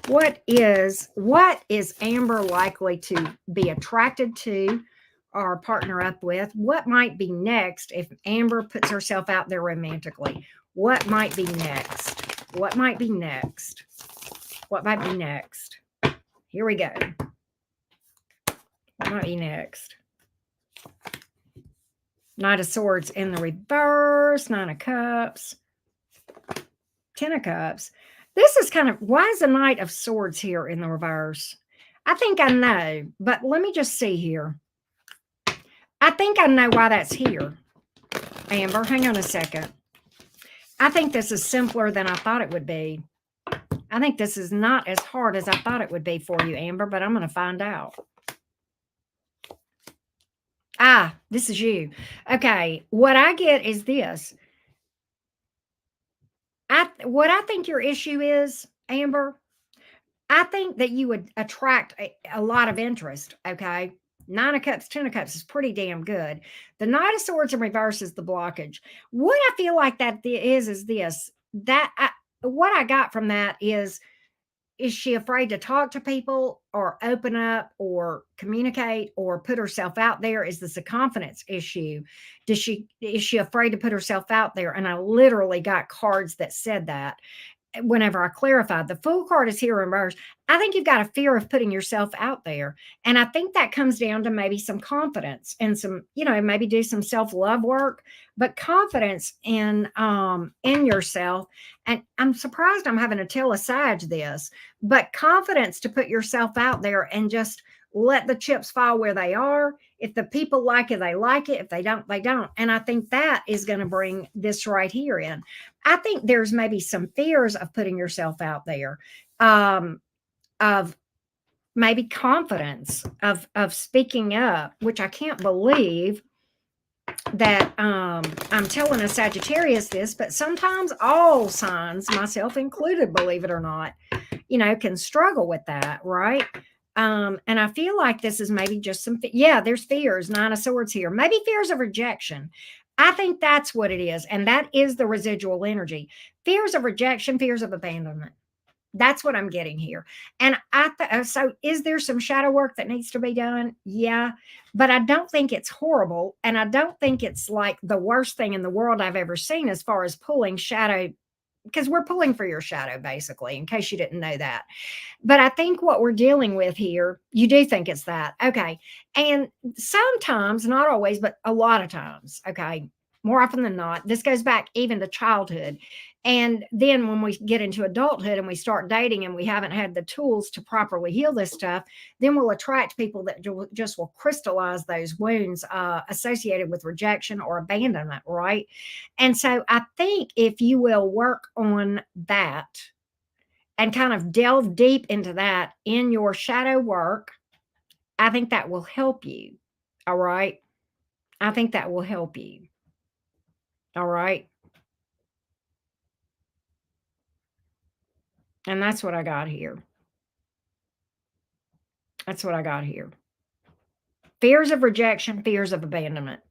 What is Amber likely to be attracted to or partner up with? What might be next if Amber puts herself out there romantically? What might be next? What might be next? What might be next? Here we go. What might be next? Knight of Swords in the reverse. Nine of Cups. Ten of Cups. This is kind of, why is the Knight of Swords here in the reverse? I think I know, but let me just see here. I think I know why that's here. Amber, hang on a second. I think this is simpler than I thought it would be. I think this is not as hard as I thought it would be for you, Amber, but I'm going to find out. Ah, this is you. Okay, what I get is this. What I think your issue is, Amber, I think that you would attract a lot of interest. Okay. Nine of Cups, Ten of Cups is pretty damn good. The Knight of Swords in reverse is the blockage. What I feel like that is this that what I got from that is she afraid to talk to people or open up or communicate or put herself out there? Is this a confidence issue? Is she afraid to put herself out there? And I literally got cards that said that whenever I clarified. The Fool card is here in reverse. I think you've got a fear of putting yourself out there. And I think that comes down to maybe some confidence and some, maybe do some self-love work, but confidence in yourself. And I'm surprised I'm having to tell a Sag this, but confidence to put yourself out there and just let the chips fall where they are. If the people like it, they like it. If they don't, they don't. And I think that is going to bring this right here in. I think there's maybe some fears of putting yourself out there, of maybe confidence of speaking up, which I can't believe that I'm telling a Sagittarius this, but sometimes all signs, myself included, believe it or not, can struggle with that, right? And I feel like this is maybe just there's fears, Nine of Swords here, maybe fears of rejection. I think that's what it is. And that is the residual energy. Fears of rejection, fears of abandonment. That's what I'm getting here. And so is there some shadow work that needs to be done? Yeah, but I don't think it's horrible. And I don't think it's like the worst thing in the world I've ever seen as far as pulling shadow, because we're pulling for your shadow, basically, in case you didn't know that. But I think what we're dealing with here, you do think it's that. Okay. And sometimes, not always, but a lot of times, okay, more often than not, this goes back even to childhood. And then when we get into adulthood and we start dating and we haven't had the tools to properly heal this stuff, then we'll attract people that just will crystallize those wounds associated with rejection or abandonment, right? And so I think if you will work on that and kind of delve deep into that in your shadow work, I think that will help you. All right. I think that will help you. All right. And that's what I got here. That's what I got here. Fears of rejection, fears of abandonment.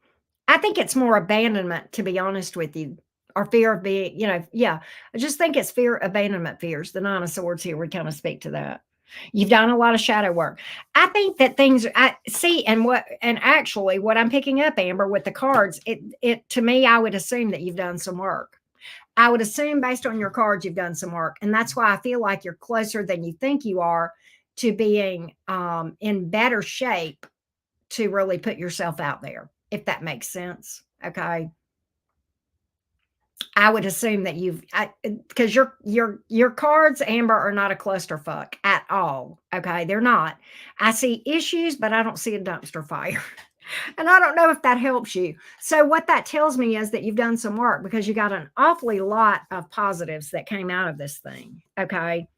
I think it's more abandonment, to be honest with you, or fear of being, yeah. I just think it's abandonment fears. The Nine of Swords here would kind of speak to that. You've done a lot of shadow work. I think that I see, and actually what I'm picking up, Amber, with the cards, it to me, I would assume that you've done some work. I would assume based on your cards, you've done some work. And that's why I feel like you're closer than you think you are to being in better shape to really put yourself out there, if that makes sense. Okay. I would assume that because your cards, Amber, are not a clusterfuck at all. Okay. They're not. I see issues, but I don't see a dumpster fire. And I don't know if that helps you. So what that tells me is that you've done some work because you got an awfully lot of positives that came out of this thing. Okay.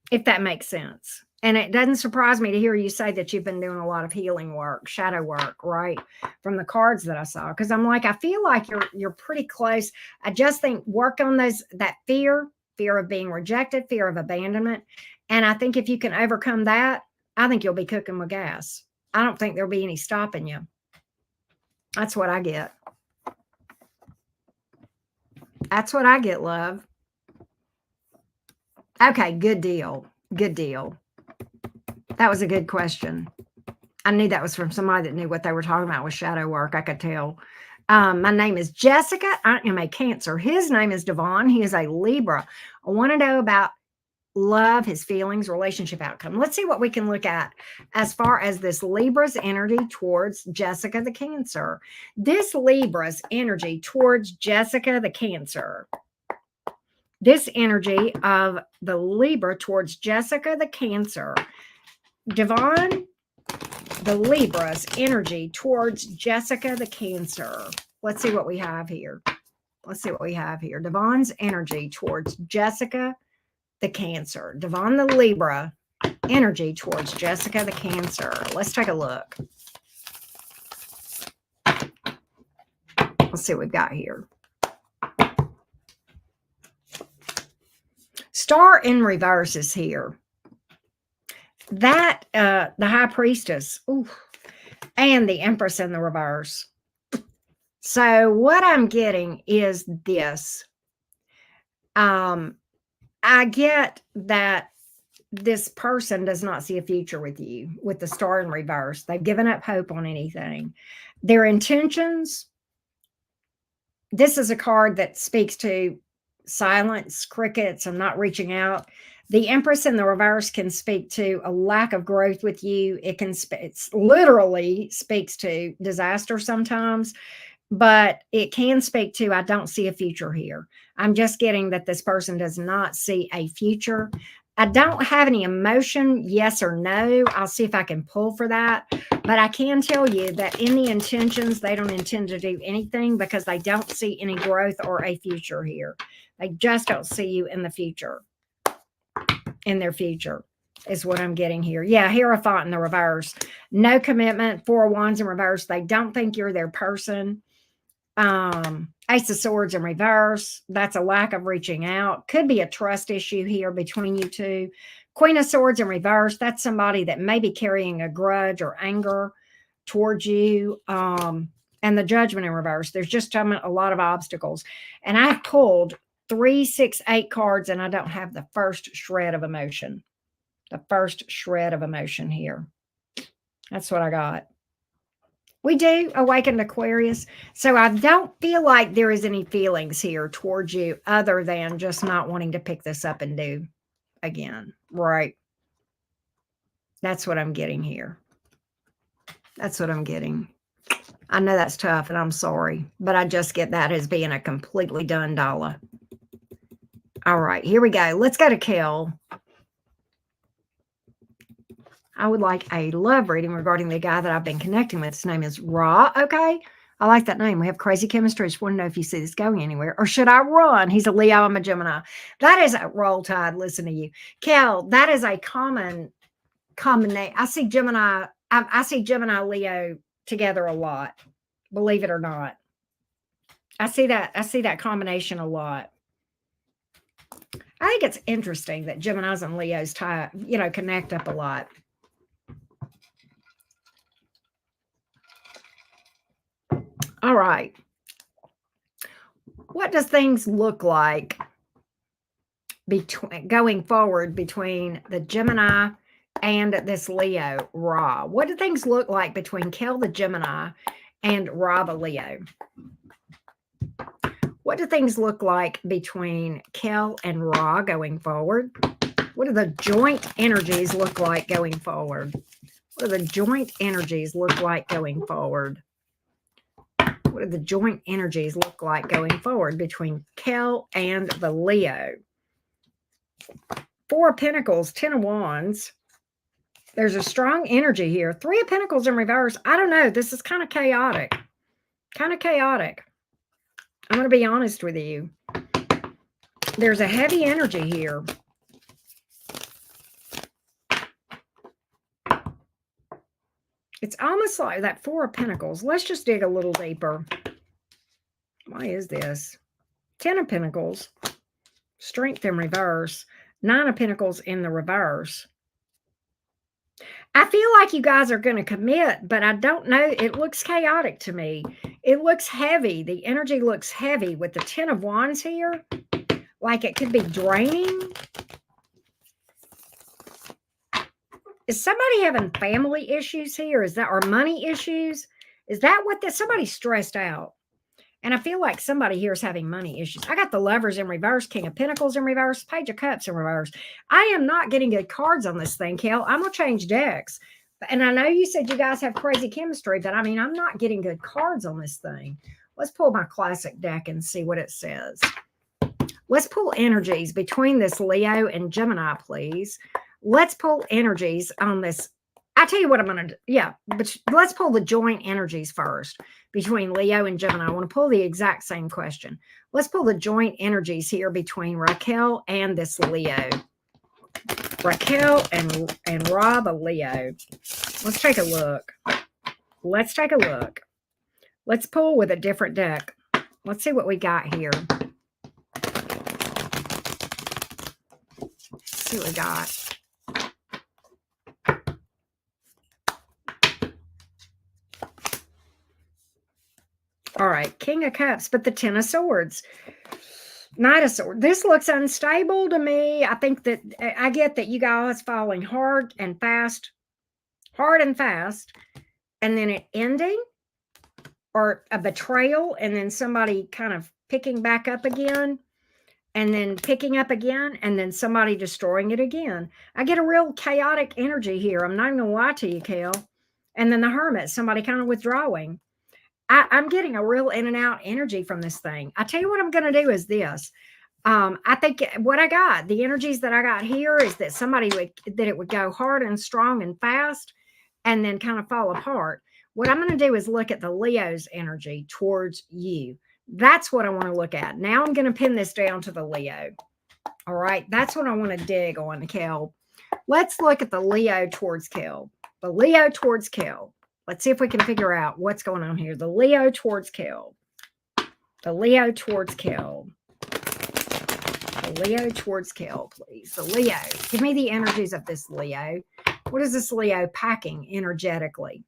If that makes sense. And it doesn't surprise me to hear you say that you've been doing a lot of healing work, shadow work, right? From the cards that I saw. Because I'm like, I feel like you're pretty close. I just think work on that fear of being rejected, fear of abandonment. And I think if you can overcome that, I think you'll be cooking with gas. I don't think there'll be any stopping you. That's what I get. That's what I get, love. Okay, good deal. Good deal. That was a good question. I knew that was from somebody that knew what they were talking about with shadow work. I could tell. My name is Jessica. I am a Cancer. His name is Devon. He is a Libra. I want to know about love, his feelings, relationship outcome. Let's see what we can look at as far as this Libra's energy towards Jessica the Cancer. This Libra's energy towards Jessica the Cancer. This energy of the Libra towards Jessica the Cancer. Devon, the Libra's energy towards Jessica the Cancer. Let's see what we have here. Let's see what we have here. Devon's energy towards Jessica, the Cancer. Devon, the Libra, energy towards Jessica, the Cancer. Let's take a look. Let's see what we've got here. Star in reverse is here. That, the High Priestess, ooh, and the Empress in the reverse. So what I'm getting is this. I get that this person does not see a future with you with the Star in reverse. They've given up hope on anything. Their intentions. This is a card that speaks to silence, crickets, and not reaching out. The Empress in the reverse can speak to a lack of growth with you. It can it's literally speaks to disaster sometimes, but it can speak to, I don't see a future here. I'm just getting that this person does not see a future. I don't have any emotion, yes or no. I'll see if I can pull for that. But I can tell you that in the intentions, they don't intend to do anything because they don't see any growth or a future here. They just don't see you in the future. In their future is what I'm getting here. Yeah, Hierophant in the reverse. No commitment. Four of Wands in reverse. They don't think you're their person. Ace of Swords in reverse. That's a lack of reaching out. Could be a trust issue here between you two. Queen of Swords in reverse. That's somebody that may be carrying a grudge or anger towards you. And the Judgment in reverse. There's just a lot of obstacles. And I pulled 3, 6, 8 cards, and I don't have the first shred of emotion. The first shred of emotion here. That's what I got. We do, Awakened Aquarius. So I don't feel like there is any feelings here towards you other than just not wanting to pick this up and do again. Right. That's what I'm getting here. That's what I'm getting. I know that's tough, and I'm sorry, but I just get that as being a completely done dollar. All right, here we go. Let's go to Kel. I would like a love reading regarding the guy that I've been connecting with. His name is Ra. Okay. I like that name. We have crazy chemistry. Just want to know if you see this going anywhere. Or should I run? He's a Leo. I'm a Gemini. That is a roll tide. Listen to you. Kel, that is a common combination. I see Gemini. I see Gemini Leo together a lot. Believe it or not. I see that combination a lot. I think it's interesting that Geminis and Leos connect up a lot. All right. What does things look like going forward between the Gemini and this Leo, Ra? What do things look like between Kel the Gemini and Ra the Leo? What do things look like between Kel and Ra going forward? What do the joint energies look like going forward? What do the joint energies look like going forward? What do the joint energies look like going forward between Kel and the Leo? 4 of Pentacles, 10 of Wands. There's a strong energy here. 3 of Pentacles in reverse. I don't know. This is kind of chaotic. Kind of chaotic. I'm going to be honest with you. There's a heavy energy here. It's almost like that 4 of Pentacles. Let's just dig a little deeper. Why is this? 10 of Pentacles. Strength in reverse. 9 of Pentacles in the reverse. I feel like you guys are going to commit, but I don't know. It looks chaotic to me. It looks heavy. The energy looks heavy with the 10 of Wands here. Like it could be draining. Is somebody having family issues here? Is that, or money issues? Is that what this? Somebody's stressed out. And I feel like somebody here is having money issues. I got the Lovers in reverse, King of Pentacles in reverse, Page of Cups in reverse. I am not getting good cards on this thing, Kel. I'm going to change decks. And I know you said you guys have crazy chemistry, but I mean, I'm not getting good cards on this thing. Let's pull my classic deck and see what it says. Let's pull energies between this Leo and Gemini, please. Let's pull energies on this I tell you what I'm going to do. Yeah, but let's pull the joint energies first between Leo and Gemini. I want to pull the exact same question. Let's pull the joint energies here between Raquel and this Leo. Raquel and Rob, a Leo. Let's take a look. Let's take a look. Let's pull with a different deck. Let's see what we got here. Let's see what we got. All right, King of Cups, but the Ten of Swords. Knight of Swords. This looks unstable to me. I think that I get that you guys falling hard and fast, and then it ending, or a betrayal, and then somebody kind of picking back up again, and then picking up again, and then somebody destroying it again. I get a real chaotic energy here. I'm not even going to lie to you, Kel. And then the Hermit, somebody kind of withdrawing. I'm getting a real in and out energy from this thing. I tell you what I'm going to do is this. I think what I got, the energies that I got here is that it would go hard and strong and fast and then kind of fall apart. What I'm going to do is look at the Leo's energy towards you. That's what I want to look at. Now I'm going to pin this down to the Leo. All right. That's what I want to dig on, Kel. Let's look at the Leo towards Kel. The Leo towards Kel. Let's see if we can figure out what's going on here. The Leo towards Kel. The Leo towards Kel. The Leo towards Kel, please. The Leo. Give me the energies of this Leo. What is this Leo packing energetically?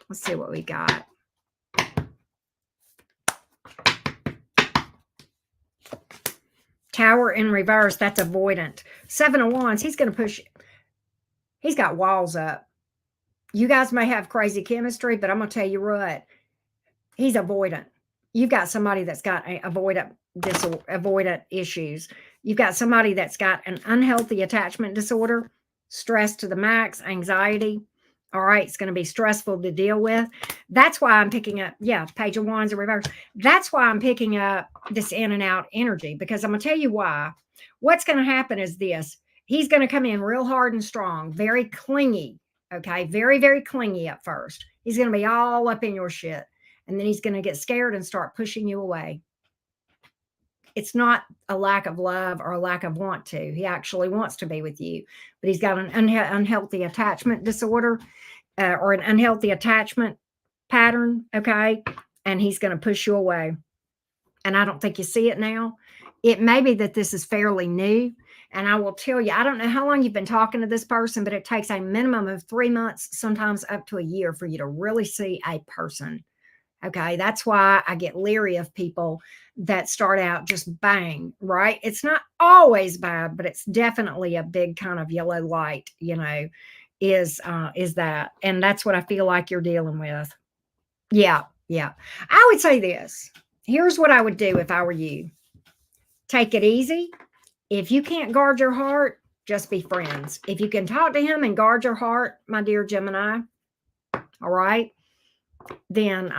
Let's see what we got. Tower in reverse, that's avoidant. Seven of Wands, he's going to push. He's got walls up. You guys may have crazy chemistry, but I'm going to tell you what. He's avoidant. You've got somebody that's got avoidant issues. You've got somebody that's got an unhealthy attachment disorder, stress to the max, anxiety. All right, it's going to be stressful to deal with. That's why I'm picking up, Page of Wands in reverse. That's why I'm picking up this in and out energy, because I'm going to tell you why. What's going to happen is this. He's going to come in real hard and strong, very clingy, okay? Very, very clingy at first. He's going to be all up in your shit, and then he's going to get scared and start pushing you away. It's not a lack of love or a lack of want to. He actually wants to be with you, but he's got an unhealthy attachment disorder or an unhealthy attachment pattern, okay? And he's going to push you away. And I don't think you see it now. It may be that this is fairly new. And I will tell you, I don't know how long you've been talking to this person, but it takes a minimum of 3 months, sometimes up to a year, for you to really see a person. Okay, that's why I get leery of people that start out just bang, right? It's not always bad, but it's definitely a big kind of yellow light, is that. And that's what I feel like you're dealing with. Yeah. I would say this. Here's what I would do if I were you. Take it easy. If you can't guard your heart, just be friends. If you can talk to him and guard your heart, my dear Gemini, all right, then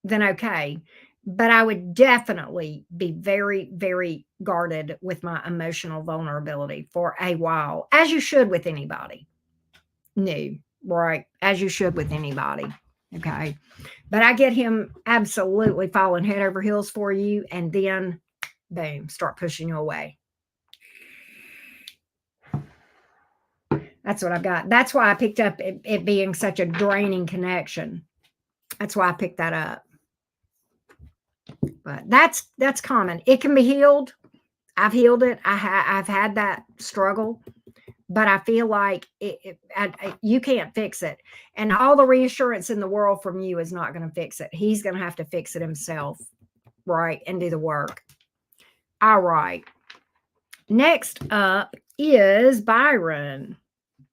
okay. But I would definitely be very, very guarded with my emotional vulnerability for a while, as you should with anybody new, right? As you should with anybody, okay? But I get him absolutely falling head over heels for you, and then, boom, start pushing you away. That's what I've got. That's why I picked up it being such a draining connection. That's why I picked that up. But that's common. It can be healed. I've healed it. I've had that struggle, but I feel like you can't fix it. And all the reassurance in the world from you is not going to fix it. He's going to have to fix it himself, right? And do the work. All right. Next up is Byron.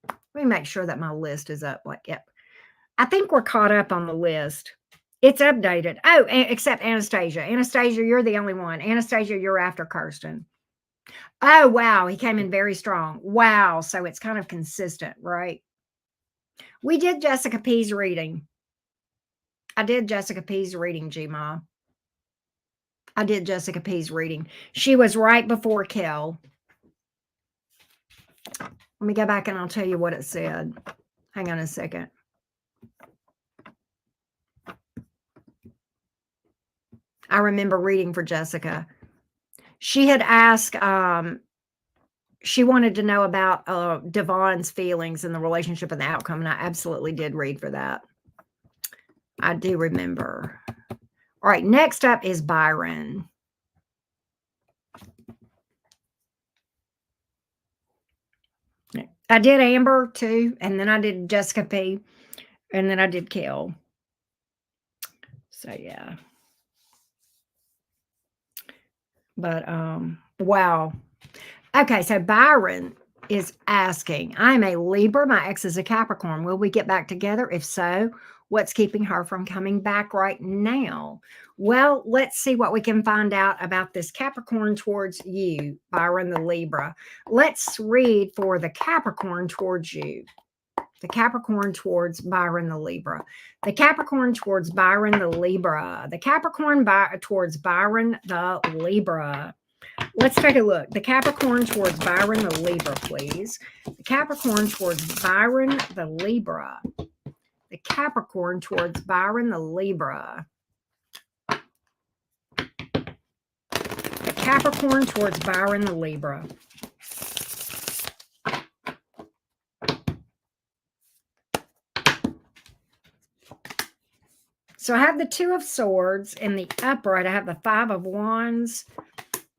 Let me make sure that my list is up. Yep. I think we're caught up on the list. It's updated. Oh, except Anastasia. Anastasia, you're the only one. Anastasia, you're after Kirsten. Oh, wow. He came in very strong. Wow. So it's kind of consistent, right? We did Jessica P's reading. I did Jessica P's reading, G-Ma. I did Jessica P's reading. She was right before Kel. Let me go back and I'll tell you what it said. Hang on a second. I remember reading for Jessica. She had asked, she wanted to know about Devon's feelings and the relationship and the outcome, and I absolutely did read for that. I do remember. All right, next up is Byron. I did Amber too, and then I did Jessica P, and then I did Kel. So yeah. But wow. Okay, so Byron is asking, I'm a Libra, my ex is a Capricorn. Will we get back together? If so, what's keeping her from coming back right now? Well, let's see what we can find out about this Capricorn towards you, Byron the Libra. Let's read for the Capricorn towards you. The Capricorn towards Byron the Libra. The Capricorn towards Byron the Libra. The Capricorn towards Byron the Libra. Let's take a look. The Capricorn towards Byron the Libra, please. The Capricorn towards Byron the Libra. The Capricorn towards Byron the Libra. The Capricorn towards Byron the Libra. So I have the Two of Swords in the upright. I have the Five of Wands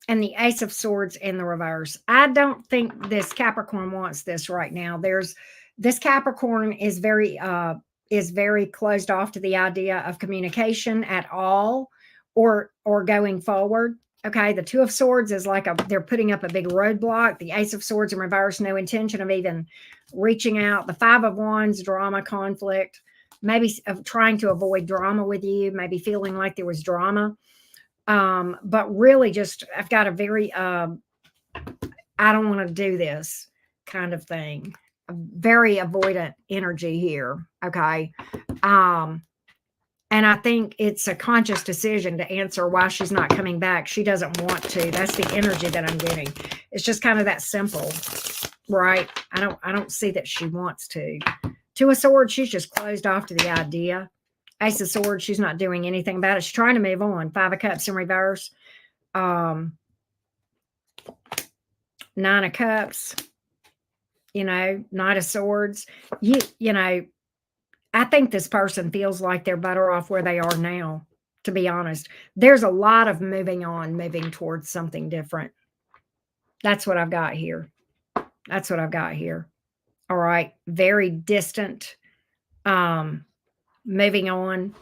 and the Ace of Swords in the reverse. I don't think this Capricorn wants this right now. This Capricorn is very closed off to the idea of communication at all or going forward. Okay, the Two of Swords is like they're putting up a big roadblock. The Ace of Swords in reverse, no intention of even reaching out. The Five of Wands, drama, conflict, maybe of trying to avoid drama with you, maybe feeling like there was drama. But really just, I've got a very, I don't want to do this kind of thing. A very avoidant energy here. Okay. And I think it's a conscious decision to answer why she's not coming back. She doesn't want to. That's the energy that I'm getting. It's just kind of that simple, right? I don't see that she wants to. Two of Swords, she's just closed off to the idea. Ace of Swords, she's not doing anything about it. She's trying to move on. Five of Cups in reverse. Nine of Cups. Knight of Swords. You know, I think this person feels like they're better off where they are now, to be honest. There's a lot of moving on, moving towards something different. That's what I've got here. That's what I've got here. All right. Very distant. Moving on.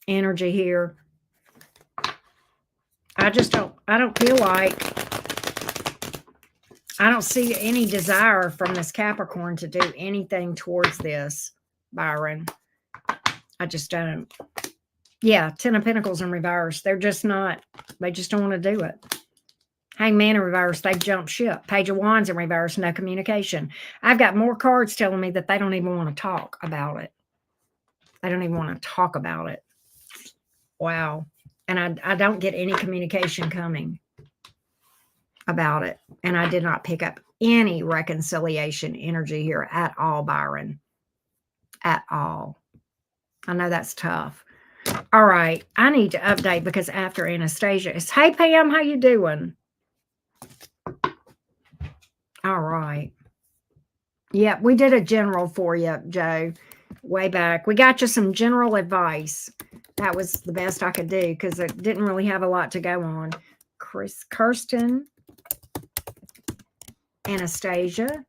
Energy here. I don't feel like, I don't see any desire from this Capricorn to do anything towards this, Byron. I just don't. Yeah, Ten of Pentacles in reverse. They just don't want to do it. Hangman in reverse, they jump ship. Page of Wands in reverse, no communication. I've got more cards telling me that they don't even want to talk about it. They don't even want to talk about it. Wow. And I don't get any communication coming about it. And I did not pick up any reconciliation energy here at all, Byron. At all. I know that's tough. All right. I need to update because after Anastasia is, hey, Pam, how you doing? All right. Yeah, we did a general for you, Joe, way back. We got you some general advice. That was the best I could do because it didn't really have a lot to go on. Kirsten, Anastasia,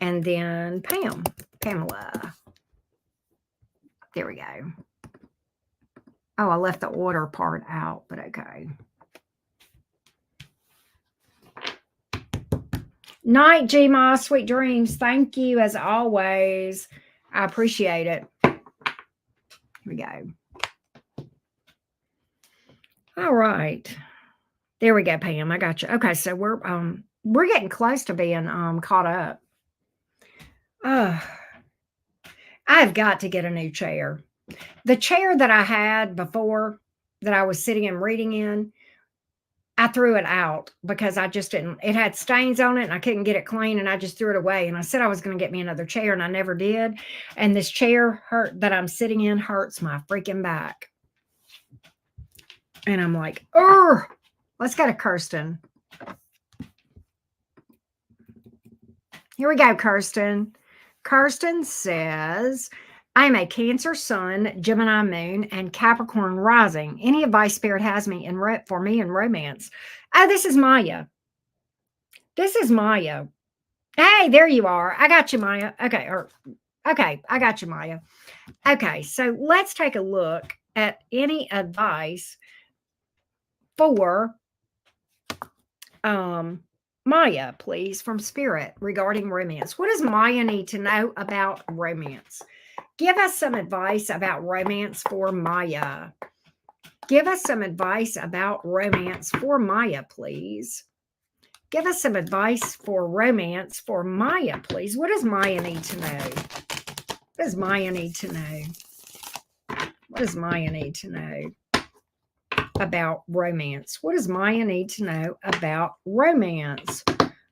and then Pamela. There we go. Oh, I left the order part out, but okay. Night, Gma, sweet dreams. Thank you as always. I appreciate it. Here we go. All right. There we go, Pam. I got you. Okay, so we're getting close to being caught up. I've got to get a new chair. The chair that I had before, that I was sitting and reading in. I threw it out because I just didn't, it had stains on it and I couldn't get it clean and I just threw it away. And I said I was going to get me another chair and I never did. And this chair that I'm sitting in hurts my freaking back. And I'm like, oh, let's go to Kirsten. Here we go, Kirsten. Kirsten says, I'm a Cancer Sun, Gemini Moon, and Capricorn Rising. Any advice Spirit has me for me in romance? Oh, this is Maya. This is Maya. Hey, there you are. I got you, Maya. Okay, I got you, Maya. Okay, so let's take a look at any advice for Maya, please, from Spirit regarding romance. What does Maya need to know about romance? Give us some advice about romance for Maya. Give us some advice about romance for Maya, please. Give us some advice for romance for Maya, please. What does Maya need to know? What does Maya need to know? What does Maya need to know about romance? What does Maya need to know about romance?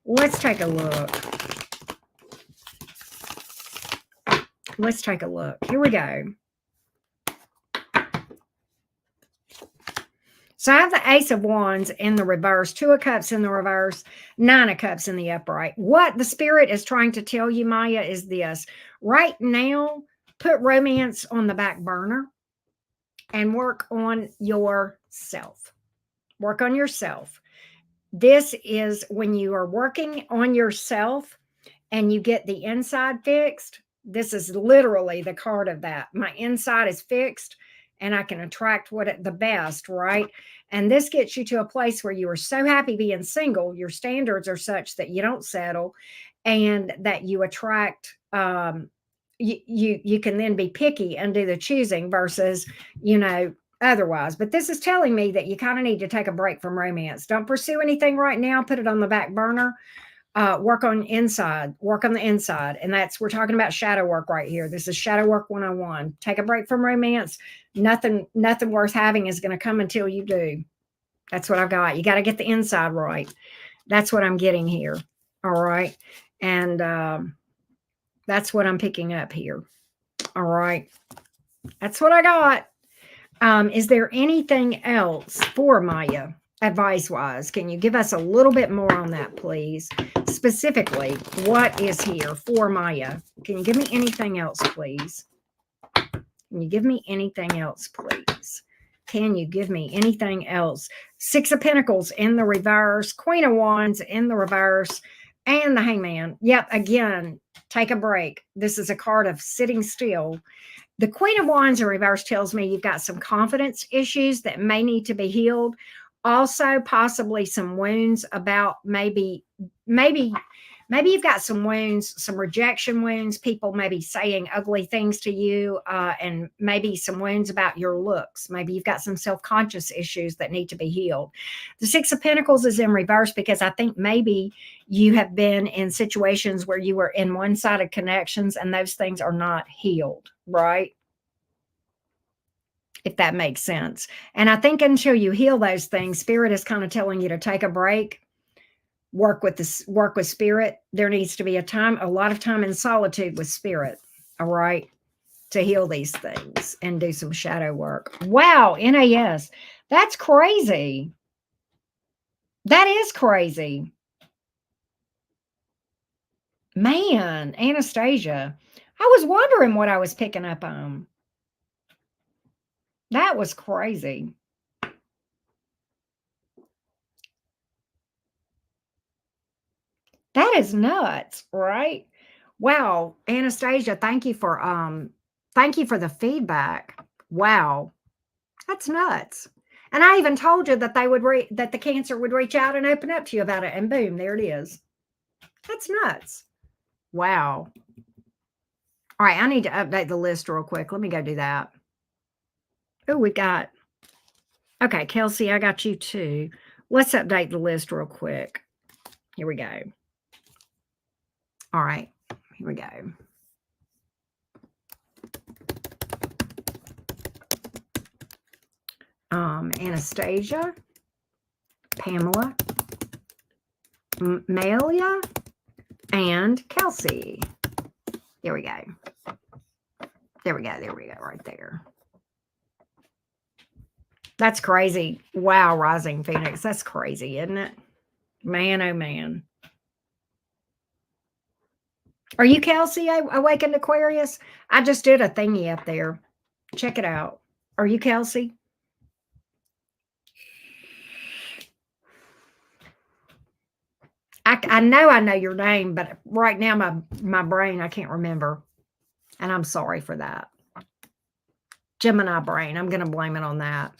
Let's take a look. Let's take a look. Here we go. So I have the Ace of Wands in the reverse, Two of Cups in the reverse, Nine of Cups in the upright. What the Spirit is trying to tell you, Maya, is this. Right now, put romance on the back burner and work on yourself. Work on yourself. This is when you are working on yourself and you get the inside fixed. This is literally the card of that. My inside is fixed and I can attract the best, right? And this gets you to a place where you are so happy being single. Your standards are such that you don't settle and that you attract, you can then be picky and do the choosing versus, otherwise. But this is telling me that you kind of need to take a break from romance. Don't pursue anything right now. Put it on the back burner. Work on the inside. And we're talking about shadow work right here. This is shadow work 101. Take a break from romance. Nothing worth having is going to come until you do. That's what I've got. You got to get the inside right. That's what I'm getting here. All right. And that's what I'm picking up here. All right. That's what I got. Is there anything else for Maya, advice-wise? Can you give us a little bit more on that, please? Specifically, what is here for Maya? Can you give me anything else, please? Can you give me anything else, please? Can you give me anything else? Six of Pentacles in the reverse, Queen of Wands in the reverse, and the Hangman. Yep, again, take a break. This is a card of sitting still. The Queen of Wands in reverse tells me you've got some confidence issues that may need to be healed. Also, possibly some wounds about maybe you've got some wounds, some rejection wounds, people maybe saying ugly things to you, and maybe some wounds about your looks. Maybe you've got some self-conscious issues that need to be healed. The Six of Pentacles is in reverse because I think maybe you have been in situations where you were in one-sided connections and those things are not healed, right? If that makes sense. And I think until you heal those things, Spirit is kind of telling you to take a break, work with Spirit. There needs to be a lot of time in solitude with Spirit, all right, to heal these things and do some shadow work. Wow, NAS. That's crazy. That is crazy. Man, Anastasia, I was wondering what I was picking up on. That was crazy. That is nuts, right? Wow, Anastasia, thank you for the feedback. Wow. That's nuts. And I even told you that that the Cancer would reach out and open up to you about it, and boom, there it is. That's nuts. Wow. All right, I need to update the list real quick. Let me go do that. Oh, we got. Okay, Kelsey, I got you too. Let's update the list real quick. Here we go. All right, here we go. Anastasia, Pamela, Malia, and Kelsey. There we go. There we go. There we go. Right there. That's crazy. Wow, Rising Phoenix. That's crazy, isn't it? Man, oh man. Are you Kelsey, Awakened Aquarius? I just did a thingy up there. Check it out. Are you Kelsey? I know I know your name, but right now my brain, I can't remember. And I'm sorry for that. Gemini brain. I'm going to blame it on that.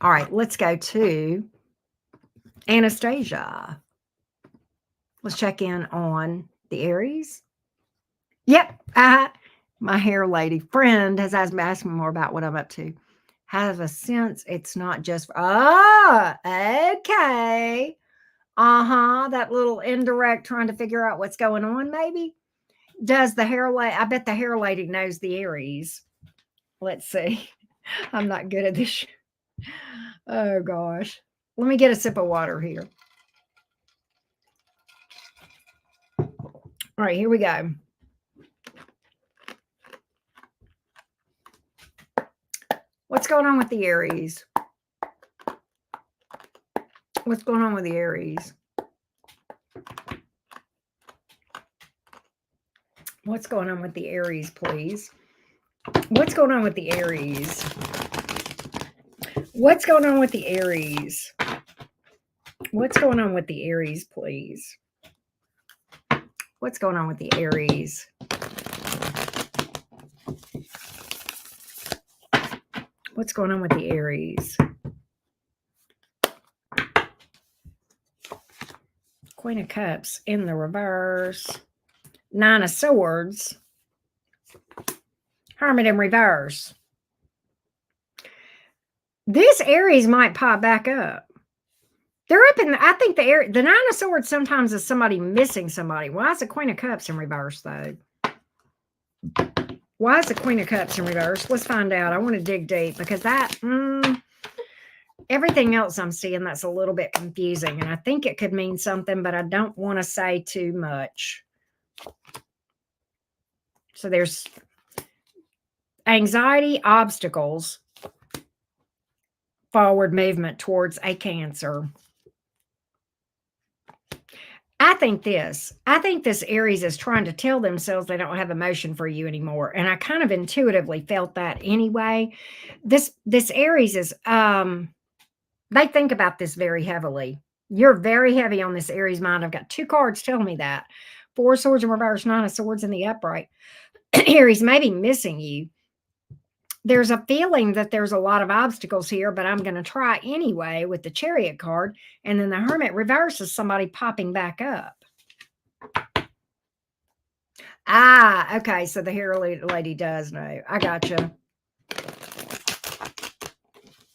All right, let's go to Anastasia. Let's check in on the Aries. Yep. My hair lady friend has asked me more about what I'm up to. Have a sense it's not just, okay. That little indirect trying to figure out what's going on, maybe. Does the hair lady, I bet the hair lady knows the Aries. Let's see. I'm not good at this. Oh, gosh. Let me get a sip of water here. All right, here we go. What's going on with the Aries? What's going on with the Aries? What's going on with the Aries, please? What's going on with the Aries? What's going on with the Aries? What's going on with the Aries, please? What's going on with the Aries? What's going on with the Aries? Queen of Cups in the reverse. Nine of Swords. Hermit in reverse. This Aries might pop back up. They're up in, I think the Nine of Swords sometimes is somebody missing somebody. Why is the Queen of Cups in reverse, though? Why is the Queen of Cups in reverse? Let's find out. I want to dig deep because that, everything else I'm seeing that's a little bit confusing. And I think it could mean something, but I don't want to say too much. So there's anxiety, obstacles, forward movement towards a Cancer. I think this Aries is trying to tell themselves they don't have emotion for you anymore. And I kind of intuitively felt that anyway. This Aries is, they think about this very heavily. You're very heavy on this Aries mind. I've got two cards telling me that. Four of Swords in reverse, Nine of Swords in the upright. Aries may be missing you. There's a feeling that there's a lot of obstacles here, but I'm going to try anyway with the Chariot card. And then the Hermit reverse is somebody popping back up. Okay. So the hair lady does know. I gotcha.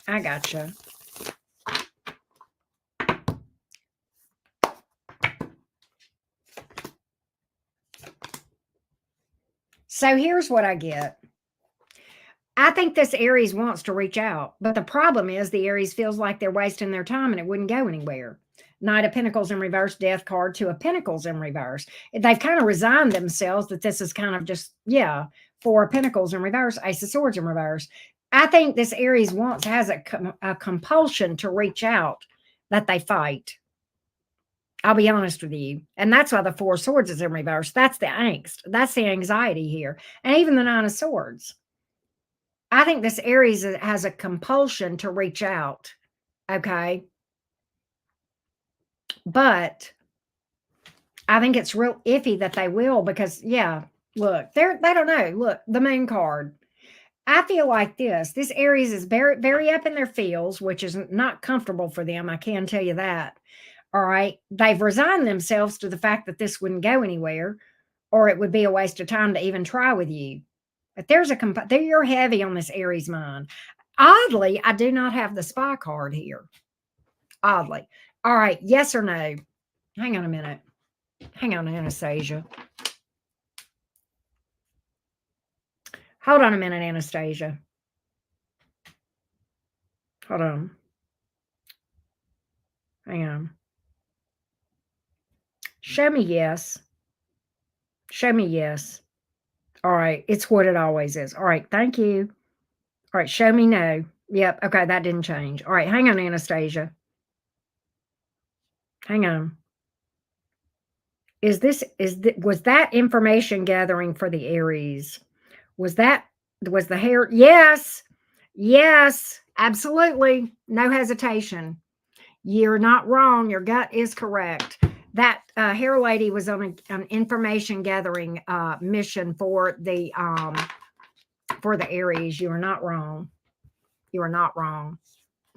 I gotcha. So here's what I get. I think this Aries wants to reach out, but the problem is the Aries feels like they're wasting their time and it wouldn't go anywhere. Knight of Pentacles in reverse, Death card, Two of Pentacles in reverse. They've kind of resigned themselves that this is kind of just, Four of Pentacles in reverse, Ace of Swords in reverse. I think this Aries has a compulsion to reach out that they fight. I'll be honest with you. And that's why the Four of Swords is in reverse. That's the angst. That's the anxiety here. And even the Nine of Swords. I think this Aries has a compulsion to reach out. Okay. But I think it's real iffy that they will because, look, they don't know. Look, the Moon card. I feel like this Aries is very, very up in their feels, which is not comfortable for them. I can tell you that. All right. They've resigned themselves to the fact that this wouldn't go anywhere or it would be a waste of time to even try with you. But you're heavy on this Aries mind. Oddly, I do not have the Spy card here. Oddly. All right. Yes or no? Hang on a minute. Hang on, Anastasia. Hold on a minute, Anastasia. Hold on. Hang on. Show me yes. Show me yes. All right. It's what it always is. All right. Thank you. All right. Show me no. Yep. Okay. That didn't change. All right. Hang on, Anastasia. Hang on. Was that information gathering for the Aries? Was the hair? Yes. Yes. Absolutely. No hesitation. You're not wrong. Your gut is correct. That hair lady was on an information gathering mission for the Aries. You are not wrong. You are not wrong.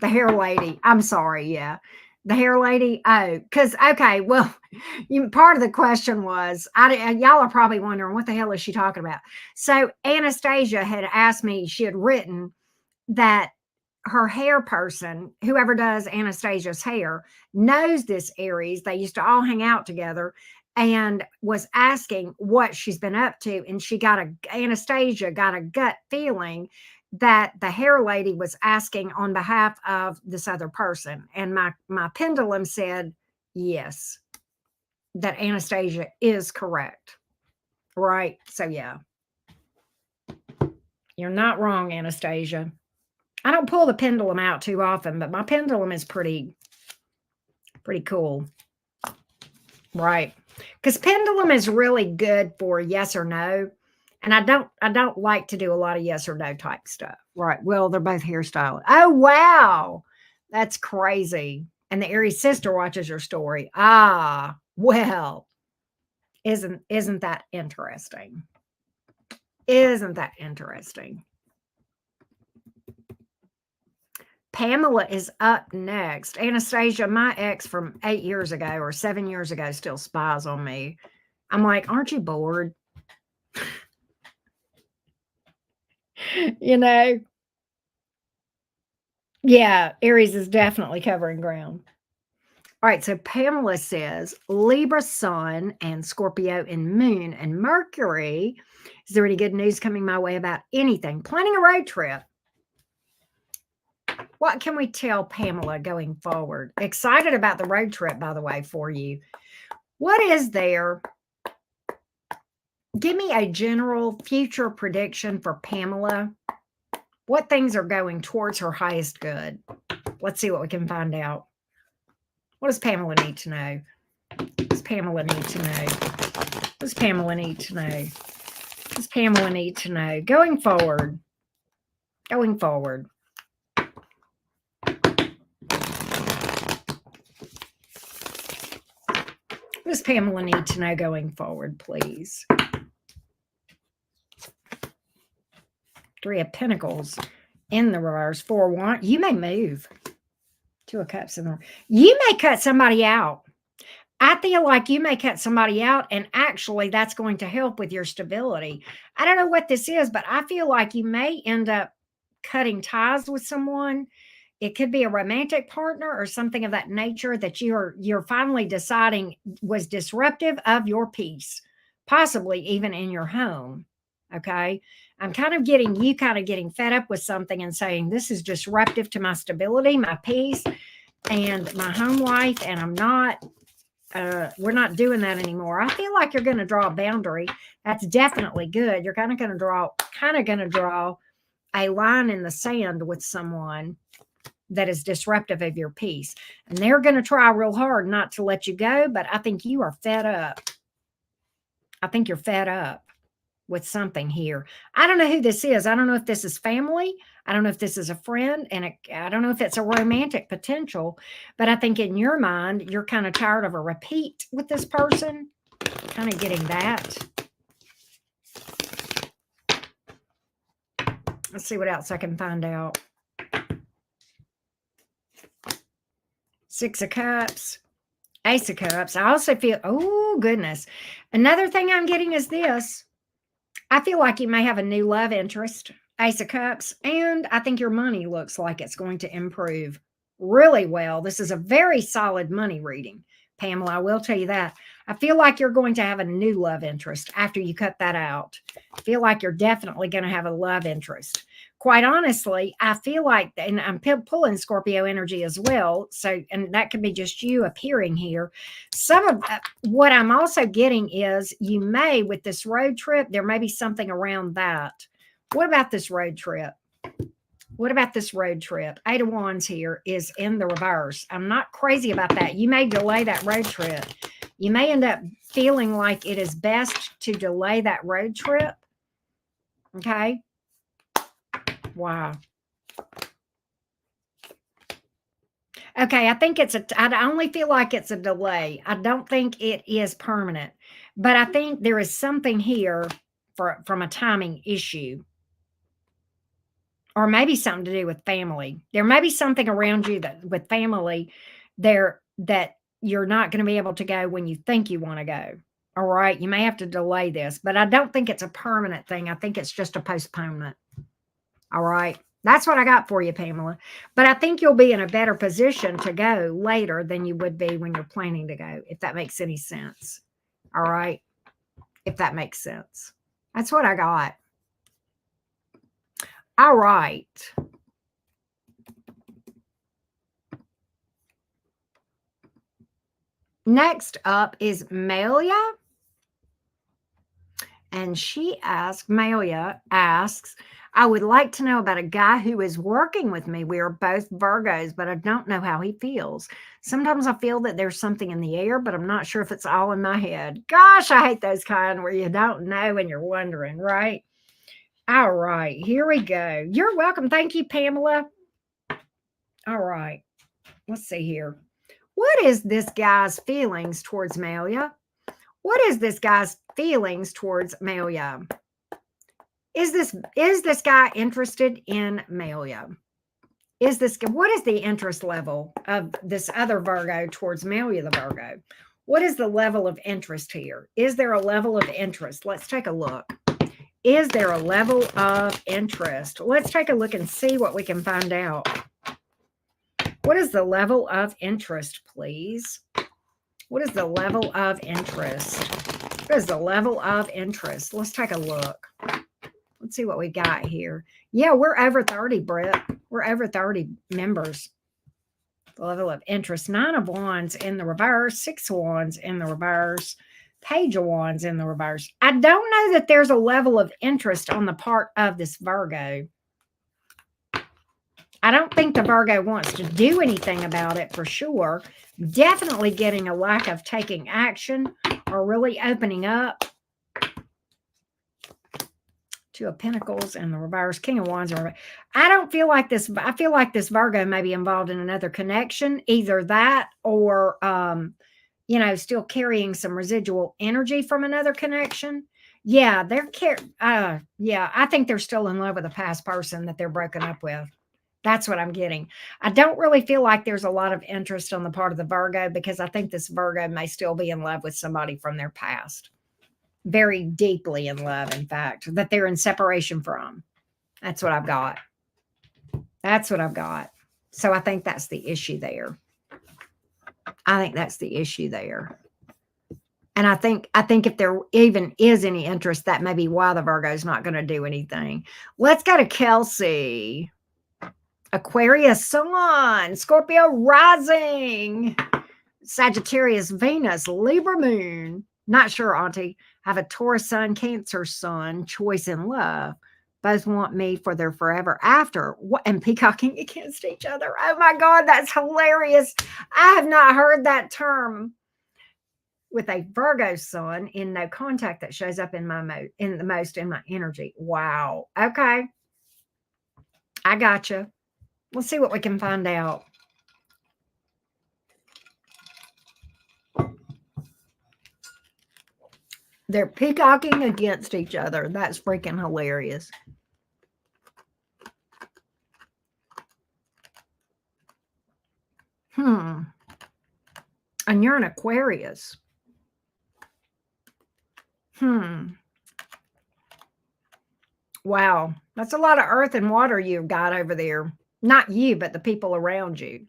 The hair lady. I'm sorry. Yeah. The hair lady. Oh, because, okay. Well, part of the question was, y'all are probably wondering what the hell is she talking about? So Anastasia had asked me, she had written that her hair person, whoever does Anastasia's hair, knows this Aries. They used to all hang out together and was asking what she's been up to. And Anastasia got a gut feeling that the hair lady was asking on behalf of this other person. And my pendulum said, yes, that Anastasia is correct. Right. So, yeah, you're not wrong, Anastasia. I don't pull the pendulum out too often, but my pendulum is pretty cool. Right. Because pendulum is really good for yes or no. And I don't like to do a lot of yes or no type stuff. Right. Well, they're both hairstyling. Oh, wow. That's crazy. And the Aries sister watches your story. Ah, well, isn't that interesting? Isn't that interesting? Pamela is up next. Anastasia, my ex from 8 years ago or 7 years ago still spies on me. I'm like, aren't you bored? You know? Yeah, Aries is definitely covering ground. All right, so Pamela says Libra sun and Scorpio and moon and Mercury. Is there any good news coming my way about anything? Planning a road trip. What can we tell Pamela going forward? Excited about the road trip, by the way, for you. What is there? Give me a general future prediction for Pamela. What things are going towards her highest good? Let's see what we can find out. What does Pamela need to know? What does Pamela need to know? What does Pamela need to know? What does Pamela need to know? Going forward. Going forward. What does Pamela need to know going forward, please? Three of Pentacles in the reverse. 4 of Wands. You may move. 2 of Cups in the reverse. You may cut somebody out. I feel like you may cut somebody out, and actually that's going to help with your stability. I don't know what this is, but I feel like you may end up cutting ties with someone. It could be a romantic partner or something of that nature that you're finally deciding was disruptive of your peace, possibly even in your home. Okay. I'm kind of getting fed up with something and saying, this is disruptive to my stability, my peace, and my home life. And we're not doing that anymore. I feel like you're going to draw a boundary. That's definitely good. You're kind of going to draw a line in the sand with someone that is disruptive of your peace. And they're going to try real hard not to let you go, but I think you are fed up. I think you're fed up with something here. I don't know who this is. I don't know if this is family. I don't know if this is a friend, and I don't know if it's a romantic potential, but I think in your mind, you're kind of tired of a repeat with this person, kind of getting that. Let's see what else I can find out. 6 of Cups, Ace of Cups. I also feel, oh, goodness. Another thing I'm getting is this. I feel like you may have a new love interest, Ace of Cups, and I think your money looks like it's going to improve really well. This is a very solid money reading. Pamela. I will tell you that. I feel like you're going to have a new love interest after you cut that out. I feel like you're definitely going to have a love interest. Quite honestly, I feel like, and I'm pulling Scorpio energy as well. So, and that could be just you appearing here. Some of what I'm also getting is you may, with this road trip, there may be something around that. What about this road trip? What about this road trip? Eight of Wands here is in the reverse. I'm not crazy about that. You may delay that road trip. You may end up feeling like it is best to delay that road trip. Okay. Wow. Okay. I think I only feel like it's a delay. I don't think it is permanent, but I think there is something here from a timing issue. Or maybe something to do with family. There may be something around you that with family there that you're not going to be able to go when you think you want to go. All right. You may have to delay this, but I don't think it's a permanent thing. I think it's just a postponement. All right. That's what I got for you, Pamela. But I think you'll be in a better position to go later than you would be when you're planning to go, if that makes any sense. All right. If that makes sense. That's what I got. All right. Next up is Melia. And Melia asks, I would like to know about a guy who is working with me. We are both Virgos, but I don't know how he feels. Sometimes I feel that there's something in the air, but I'm not sure if it's all in my head. Gosh, I hate those kind where you don't know and you're wondering, right? All right, here we go. You're welcome. Thank you, Pamela. All right, let's see here. What is this guy's feelings towards Melia? What is this guy's feelings towards Melia? Is this guy interested in Melia? What is the interest level of this other Virgo towards Melia the Virgo? What is the level of interest here? Is there a level of interest? Let's take a look. Is there a level of interest? Let's take a look and see what we can find out. What is the level of interest, please? What is the level of interest? What is the level of interest? Let's take a look. Let's see what we got here. Yeah, we're over 30, Britt. We're over 30 members. The level of interest. 9 of Wands in the reverse. 6 of Wands in the reverse. Page of Wands in the reverse. I don't know that there's a level of interest on the part of this Virgo. I don't think the Virgo wants to do anything about it for sure. Definitely getting a lack of taking action or really opening up. 2 of Pentacles and the reverse. King of Wands. I don't feel like this. I feel like this Virgo may be involved in another connection. Either that or, still carrying some residual energy from another connection. Yeah, I think they're still in love with a past person that they're broken up with. That's what I'm getting. I don't really feel like there's a lot of interest on the part of the Virgo because I think this Virgo may still be in love with somebody from their past. Very deeply in love, in fact, that they're in separation from. That's what I've got. That's what I've got. So I think that's the issue there. And I think if there even is any interest, that may be why the Virgo's not going to do anything. Let's go to Kelsey. Aquarius Sun, Scorpio rising, Sagittarius Venus, Libra moon. Not sure, Auntie. Have a Taurus sun, Cancer sun, choice in love. Both want me for their forever after. What? And peacocking against each other. Oh my God, that's hilarious. I have not heard that term with a Virgo sun in no contact that shows up in my in my energy. Wow. Okay. I gotcha. We'll see what we can find out. They're peacocking against each other. That's freaking hilarious. And you're an Aquarius. Wow. That's a lot of earth and water you've got over there. Not you, but the people around you.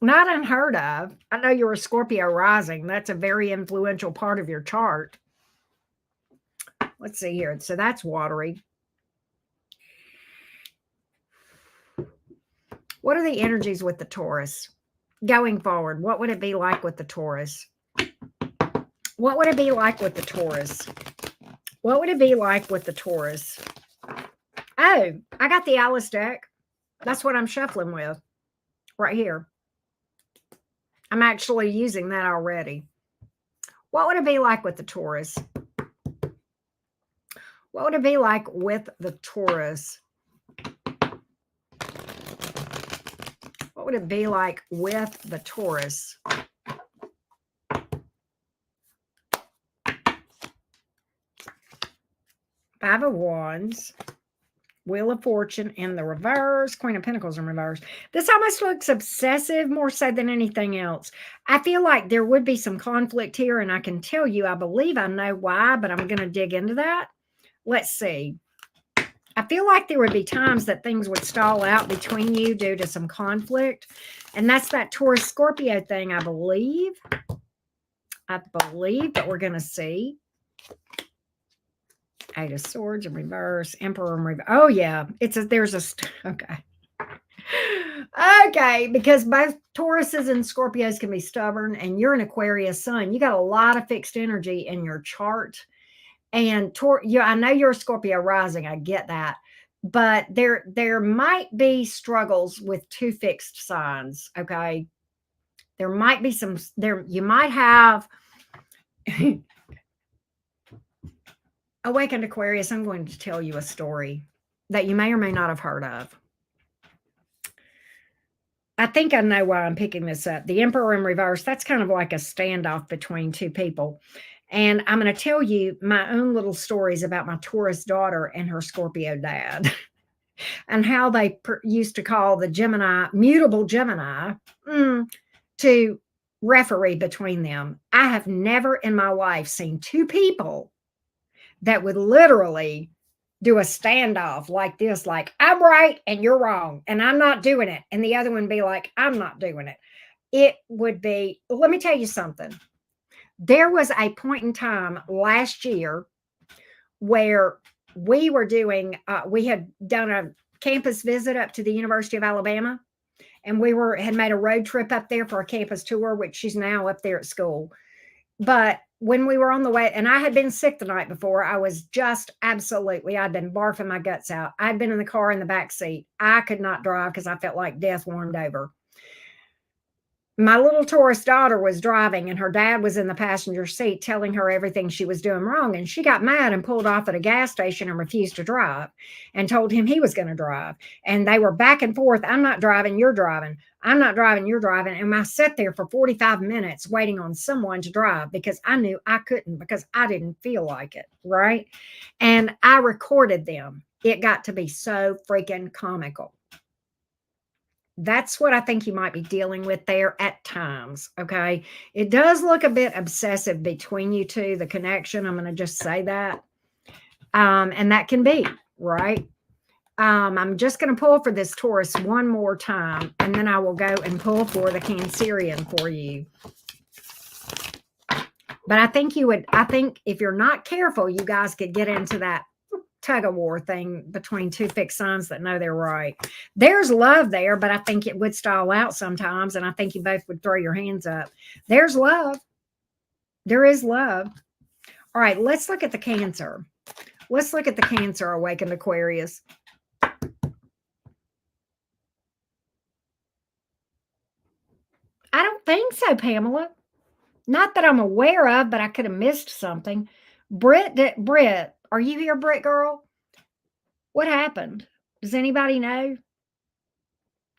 Not unheard of. I know you're a Scorpio rising. That's a very influential part of your chart. Let's see here. So that's watery. What are the energies with the Taurus? Going forward, what would it be like with the Taurus? What would it be like with the Taurus? What would it be like with the Taurus? Oh, I got the Alice deck. That's what I'm shuffling with right here. I'm actually using that already. What would it be like with the Taurus? What would it be like with the Taurus? What would it be like with the Taurus? Five of Wands, Wheel of Fortune in the reverse, Queen of Pentacles in reverse. This almost looks obsessive more so than anything else. I feel like there would be some conflict here, and I can tell you, I believe I know why, but I'm going to dig into that. Let's see. I feel like there would be times that things would stall out between you due to some conflict, and that's that Taurus Scorpio thing, I believe. I believe that we're going to see. Eight of Swords in reverse, Emperor in reverse. Oh yeah, okay. Okay, because both Tauruses and Scorpios can be stubborn, and you're an Aquarius sun. You got a lot of fixed energy in your chart. And I know you're a Scorpio rising. I get that. But there might be struggles with two fixed signs, okay? There might be you might have Awakened Aquarius, I'm going to tell you a story that you may or may not have heard of. I think I know why I'm picking this up. The Emperor in reverse, that's kind of like a standoff between two people. And I'm going to tell you my own little stories about my Taurus daughter and her Scorpio dad and how they used to call the Gemini, mutable Gemini, to referee between them. I have never in my life seen two people that would literally do a standoff like this, like, I'm right and you're wrong, and I'm not doing it. And the other one be like, I'm not doing it. It would be, let me tell you something. There was a point in time last year where we were doing, we had done a campus visit up to the University of Alabama, and we had made a road trip up there for a campus tour, which she's now up there at school. But when we were on the way, and I had been sick the night before, I was just absolutely, I'd been barfing my guts out. I'd been in the car in the back seat. I could not drive because I felt like death warmed over. My little Taurus daughter was driving, and her dad was in the passenger seat telling her everything she was doing wrong. And she got mad and pulled off at a gas station and refused to drive and told him he was going to drive. And they were back and forth. I'm not driving, you're driving. I'm not driving, you're driving. And I sat there for 45 minutes waiting on someone to drive because I knew I couldn't, because I didn't feel like it, right? And I recorded them. It got to be so freaking comical. That's what I think you might be dealing with there at times, okay? It does look a bit obsessive between you two, the connection. I'm going to just say that. And that can be, right? I'm just going to pull for this Taurus one more time, and then I will go and pull for the Cancerian for you. But I think if you're not careful, you guys could get into that tug of war thing between two fixed signs that know they're right. There's love there, but I think it would stall out sometimes, and I think you both would throw your hands up. There's love. There is love. All right, let's look at the Cancer. Let's look at the Cancer awakened Aquarius. I don't think so, Pamela. Not that I'm aware of, but I could have missed something. Britt, are you here, Britt girl? What happened? Does anybody know?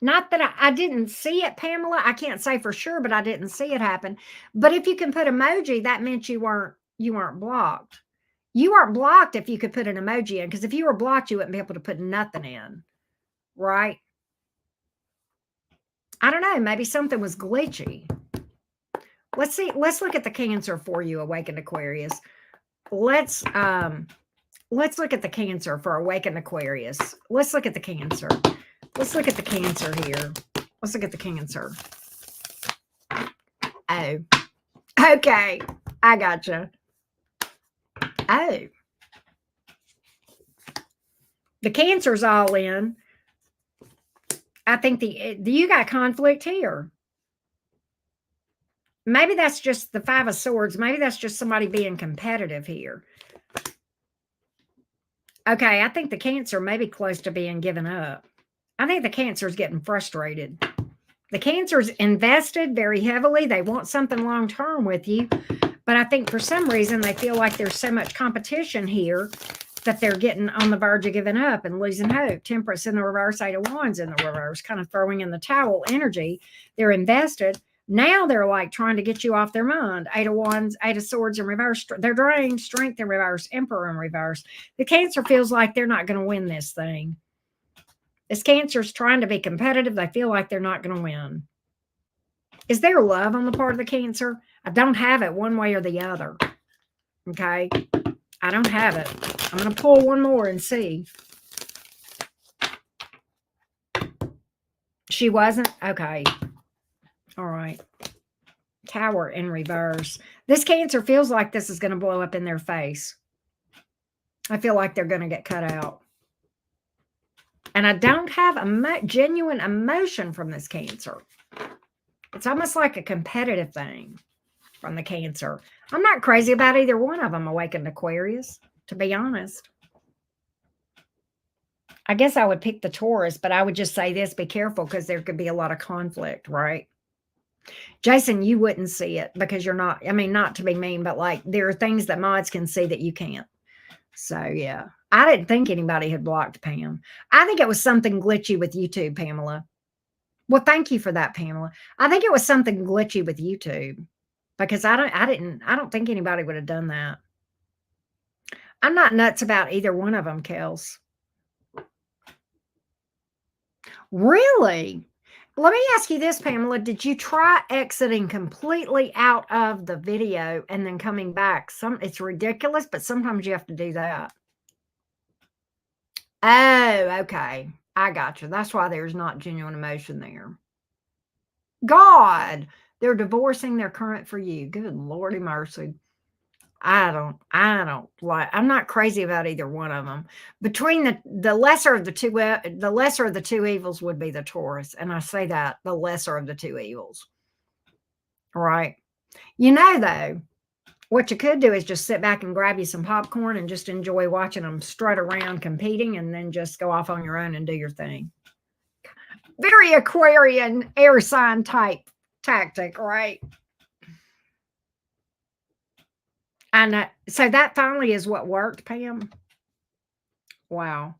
Not that I didn't see it, Pamela. I can't say for sure, but I didn't see it happen. But if you can put emoji, that meant you weren't blocked. You weren't blocked if you could put an emoji in, because if you were blocked, you wouldn't be able to put nothing in, right? I don't know. Maybe something was glitchy. Let's see. Let's look at the Cancer for you, awakened Aquarius. Let's look at the Cancer for awakened Aquarius. Let's look at the Cancer. Let's look at the Cancer here. Let's look at the Cancer. Uh-oh. Okay. I gotcha. Oh. The Cancer's all in. I think you got conflict here. Maybe that's just the Five of Swords. Maybe that's just somebody being competitive here. Okay, I think the Cancer may be close to being given up. I think the Cancer is getting frustrated. The Cancer's invested very heavily. They want something long-term with you. But I think for some reason they feel like there's so much competition here that they're getting on the verge of giving up and losing hope. Temperance in the reverse, Eight of Wands in the reverse, kind of throwing in the towel energy. They're invested. Now they're like trying to get you off their mind. Eight of Wands, Eight of Swords in reverse. They're drained, Strength in reverse, Emperor in reverse. The Cancer feels like they're not going to win this thing. This Cancer's trying to be competitive. They feel like they're not going to win. Is there love on the part of the Cancer? I don't have it one way or the other. Okay. I don't have it. I'm going to pull one more and see. She wasn't? Okay. All right. Tower in reverse. This Cancer feels like this is going to blow up in their face. I feel like they're going to get cut out. And I don't have a genuine emotion from this Cancer. It's almost like a competitive thing from the Cancer. I'm not crazy about either one of them, Awakened Aquarius, to be honest. I guess I would pick the Taurus, but I would just say this, be careful, because there could be a lot of conflict, right? Jason, you wouldn't see it because you're not, I mean, not to be mean, but like there are things that mods can see that you can't. So yeah, I didn't think anybody had blocked Pam. I think it was something glitchy with YouTube, Pamela. Well, thank you for that, Pamela. I think it was something glitchy with YouTube because I don't think anybody would have done that. I'm not nuts about either one of them, Kels. Really? Let me ask you this, Pamela. Did you try exiting completely out of the video and then coming back? It's ridiculous, but sometimes you have to do that. Oh, okay. I got you. That's why there's not genuine emotion there. God, they're divorcing their current for you. Good Lordy mercy. I don't like, I'm not crazy about either one of them. Between the lesser of the two evils would be the Taurus. And I say that, the lesser of the two evils. Right. You know, though, what you could do is just sit back and grab you some popcorn and just enjoy watching them strut around competing and then just go off on your own and do your thing. Very Aquarian air sign type tactic, right? And so that finally is what worked, Pam. Wow.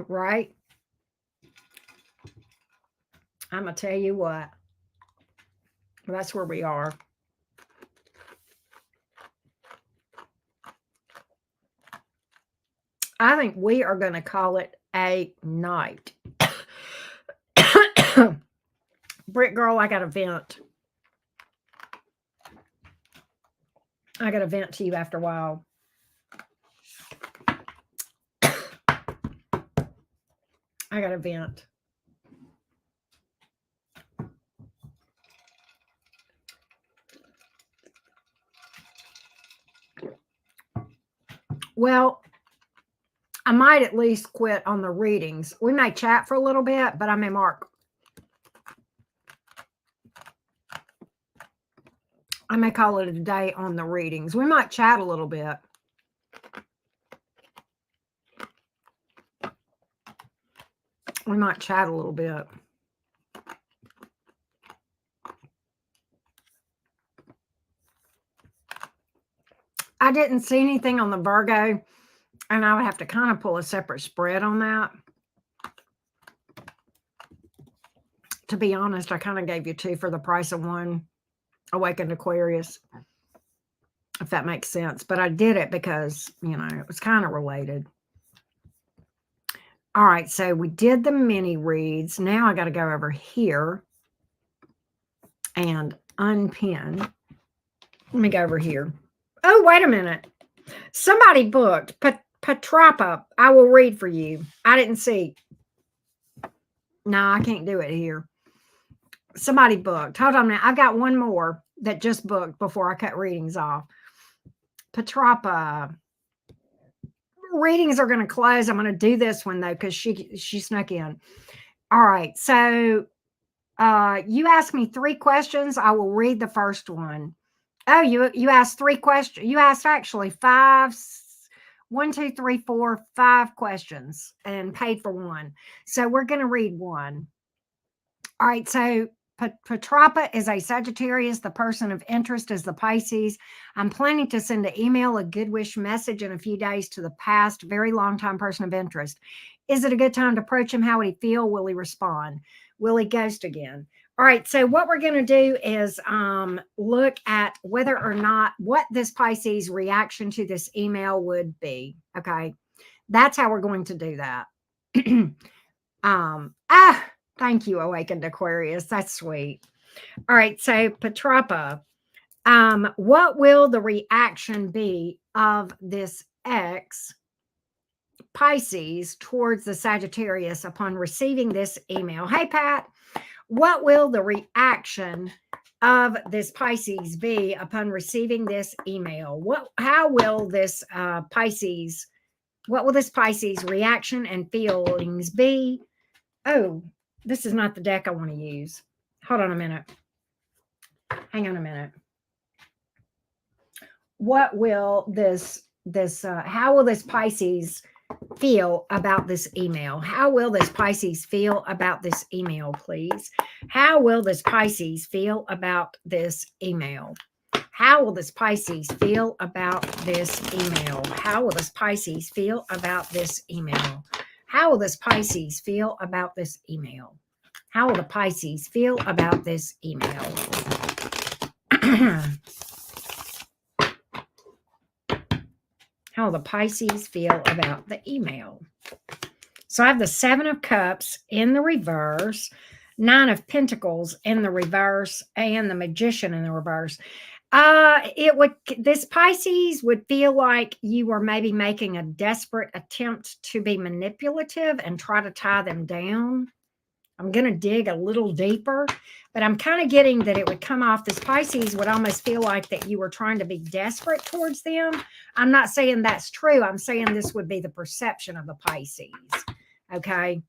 Right. I'm going to tell you what. That's where we are. I think we are going to call it a night. Brick girl, I got to vent. I got to vent to you after a while. I got to vent. Well, I might at least quit on the readings. We may chat for a little bit, but I may mark. I may call it a day on the readings. We might chat a little bit. We might chat a little bit. I didn't see anything on the Virgo, and I would have to kind of pull a separate spread on that. To be honest, I kind of gave you two for the price of one Awakened Aquarius, if that makes sense. But I did it because, you know, it was kind of related. All right, so we did the mini reads. Now I got to go over here and unpin. Let me go over here. Oh, wait a minute. Somebody booked Patrapa, I will read for you. I didn't see. No, I can't do it here. Somebody booked. Hold on a minute. I've got one more that just booked before I cut readings off. Patrapa. Readings are going to close. I'm going to do this one though because she snuck in. All right. So you asked me 3 questions. I will read the first one. Oh, you asked 3 questions. You asked actually 5. 1, 2, 3, 4, 5 questions and paid for 1. So we're going to read 1. All right. So Patrapa is a Sagittarius. The person of interest is the Pisces. I'm planning to send an email, a good wish message in a few days to the past, very long time person of interest. Is it a good time to approach him? How would he feel? Will he respond? Will he ghost again? All right. So what we're going to do is look at whether or not what this Pisces reaction to this email would be. Okay. That's how we're going to do that. Thank you, Awakened Aquarius. That's sweet. All right. So Patrapa, what will the reaction be of this ex Pisces towards the Sagittarius upon receiving this email? Hey, Pat, what will the reaction of this Pisces be upon receiving this email? How will this Pisces, what will this Pisces reaction and feelings be? Oh, this is not the deck I want to use. Hold on a minute. Hang on a minute. What will how will this Pisces feel about this email? How will this Pisces feel about this email, please? How will this Pisces feel about this email? How will this Pisces feel about this email? How will this Pisces feel about this email? How will this Pisces feel about this email? How will the Pisces feel about this email? How will the Pisces feel about the email? So I have the 7 of Cups in the reverse, 9 of Pentacles in the reverse, and the Magician in the reverse. This Pisces would feel like you were maybe making a desperate attempt to be manipulative and try to tie them down. I'm going to dig a little deeper, but I'm kind of getting that it would come off. This Pisces would almost feel like that you were trying to be desperate towards them. I'm not saying that's true. I'm saying this would be the perception of the Pisces. Okay.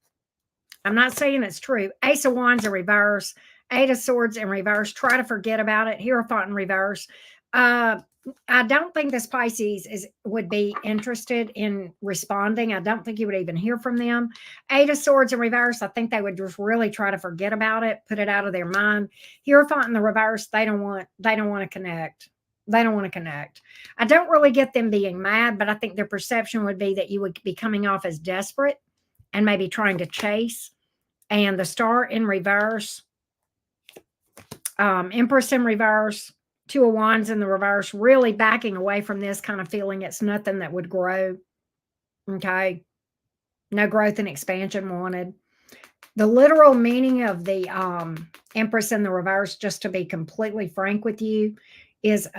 I'm not saying it's true. Ace of Wands in reverse, 8 of Swords in reverse. Try to forget about it. Hierophant in reverse. I don't think this Pisces would be interested in responding. I don't think you would even hear from them. 8 of Swords in reverse. I think they would just really try to forget about it, put it out of their mind. Hierophant in the reverse. They don't want to connect. They don't want to connect. I don't really get them being mad, but I think their perception would be that you would be coming off as desperate and maybe trying to chase. And the Star in reverse, Empress in reverse, 2 of Wands in the reverse, really backing away from this, kind of feeling it's nothing that would grow. Okay. No growth and expansion wanted. The literal meaning of the Empress in the reverse, just to be completely frank with you, is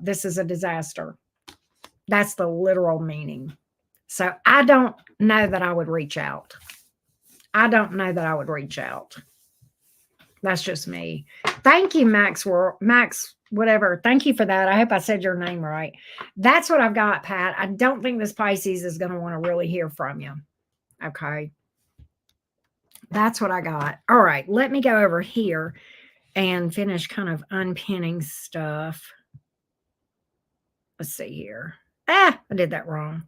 this is a disaster. That's the literal meaning. So I don't know that I would reach out. I don't know that I would reach out. That's just me. Thank you, Max, whatever. Thank you for that. I hope I said your name right. That's what I've got, Pat. I don't think this Pisces is going to want to really hear from you. Okay. That's what I got. All right. Let me go over here and finish kind of unpinning stuff. Let's see here. I did that wrong.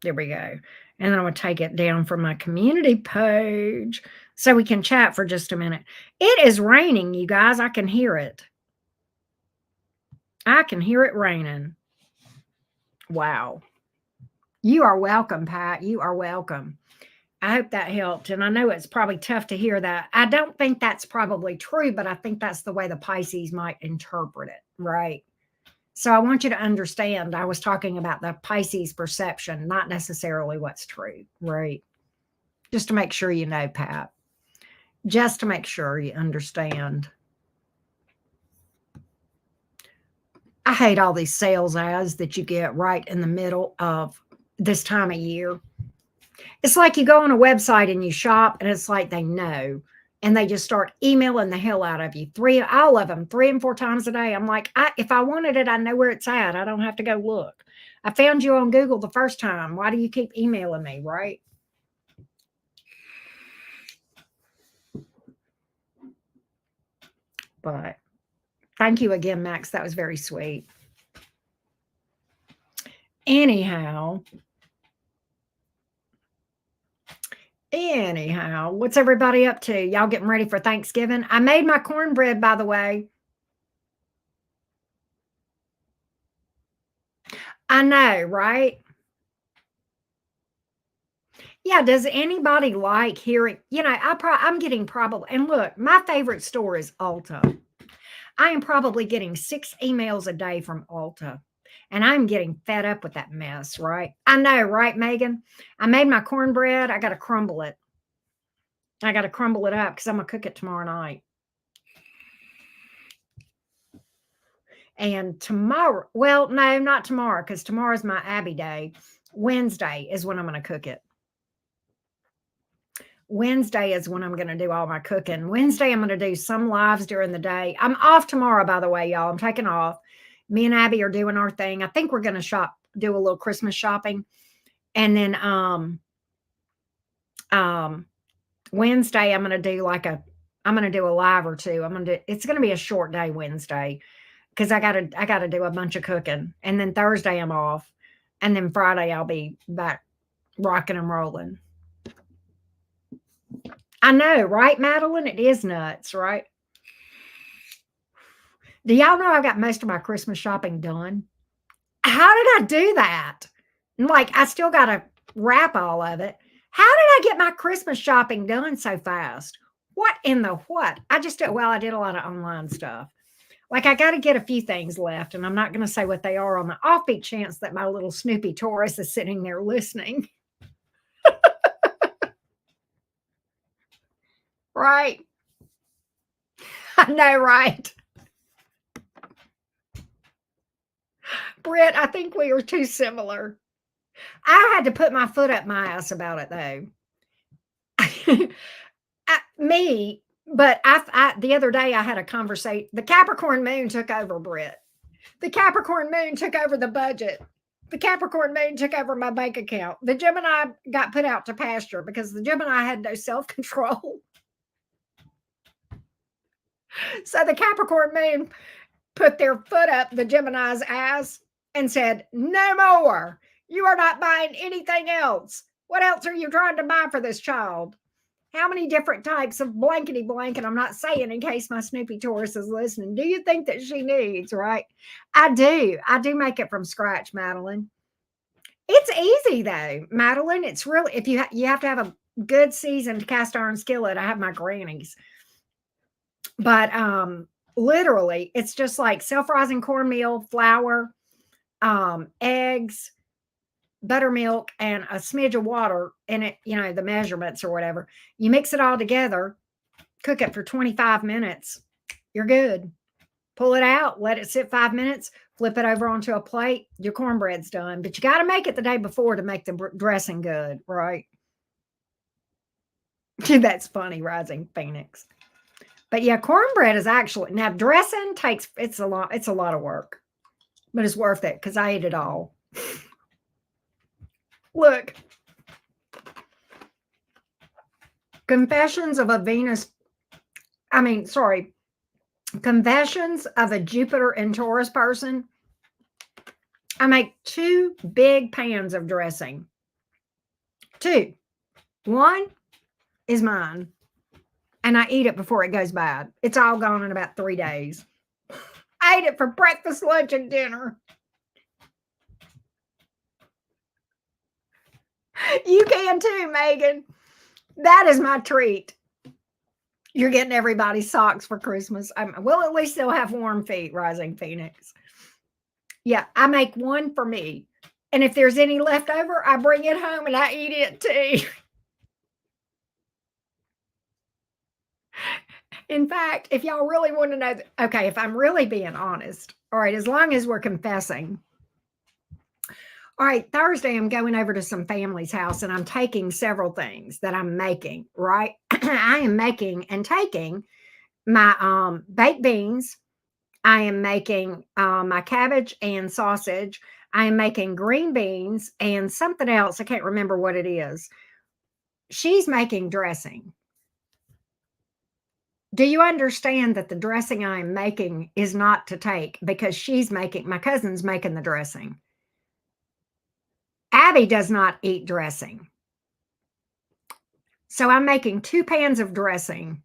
There we go. And then I'm going to take it down from my community page so we can chat for just a minute. It is raining, you guys. I can hear it. I can hear it raining. Wow. You are welcome, Pat. You are welcome. I hope that helped. And I know it's probably tough to hear that. I don't think that's probably true, but I think that's the way the Pisces might interpret it, right? So I want you to understand, I was talking about the Pisces perception, not necessarily what's true, right? Just to make sure you know, Pat. Just to make sure you understand. I hate all these sales ads that you get right in the middle of this time of year. It's like you go on a website and you shop, and it's like they know, and they just start emailing the hell out of you. All of them, 3 and 4 times a day. I'm like, if I wanted it, I know where it's at. I don't have to go look. I found you on Google the first time. Why do you keep emailing me, right? But thank you again, Max. That was very sweet. Anyhow, what's everybody up to? Y'all getting ready for Thanksgiving? I made my cornbread, by the way. I know, right? Yeah, does anybody like hearing, I'm getting probably, and look, my favorite store is Ulta. I am probably getting 6 emails a day from Ulta, and I'm getting fed up with that mess, right? I know, right, Megan? I made my cornbread. I got to crumble it. I got to crumble it up because I'm going to cook it tomorrow night. And tomorrow, well, no, not tomorrow, because tomorrow's my Abby day. Wednesday is when I'm going to cook it. Wednesday is when I'm going to do all my cooking. Wednesday, I'm going to do some lives during the day. I'm off tomorrow, by the way, y'all. I'm taking off. Me and Abby are doing our thing. I think we're going to do a little Christmas shopping. And then Wednesday, I'm going to do a live or two. It's going to be a short day Wednesday because I got to do a bunch of cooking. And then Thursday, I'm off. And then Friday, I'll be back rocking and rolling. I know, right, Madeline? It is nuts, right? Do y'all know I got most of my Christmas shopping done? How did I do that? Like, I still got to wrap all of it. How did I get my Christmas shopping done so fast? What in the what? I did a lot of online stuff. Like, I got to get a few things left, and I'm not going to say what they are on the offbeat chance that my little Snoopy Taurus is sitting there listening. Right? I know, right? Britt, I think we are too similar. I had to put my foot up my ass about it, though. The other day I had a conversation. The Capricorn moon took over, Britt. The Capricorn moon took over the budget. The Capricorn moon took over my bank account. The Gemini got put out to pasture because the Gemini had no self-control. So the Capricorn moon put their foot up the Gemini's ass and said, "No more. You are not buying anything else. What else are you trying to buy for this child? How many different types of blankety blanket?" I'm not saying in case my Snoopy Taurus is listening. Do you think that she needs, right? I do. I do make it from scratch, Madeline. It's easy though, Madeline. It's really, if you have to have a good seasoned cast iron skillet. I have my granny's. But literally, it's just like self-rising cornmeal, flour, eggs, buttermilk, and a smidge of water in it, the measurements or whatever. You mix it all together, cook it for 25 minutes. You're good. Pull it out, let it sit 5 minutes, flip it over onto a plate. Your cornbread's done. But you got to make it the day before to make the dressing good, right? That's funny, Rising Phoenix. But yeah, cornbread is actually, now dressing it's a lot of work, but it's worth it because I ate it all. Look, Confessions of a Jupiter and Taurus person. I make 2 big pans of dressing. 2. One is mine, and I eat it before it goes bad. It's all gone in about 3 days. I ate it for breakfast, lunch, and dinner. You can too, Megan. That is my treat. You're getting everybody's socks for Christmas. Well, at least they'll have warm feet, Rising Phoenix. Yeah, I make one for me. And if there's any left over, I bring it home and I eat it too. In fact, if y'all really want to know, okay, if I'm really being honest, all right, as long as we're confessing, all right, Thursday, I'm going over to some family's house and I'm taking several things that I'm making, right? I am making and taking my baked beans. I am making my cabbage and sausage. I am making green beans and something else. I can't remember what it is. She's making dressing. Do you understand that the dressing I am making is not to take because she's making, my cousin's making the dressing. Abby does not eat dressing. So I'm making 2 pans of dressing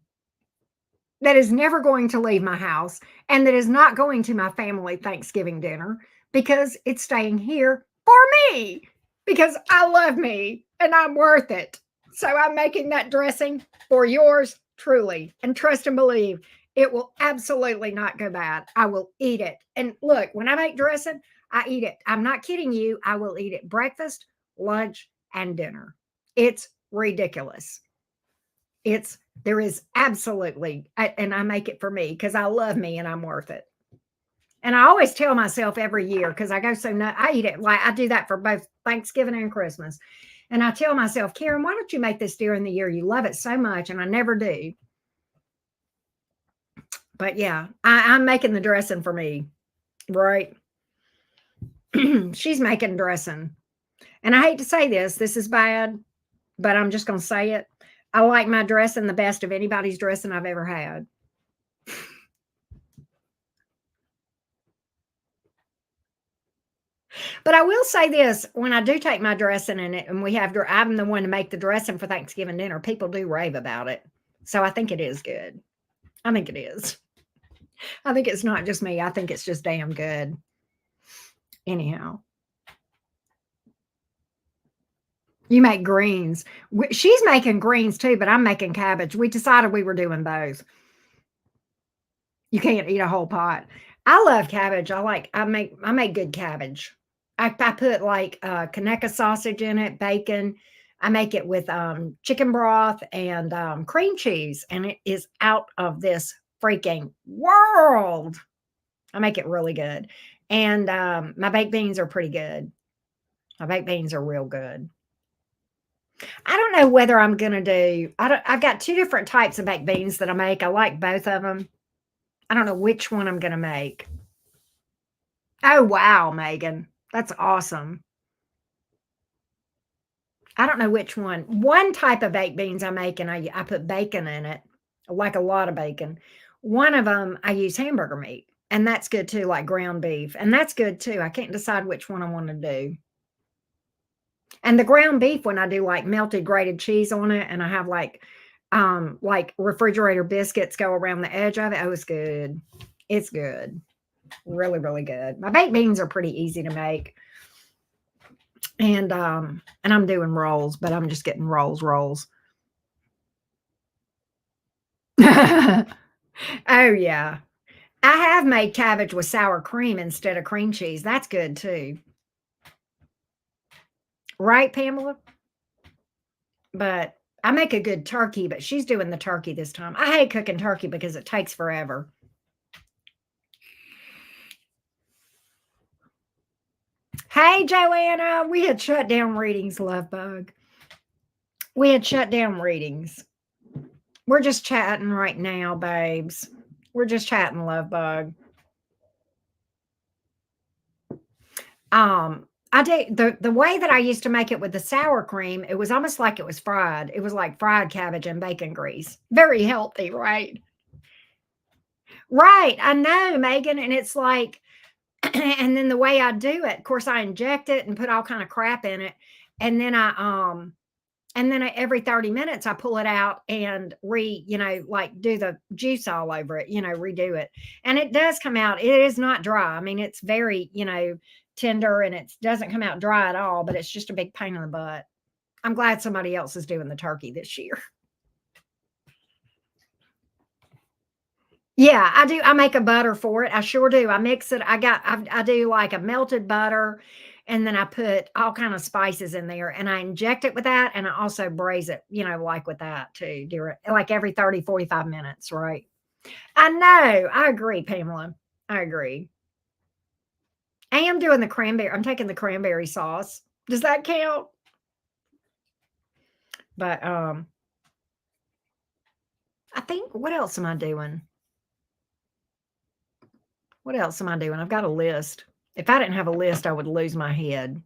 that is never going to leave my house and that is not going to my family Thanksgiving dinner because it's staying here for me because I love me and I'm worth it. So I'm making that dressing for yours truly. And trust and believe it will absolutely not go bad. I will eat it. And look, when I make dressing, I eat it. I'm not kidding you. I will eat it breakfast, lunch, and dinner. It's ridiculous. There is absolutely, and I make it for me because I love me and I'm worth it. And I always tell myself every year because I go so nuts, I eat it like I do that for both Thanksgiving and Christmas. And I tell myself, Karen, why don't you make this during the year? You love it so much, and I never do. But yeah, I'm making the dressing for me, right? She's making dressing. And I hate to say this is bad, but I'm just going to say it. I like my dressing the best of anybody's dressing I've ever had. But I will say this, when I do take my dressing in it and I'm the one to make the dressing for Thanksgiving dinner, people do rave about it. So I think it is good. I think it is. I think it's not just me. I think it's just damn good. Anyhow, you make greens. She's making greens too, but I'm making cabbage. We decided we were doing both. You can't eat a whole pot. I love cabbage. I make good cabbage. I put like Kaneka sausage in it, bacon. I make it with chicken broth and cream cheese, and it is out of this freaking world. I make it really good. And my baked beans are pretty good. My baked beans are real good. I don't know whether I'm gonna do. I've got 2 different types of baked beans that I make. I like both of them. I don't know which one I'm gonna make. Oh wow, Megan, that's awesome. I don't know which one. One type of baked beans I make, and I put bacon in it, like a lot of bacon. One of them I use hamburger meat, and that's good too, like ground beef, and that's good too. I can't decide which one I want to do. And the ground beef when I do like melted grated cheese on it, and I have like refrigerator biscuits go around the edge of it. Oh, it's good. It's good. Really, really good. My baked beans are pretty easy to make. And I'm doing rolls, but I'm just getting rolls. Oh yeah. I have made cabbage with sour cream instead of cream cheese. That's good too. Right, Pamela? But I make a good turkey, but she's doing the turkey this time. I hate cooking turkey because it takes forever. Hey, Joanna, we had shut down readings, love bug. We had shut down readings. We're just chatting right now, babes. We're just chatting, love bug. I did the way that I used to make it with the sour cream, it was almost like it was fried. It was like fried cabbage and bacon grease. Very healthy, right? Right. I know, Megan. And it's like, and then the way I do it, of course, I inject it and put all kind of crap in it. And then every 30 minutes I pull it out and like do the juice all over it, redo it. And it does come out. It is not dry. I mean, it's very, tender and it doesn't come out dry at all, but it's just a big pain in the butt. I'm glad somebody else is doing the turkey this year. Yeah, I do. I make a butter for it. I sure do. I mix it. I do like a melted butter, and then I put all kind of spices in there, and I inject it with that, and I also braise it, like with that too, like every 30, 45 minutes, right? I know. I agree, Pamela. I agree. I am doing the cranberry. I'm taking the cranberry sauce. Does that count? But I think what else am I doing? What else am I doing? I've got a list. If I didn't have a list, I would lose my head.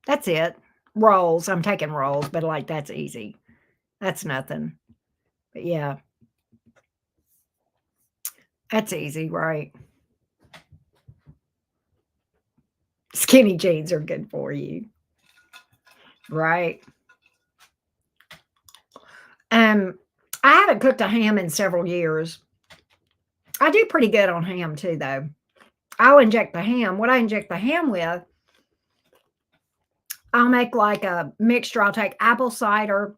That's it. Rolls. I'm taking rolls, but like that's easy. That's nothing. But yeah, that's easy, right? Skinny jeans are good for you, right? Um, I haven't cooked a ham in several years. I do pretty good on ham too, though. I'll inject the ham. What I inject the ham with, I'll make like a mixture. I'll take apple cider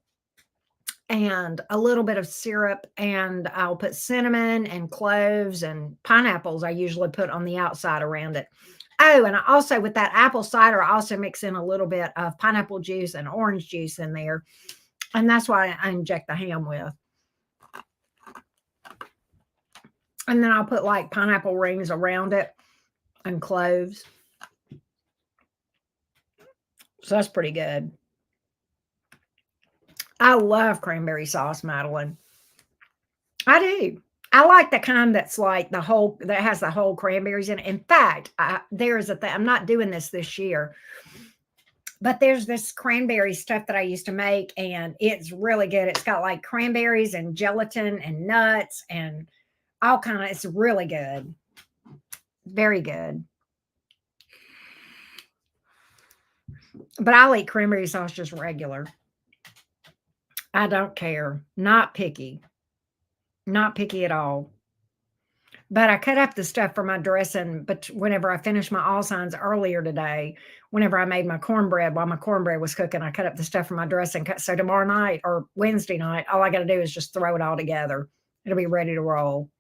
and a little bit of syrup, and I'll put cinnamon and cloves and pineapples. I usually put on the outside around it. Oh, and I also, with that apple cider, I also mix in a little bit of pineapple juice and orange juice in there. And that's what I inject the ham with. And then I'll put like pineapple rings around it and cloves. So that's pretty good. I love cranberry sauce, Madeline. I do. I like the kind that's like that has the whole cranberries in it. In fact, there's a thing. I'm not doing this year, but there's this cranberry stuff that I used to make, and it's really good. It's got like cranberries and gelatin and nuts and all kind of. It's really good, very good. But I'll eat cranberry sauce just regular. I don't care. Not picky at all. But I cut up the stuff for my dressing, but whenever I finished my all signs earlier today, whenever I made my cornbread, while my cornbread was cooking, I cut up the stuff for my dressing. So tomorrow night or Wednesday night, all I got to do is just throw it all together. It'll be ready to roll.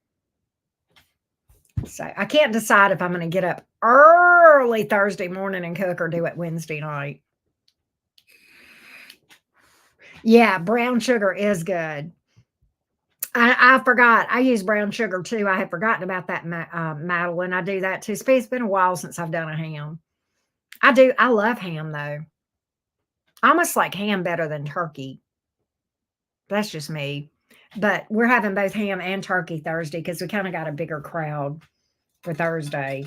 So I can't decide if I'm going to get up early Thursday morning and cook or do it Wednesday night. Yeah, brown sugar is good. I forgot. I use brown sugar too. I had forgotten about that, Madeline. I do that too. It's been a while since I've done a ham. I do. I love ham though. I almost like ham better than turkey. That's just me. But we're having both ham and turkey Thursday because we kind of got a bigger crowd for Thursday.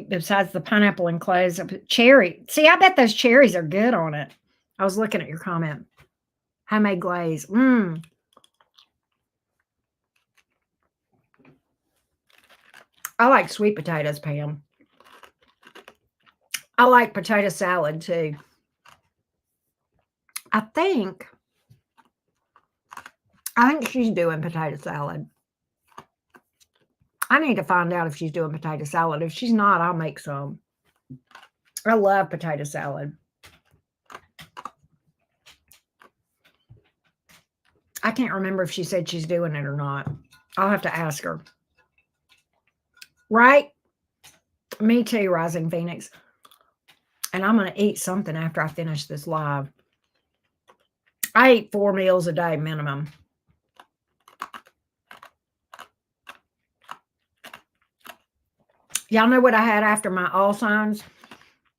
Besides the pineapple and cloves, cherry. See, I bet those cherries are good on it. I was looking at your comment. Homemade glaze. I like sweet potatoes, Pam. I like potato salad too. I think she's doing potato salad. I need to find out if she's doing potato salad. If she's not, I'll make some. I love potato salad. I can't remember if she said she's doing it or not. I'll have to ask her. Right? Me too, Rising Phoenix. And I'm going to eat something after I finish this live. I eat 4 meals a day minimum. Y'all know what I had after my all signs?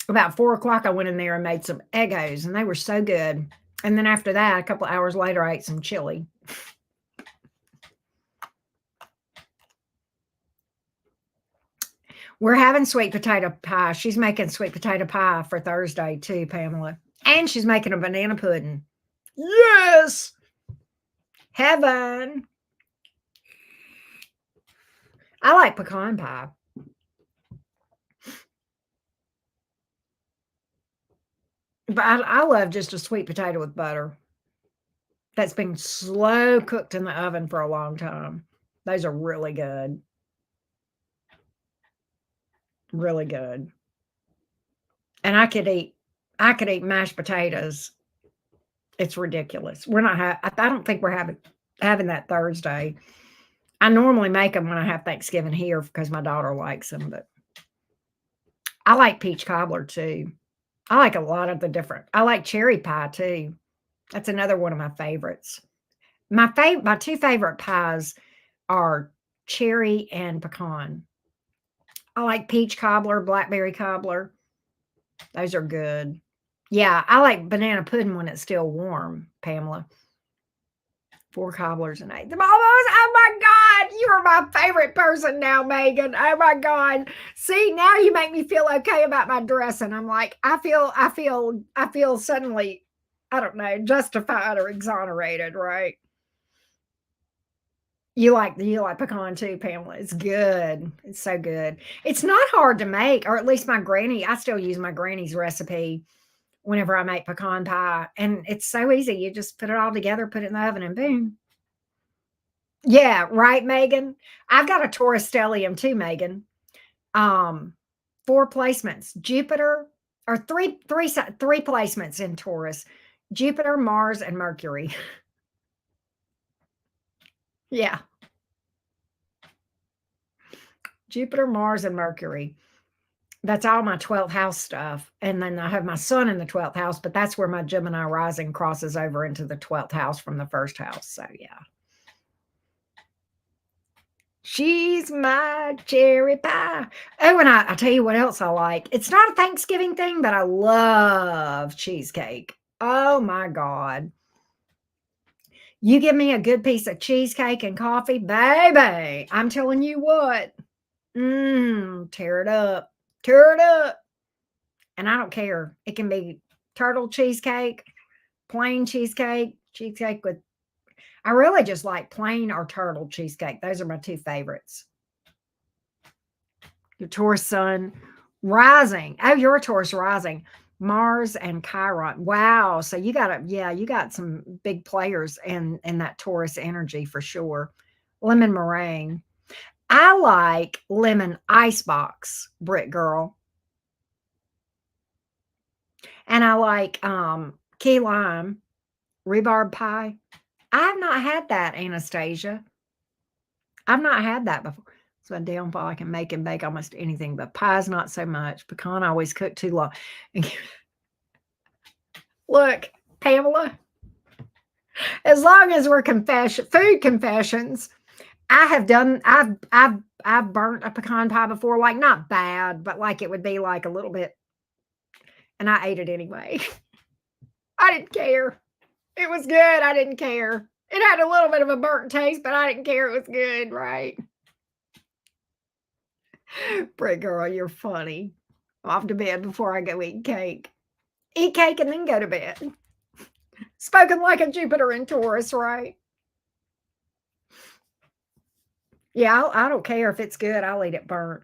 About 4 o'clock, I went in there and made some Eggos, and they were so good. And then after that, a couple of hours later, I ate some chili. We're having sweet potato pie. She's making sweet potato pie for Thursday too, Pamela. And she's making a banana pudding. Yes! Heaven. I like pecan pie. But I love just a sweet potato with butter that's been slow cooked in the oven for a long time. Those are really good. Really good. And I could eat mashed potatoes. It's ridiculous. We're not I don't think we're having that Thursday. I normally make them when I have Thanksgiving here because my daughter likes them, but I like peach cobbler too. I like a lot of the different I like cherry pie too. That's another one of my favorites. My 2 favorite pies are cherry and pecan. I like peach cobbler, blackberry cobbler. Those are good. Yeah, I like banana pudding when it's still warm, Pamela. 4 cobblers and 8 them almost. Oh my God, you are my favorite person now, Megan. Oh my God. See, now you make me feel okay about my dressing. I'm like, I feel suddenly, I don't know, justified or exonerated, right? You like pecan too, Pamela. It's good. It's so good. It's not hard to make, or at least my granny, I still use my granny's recipe whenever I make pecan pie. And it's so easy. You just put it all together, put it in the oven, and boom. Yeah, right, Megan. I've got a Taurus stellium too, Megan. Um, 4 placements. Jupiter or three placements in Taurus. Jupiter, Mars, and Mercury. Yeah. Jupiter, Mars, and Mercury. That's all my 12th house stuff. And then I have my sun in the 12th house, but that's where my Gemini rising crosses over into the 12th house from the first house. So, yeah. She's my cherry pie. Oh, and I tell you what else I like. It's not a Thanksgiving thing, but I love cheesecake. Oh my God. You give me a good piece of cheesecake and coffee, baby. I'm telling you what. Tear it up. Tear it up. And I don't care. It can be turtle cheesecake, plain cheesecake, cheesecake with, I really just like plain or turtle cheesecake. Those are my 2 favorites. Your Taurus sun rising. Oh, you're a Taurus rising. Mars and Chiron. Wow. So you got you got some big players in that Taurus energy for sure. Lemon meringue. I like lemon icebox, Brit girl. And I like key lime, rhubarb pie. I have not had that, Anastasia. I've not had that before. So a downfall, I can make and bake almost anything, but pies not so much. Pecan I always cook too long. Look, Pamela, as long as we're food confessions, I've burnt a pecan pie before, like not bad, but like it would be like a little bit, and I ate it anyway. I didn't care. It was good. I didn't care. It had a little bit of a burnt taste, but I didn't care. It was good, right? Bray girl, you're funny. Off to bed before I go eat cake. Eat cake and then go to bed. Spoken like a Jupiter in Taurus, right? Yeah, I don't care if it's good. I'll eat it burnt.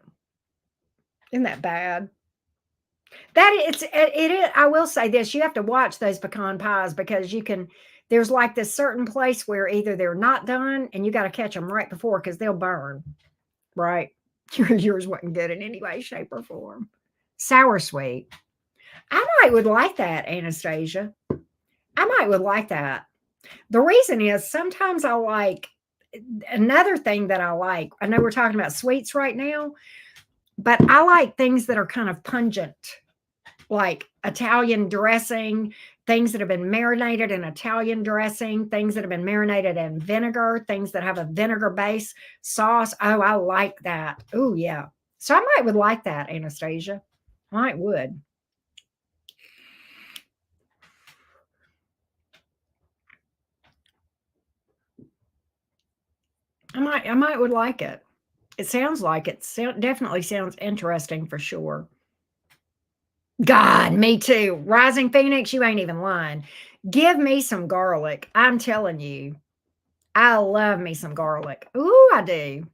Isn't that bad? That it is. I will say this: you have to watch those pecan pies because you can. There's like this certain place where either they're not done and you got to catch them right before because they'll burn. Right? Yours wasn't good in any way, shape, or form. Sour sweet. I might would like that, Anastasia. I might would like that. The reason is sometimes I like another thing that I like. I know we're talking about sweets right now, but I like things that are kind of pungent, like Italian dressing, things that have been marinated in Italian dressing, things that have been marinated in vinegar, things that have a vinegar base sauce. Oh, I like that. Oh, yeah. So I might would like that, Anastasia. I might would. I might would like it. It sounds like it. Definitely sounds interesting for sure. God, me too. Rising Phoenix, you ain't even lying. Give me some garlic. I'm telling you. I love me some garlic. Ooh, I do.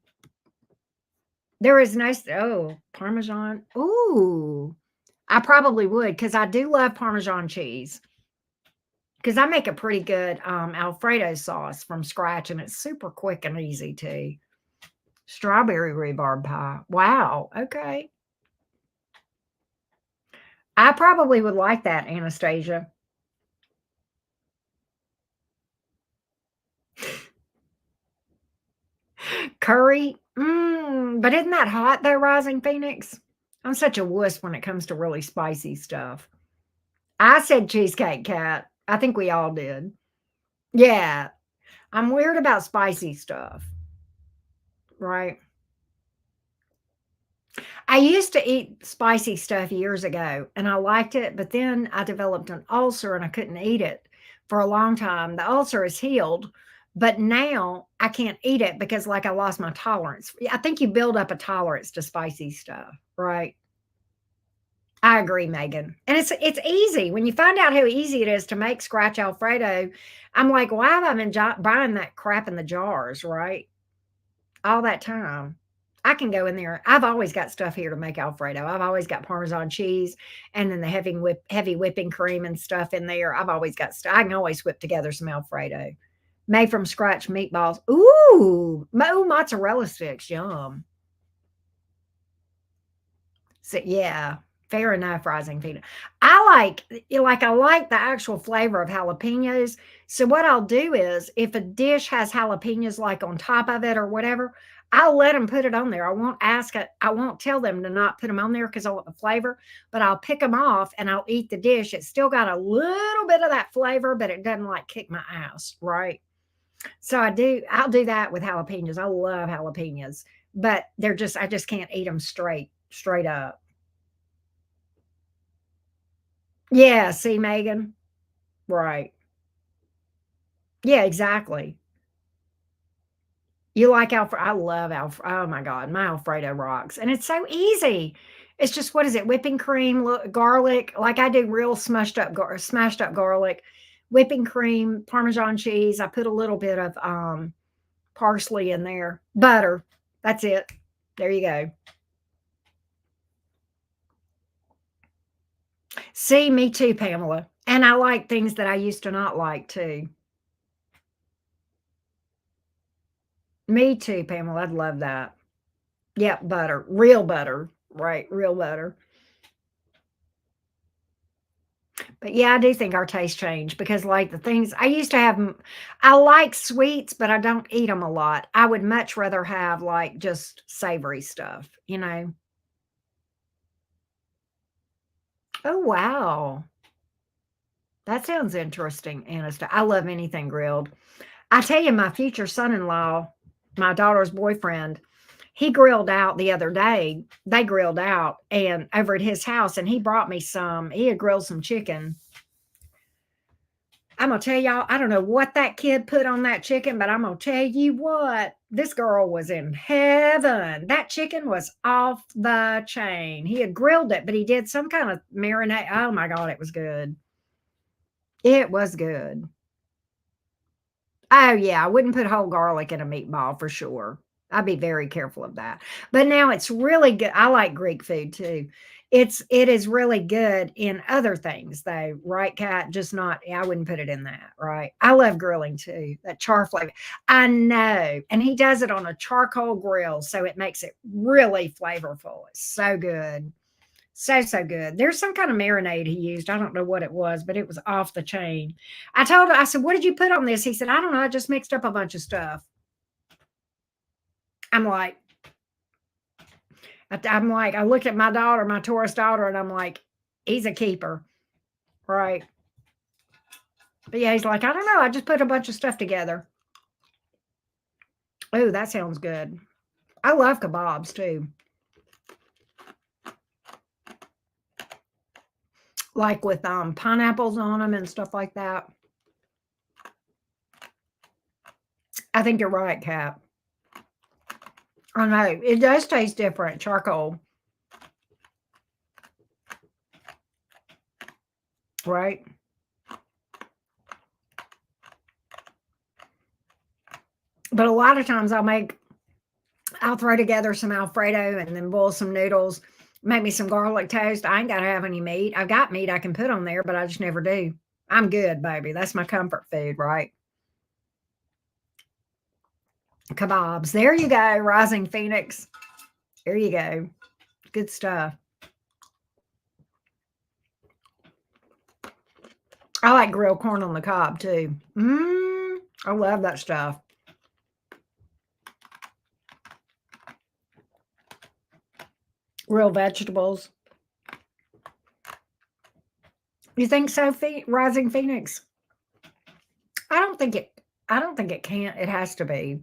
There is no Parmesan. Ooh. I probably would because I do love Parmesan cheese. Because I make a pretty good Alfredo sauce from scratch and it's super quick and easy too. Strawberry rhubarb pie. Wow. Okay. I probably would like that, Anastasia. Curry? But isn't that hot though, Rising Phoenix? I'm such a wuss when it comes to really spicy stuff. I said cheesecake, cat. I think we all did. Yeah. I'm weird about spicy stuff, right? I used to eat spicy stuff years ago and I liked it, but then I developed an ulcer and I couldn't eat it for a long time. The ulcer is healed, but now I can't eat it because like I lost my tolerance. Yeah, I think you build up a tolerance to spicy stuff, right? I agree, Megan. And it's easy. When you find out how easy it is to make scratch Alfredo, I'm like, why have I been buying that crap in the jars, right? All that time. I can go in there. I've always got stuff here to make Alfredo. I've always got Parmesan cheese and then the heavy whipping cream and stuff in there. I've always got stuff. I can always whip together some Alfredo. Made from scratch meatballs. Ooh, mozzarella sticks. Yum. So yeah, fair enough, rising peanut. I like the actual flavor of jalapenos. So what I'll do is if a dish has jalapenos like on top of it or whatever, I'll let them put it on there. I won't ask it. I won't tell them to not put them on there because I want the flavor, but I'll pick them off and I'll eat the dish. It's still got a little bit of that flavor, but it doesn't like kick my ass, right? So I'll do that with jalapenos. I love jalapenos, but I just can't eat them straight up. Yeah, see, Megan? Right. Yeah, exactly. You like I love oh my god, my Alfredo rocks, and it's so easy. It's just what is it? Whipping cream, garlic, like I do real smashed up garlic, whipping cream, Parmesan cheese. I put a little bit of, parsley in there, butter. That's it. There you go. See, me too, Pamela, and I like things that I used to not like too. Me too, Pamela, I'd love that. Yeah, butter, real butter, right, real butter. But yeah, I do think our taste changed because like the things I used to have, I like sweets, but I don't eat them a lot. I would much rather have like just savory stuff, you know? Oh, wow. That sounds interesting, Anastasia. I love anything grilled. I tell you, my future son-in-law, my daughter's boyfriend, he grilled out the other day. They grilled out and over at his house, and he brought me some. He had grilled some chicken. I'm gonna tell y'all, I don't know what that kid put on that chicken, but I'm gonna tell you what, this girl was in heaven. That chicken was off the chain. He had grilled it, but he did some kind of marinade. Oh my God, it was good. It was good. Oh, yeah, I wouldn't put whole garlic in a meatball for sure. I'd be very careful of that. But now it's really good. I like Greek food too. It is really good in other things though, right, Kat? Just not I wouldn't put it in that, right? I love grilling too. That char flavor. I know. And he does it on a charcoal grill, so it makes it really flavorful. It's so good. So, so good. There's some kind of marinade he used. I don't know what it was, but it was off the chain. I told him, I said, "What did you put on this?" He said, "I don't know. I just mixed up a bunch of stuff." I'm like, I look at my daughter, my Taurus daughter, and I'm like, he's a keeper, right? But yeah, he's like, I don't know. I just put a bunch of stuff together. Oh, that sounds good. I love kebabs too, like with pineapples on them and stuff like that. I think you're right, Cap. I know it does taste different, charcoal, right? But a lot of times I'll throw together some Alfredo and then boil some noodles, make me some garlic toast. I ain't got to have any meat. I've got meat I can put on there, but I just never do. I'm good, baby. That's my comfort food, right? Kebabs. There you go, Rising Phoenix. There you go. Good stuff. I like grilled corn on the cob too. I love that stuff. Real vegetables. You think so, Rising Phoenix? I don't think it. I don't think it can. It has to be.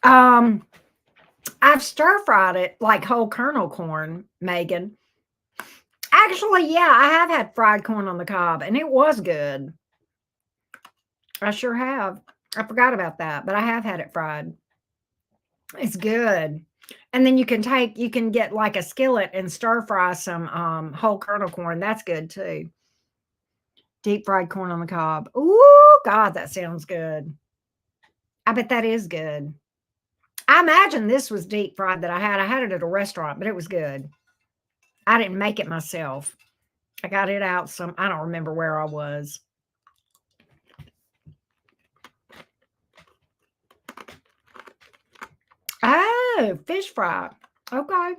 Um, I've stir fried it like whole kernel corn, Megan. Actually, yeah, I have had fried corn on the cob, and it was good. I sure have. I forgot about that, but I have had it fried. It's good. And then you can get like a skillet and stir fry some whole kernel corn. That's good too. Deep fried corn on the cob. Ooh, God, that sounds good. I bet that is good. I imagine this was deep fried that I had. I had it at a restaurant, but it was good. I didn't make it myself. I got it out some, I don't remember where I was. Oh, fish fry. Okay.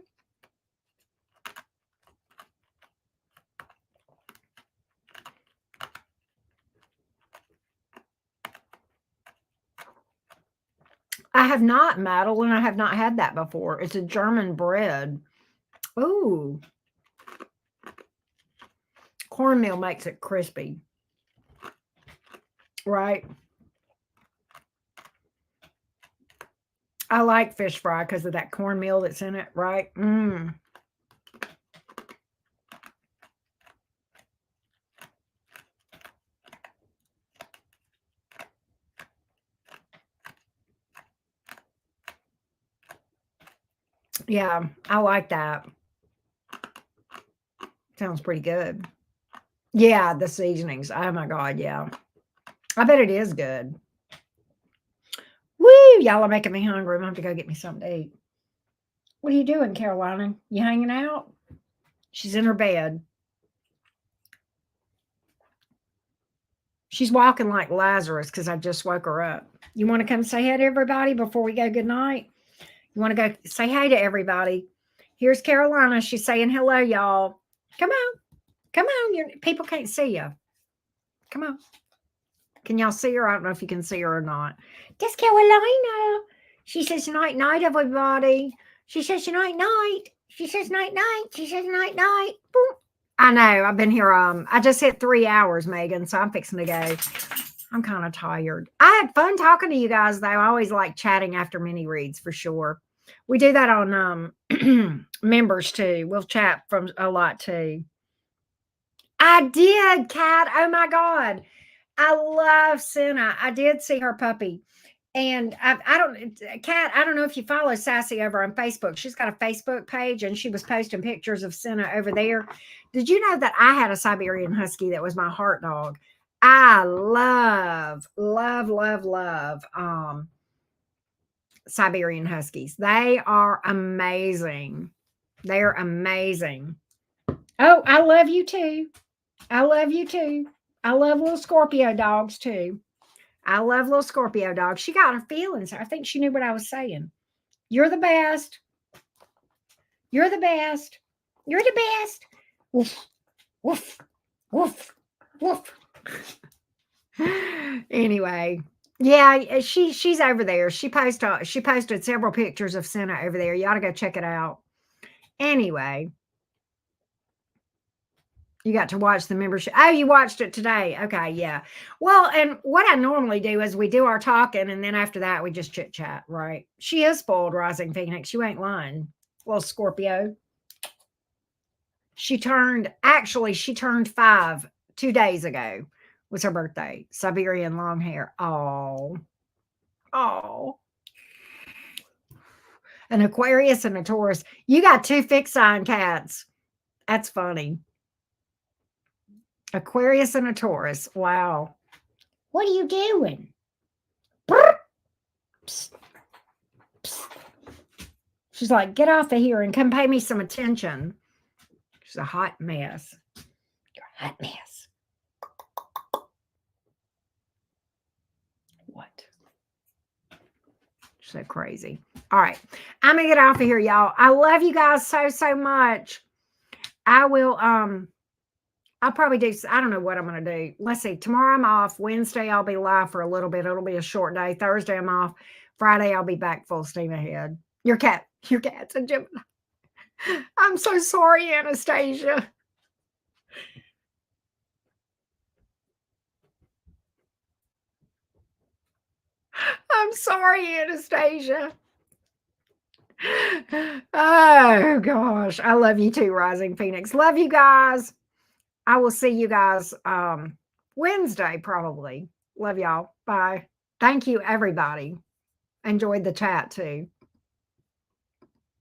I have not, Madeline. I have not had that before. It's a German bread. Ooh, cornmeal makes it crispy, right? I like fish fry because of that cornmeal that's in it, right? Mm. Yeah, I like that. Sounds pretty good. Yeah, the seasonings. Oh my God, yeah. I bet it is good. Woo! Y'all are making me hungry. I'm gonna have to go get me something to eat. What are you doing, Carolina? You hanging out? She's in her bed. She's walking like Lazarus because I just woke her up. You want to come say hi to everybody before we go good night? You want to go say hi to everybody? Here's Carolina. She's saying hello, y'all. Come on. Come on. People can't see you. Come on. Can y'all see her? I don't know if you can see her or not. That's Carolina. She says night night, everybody. She says night night. She says night night. She says night night. Boom. I know. I've been here. I just hit 3 hours, Megan. So I'm fixing to go. I'm kind of tired. I had fun talking to you guys, though. I always like chatting after mini reads for sure. We do that on members too. We'll chat from a lot too. I did, Kat. Oh my God. I love Senna. I did see her puppy. And I don't, Kat, I don't know if you follow Sassy over on Facebook. She's got a Facebook page and she was posting pictures of Senna over there. Did you know that I had a Siberian Husky that was my heart dog? I love, love, love, love Siberian Huskies. They are amazing. They're amazing. Oh, I love you too. I love you too. I love little Scorpio dogs too. I love little Scorpio dogs. She got her feelings. I think she knew what I was saying. You're the best. You're the best. You're the best. Woof, woof, woof, woof. Anyway, yeah, she's over there. She posted several pictures of Senna over there. You ought to go check it out. Anyway, you got to watch the membership. Oh, you watched it today. Okay, yeah. Well, and what I normally do is we do our talking, and then after that, we just chit chat, right? She is spoiled, Rising Phoenix. You ain't lying. Little Scorpio. She turned 5 2 days ago. Was her birthday. Siberian long hair. Oh, oh. An Aquarius and a Taurus. You got two fixed sign cats. That's funny. Aquarius and a Taurus. Wow. What are you doing? Psst, psst. She's like, get off of here and come pay me some attention. She's a hot mess. You're a hot mess. What? So crazy. All right. I'm gonna get off of here, y'all. I love you guys so much. I will I'll probably do, I don't know what I'm going to do. Let's see. Tomorrow I'm off. Wednesday I'll be live for a little bit. It'll be a short day. Thursday I'm off. Friday I'll be back full steam ahead. Your cat's a Gemini. I'm so sorry, Anastasia. I'm sorry, Anastasia. Oh gosh. I love you too, Rising Phoenix. Love you guys. I will see you guys Wednesday probably. Love y'all. Bye. Thank you, everybody. Enjoyed the chat too.